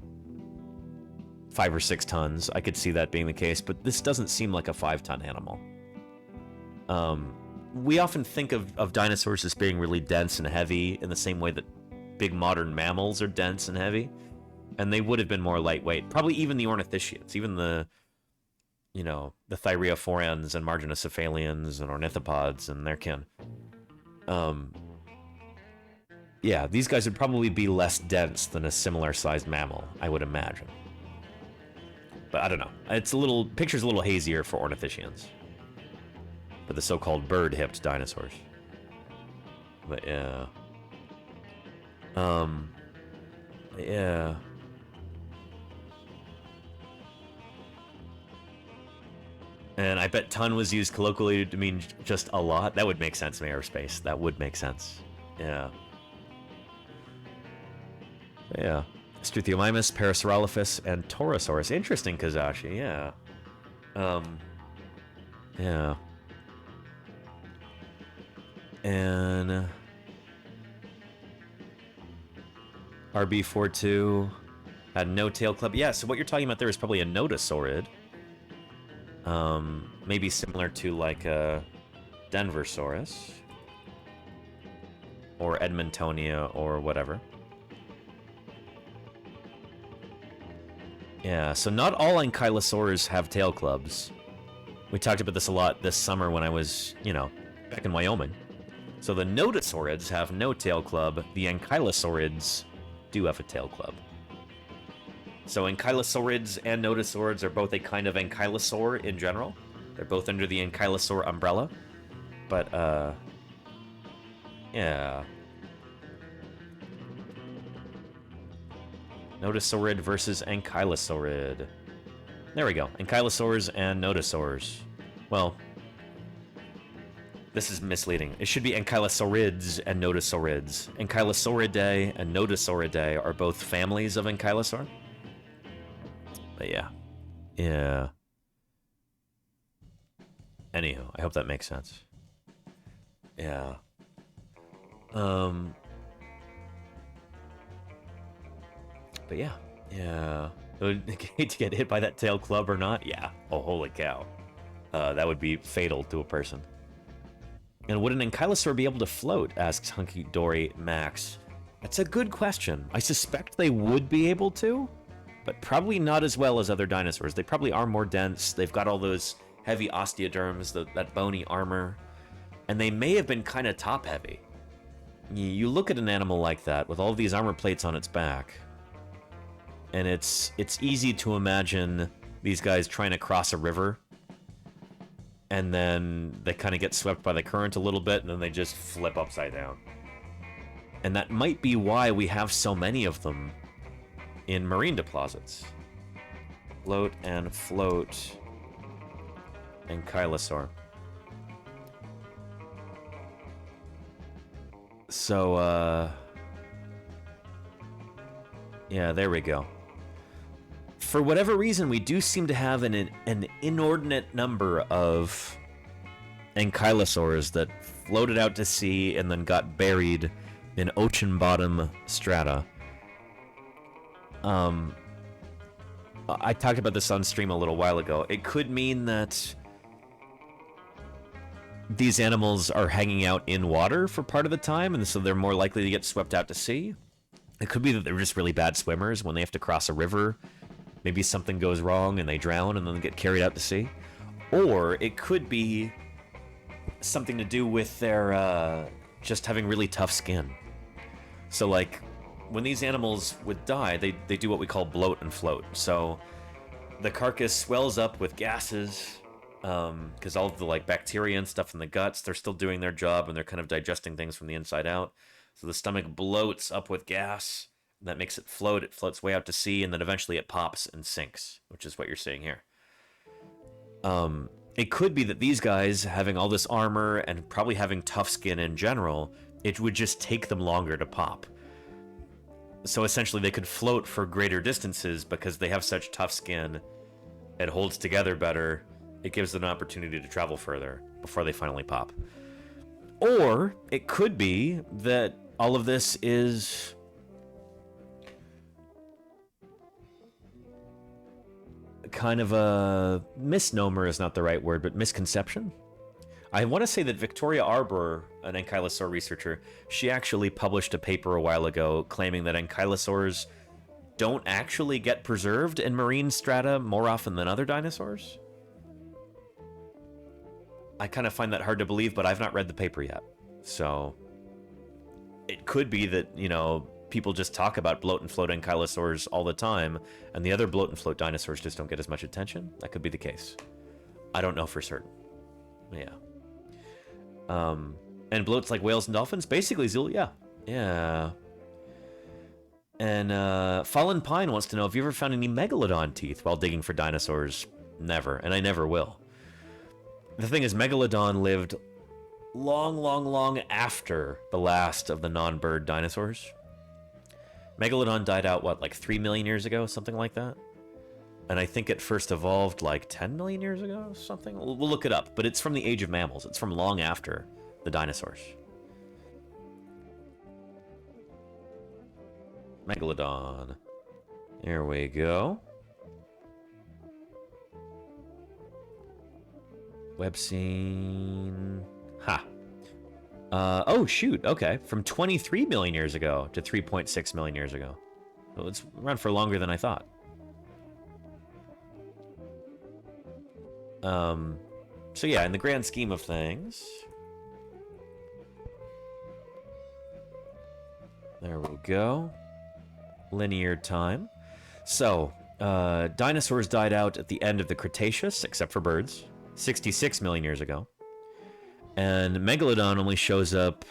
5 or 6 tons, I could see that being the case, but this doesn't seem like a 5-ton animal. We often think of dinosaurs as being really dense and heavy in the same way that big modern mammals are dense and heavy, and they would have been more lightweight. Probably even the ornithischians, even the thyreophorans and marginocephalians and ornithopods and their kin. Yeah, these guys would probably be less dense than a similar-sized mammal, I would imagine. But I don't know. Picture's a little hazier for ornithischians. For the so-called bird-hipped dinosaurs. But yeah. Yeah. And I bet ton was used colloquially to mean just a lot. That would make sense in aerospace. That would make sense. Yeah. Yeah. Struthiomimus, Parasaurolophus, and Torosaurus. Interesting, Kazashi, yeah. Yeah. And RB42 had no tail club. Yeah, so what you're talking about there is probably a notosaurid. Maybe similar to like a Denversaurus or Edmontonia or whatever. Yeah, so not all ankylosaurs have tail clubs. We talked about this a lot this summer when I was, back in Wyoming. So the notosaurids have no tail club. The ankylosaurids do have a tail club. So ankylosaurids and notosaurids are both a kind of ankylosaur in general. They're both under the ankylosaur umbrella. But, yeah. Notosaurid versus ankylosaurid. There we go. Ankylosaurs and notosaurs. Well, this is misleading. It should be ankylosaurids and notosaurids. Ankylosauridae and notosauridae are both families of ankylosaur. But yeah. Yeah. Anywho, I hope that makes sense. Yeah. But yeah. Yeah. To get hit by that tail club or not? Yeah. Oh, holy cow. That would be fatal to a person. And would an ankylosaur be able to float? Asks Hunky Dory Max. That's a good question. I suspect they would be able to, but probably not as well as other dinosaurs. They probably are more dense. They've got all those heavy osteoderms, that bony armor, and they may have been kind of top-heavy. You look at an animal like that with all of these armor plates on its back, and it's easy to imagine these guys trying to cross a river, and then they kind of get swept by the current a little bit, and then they just flip upside down. And that might be why we have so many of them in marine deposits. Float and float ankylosaur. So, yeah, there we go. For whatever reason, we do seem to have an inordinate number of ankylosaurs that floated out to sea and then got buried in ocean bottom strata. I talked about this on stream a little while ago. It could mean that these animals are hanging out in water for part of the time, and so they're more likely to get swept out to sea. It could be that they're just really bad swimmers when they have to cross a river. Maybe something goes wrong and they drown and then get carried out to sea. Or it could be something to do with their just having really tough skin. So like, when these animals would die, they do what we call bloat and float. So the carcass swells up with gases, because all of the like bacteria and stuff in the guts, they're still doing their job and they're kind of digesting things from the inside out. So the stomach bloats up with gas. That makes it float. It floats way out to sea, and then eventually it pops and sinks, which is what you're seeing here. It could be that these guys, having all this armor and probably having tough skin in general, it would just take them longer to pop. So essentially they could float for greater distances because they have such tough skin. It holds together better. It gives them an opportunity to travel further before they finally pop. Or it could be that all of this is kind of a misnomer is not the right word, but misconception. I want to say that Victoria Arbor, an ankylosaur researcher, she actually published a paper a while ago claiming that ankylosaurs don't actually get preserved in marine strata more often than other dinosaurs. I kind of find that hard to believe, but I've not read the paper yet. So it could be that, people just talk about bloat and float ankylosaurs all the time, and the other bloat and float dinosaurs just don't get as much attention. That could be the case. I don't know for certain. Yeah. And bloats like whales and dolphins? Basically, Zul, yeah. Yeah. And Fallen Pine wants to know, have you ever found any megalodon teeth while digging for dinosaurs? Never, and I never will. The thing is, megalodon lived long, long, long after the last of the non-bird dinosaurs. Megalodon died out, what, like 3 million years ago? Something like that? And I think it first evolved like 10 million years ago, something? We'll look it up, but it's from the age of mammals. It's from long after the dinosaurs. Megalodon. There we go. Web scene. Ha. Oh, shoot. Okay. From 23 million years ago to 3.6 million years ago. So it's run for longer than I thought. So yeah, in the grand scheme of things... There we go. Linear time. So, dinosaurs died out at the end of the Cretaceous, except for birds, 66 million years ago. And Megalodon only shows up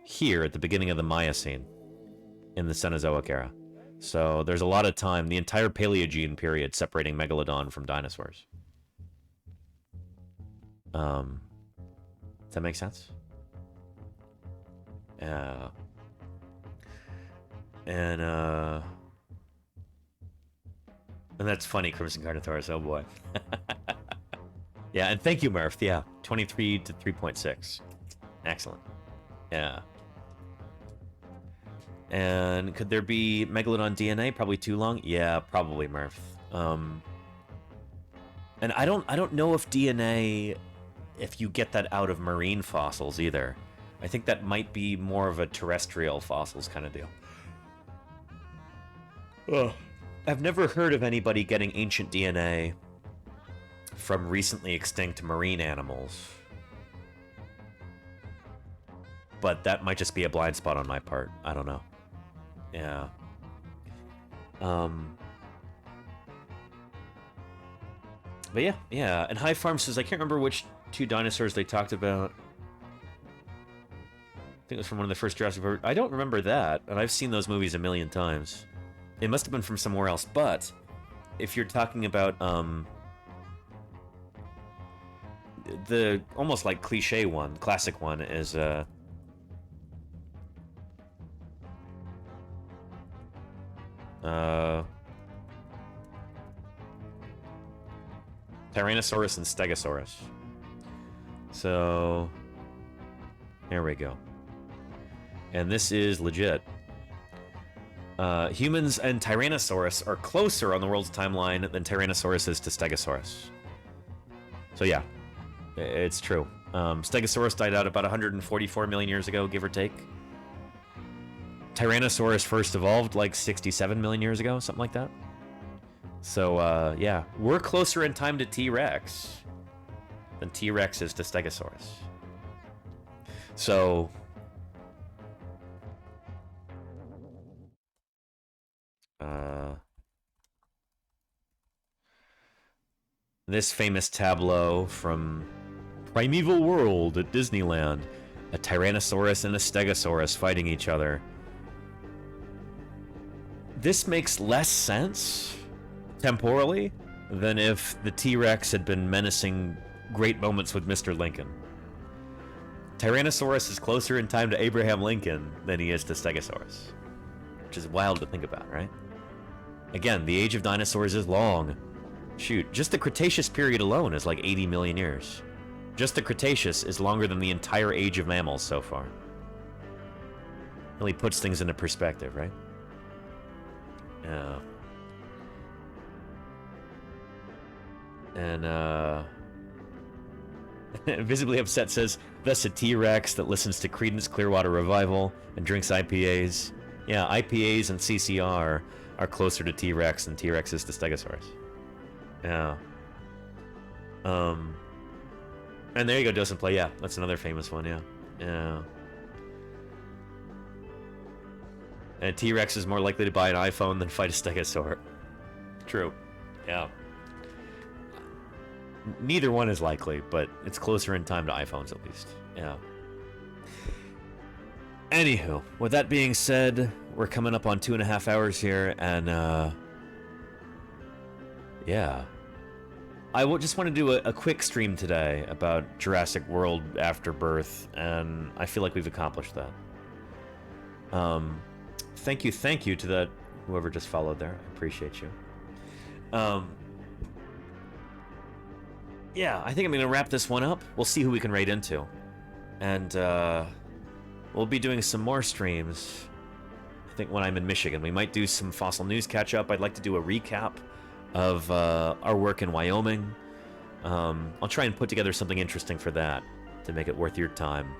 here at the beginning of the Miocene, in the Cenozoic era. So there's a lot of time, the entire Paleogene period, separating Megalodon from dinosaurs. Does that make sense? Yeah. And that's funny, Crimson Carnothoris, oh boy. Yeah, and thank you, Murph. Yeah, 23 to 3.6. Excellent. Yeah. And could there be Megalodon DNA? Probably too long? Yeah, probably, Murph. And I don't know if DNA, if you get that out of marine fossils either. I think that might be more of a terrestrial fossils kind of deal. Ugh. I've never heard of anybody getting ancient DNA from recently extinct marine animals. But that might just be a blind spot on my part. I don't know. Yeah. But yeah. And High Farm says, I can't remember which two dinosaurs they talked about. I think it was from one of the first Jurassic Park. I don't remember that, and I've seen those movies a million times. It must have been from somewhere else, but if you're talking about the almost like cliche one, classic one is Tyrannosaurus and Stegosaurus. So here we go. And this is legit. Humans and Tyrannosaurus are closer on the world's timeline than Tyrannosaurus is to Stegosaurus. So yeah, it's true. Stegosaurus died out about 144 million years ago, give or take. Tyrannosaurus first evolved like 67 million years ago, something like that. So yeah, we're closer in time to T-Rex than T-Rex is to Stegosaurus. So... this famous tableau from Primeval World at Disneyland. A Tyrannosaurus and a Stegosaurus fighting each other. This makes less sense, temporally, than if the T-Rex had been menacing great moments with Mr. Lincoln. Tyrannosaurus is closer in time to Abraham Lincoln than he is to Stegosaurus. Which is wild to think about, right? Again, the age of dinosaurs is long. Shoot, just the Cretaceous period alone is like 80 million years. Just the Cretaceous is longer than the entire age of mammals so far. Really puts things into perspective, right? Yeah. And, Visibly Upset says, thus a T-Rex that listens to Creedence Clearwater Revival and drinks IPAs. Yeah, IPAs and CCR are closer to T-Rex than T-Rex is to Stegosaurus. Yeah. And there you go, Doesn't Play. Yeah, that's another famous one, yeah. Yeah. And T-Rex is more likely to buy an iPhone than fight a Stegosaur. True. Yeah. Neither one is likely, but it's closer in time to iPhones at least. Yeah. Anywho, with that being said, we're coming up on 2.5 hours here, and yeah. I just want to do a quick stream today about Jurassic World Afterbirth, and I feel like we've accomplished that. thank you to that whoever just followed there. I appreciate you. Yeah, I think I'm gonna wrap this one up. We'll see who we can raid into, and we'll be doing some more streams. I think when I'm in Michigan, we might do some fossil news catch up. I'd like to do a recap of our work in Wyoming. I'll try and put together something interesting for that to make it worth your time.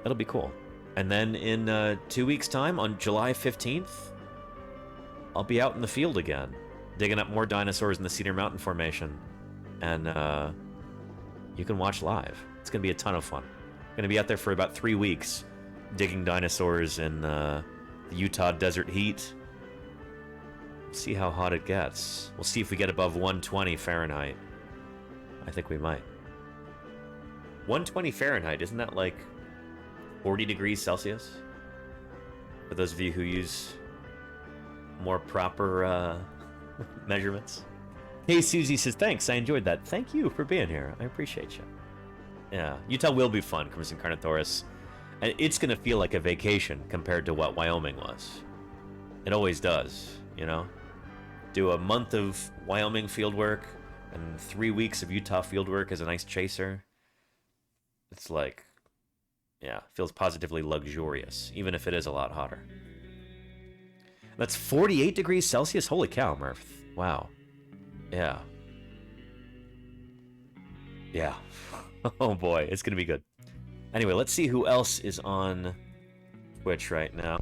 That'll be cool. And then in 2 weeks' time, on July 15th, I'll be out in the field again, digging up more dinosaurs in the Cedar Mountain Formation. And you can watch live. It's going to be a ton of fun. I'm going to be out there for about 3 weeks, digging dinosaurs in the Utah desert heat. See how hot it gets. We'll see if we get above 120 Fahrenheit. I think we might. 120 Fahrenheit, isn't that like 40 degrees Celsius? For those of you who use more proper measurements. Hey, Susie says, thanks, I enjoyed that. Thank you for being here. I appreciate you. Yeah, Utah will be fun, Crimson Carnotaurus. And it's going to feel like a vacation compared to what Wyoming was. It always does, you know? Do a month of Wyoming fieldwork and 3 weeks of Utah fieldwork as a nice chaser. It's like, yeah, feels positively luxurious, even if it is a lot hotter. That's 48 degrees Celsius? Holy cow, Murph. Wow. Yeah. Yeah. Oh boy, it's gonna be good. Anyway, let's see who else is on Twitch right now.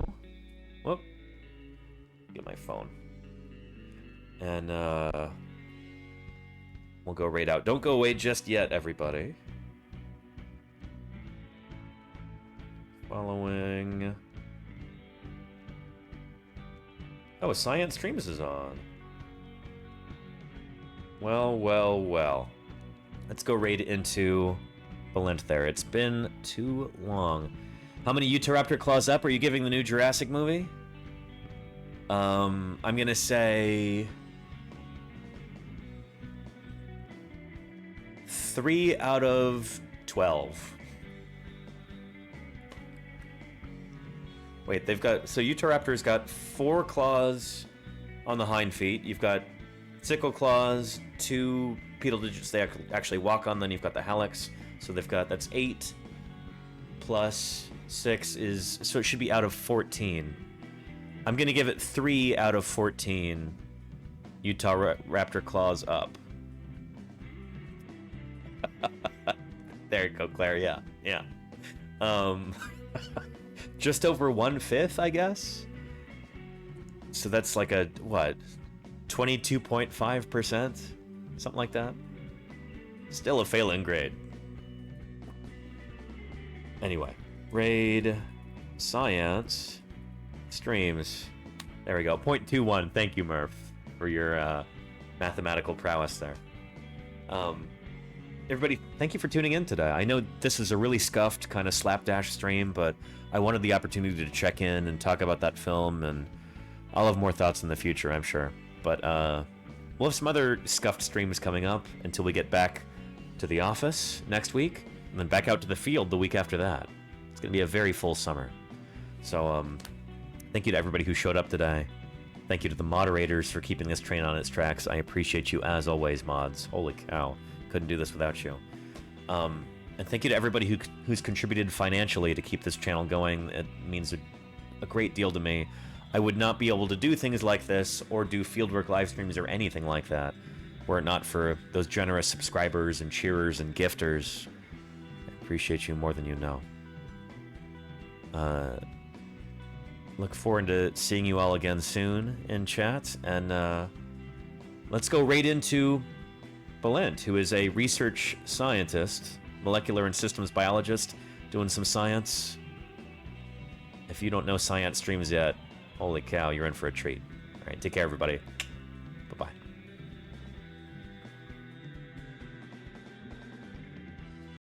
Whoop. Get my phone. And we'll go raid out. Don't go away just yet, everybody. Following. Oh, Science Streams is on. Well, well, well. Let's go raid into Balint there. It's been too long. How many Utahraptor claws up are you giving the new Jurassic movie? I'm gonna say 3 out of 12. Wait, they've got... So Utahraptor's got 4 claws on the hind feet. You've got sickle claws, 2 pedal digits they actually walk on, then you've got the hallux. So they've got... That's 8 plus 6 is... So it should be out of 14. I'm going to give it 3 out of 14 Utahraptor claws up. There you go, Claire. Yeah, yeah. Just over 1/5, I guess. So that's like a what? 22.5%, something like that. Still a failing grade. Anyway, raid, science, streams. There we go. 0.21. Thank you, Murph, for your mathematical prowess there. Everybody, thank you for tuning in today. I know this is a really scuffed kind of slapdash stream, but I wanted the opportunity to check in and talk about that film, and I'll have more thoughts in the future, I'm sure. But we'll have some other scuffed streams coming up until we get back to the office next week, and then back out to the field the week after that. It's going to be a very full summer. So thank you to everybody who showed up today. Thank you to the moderators for keeping this train on its tracks. I appreciate you as always, mods. Holy cow. Couldn't do this without you. And thank you to everybody who's contributed financially to keep this channel going. It means a great deal to me. I would not be able to do things like this or do fieldwork live streams or anything like that were it not for those generous subscribers and cheerers and gifters. I appreciate you more than you know. Look forward to seeing you all again soon in chat. And let's go right into Balint, who is a research scientist, molecular and systems biologist, doing some science. If you don't know science streams yet, holy cow, you're in for a treat. All right, take care, everybody.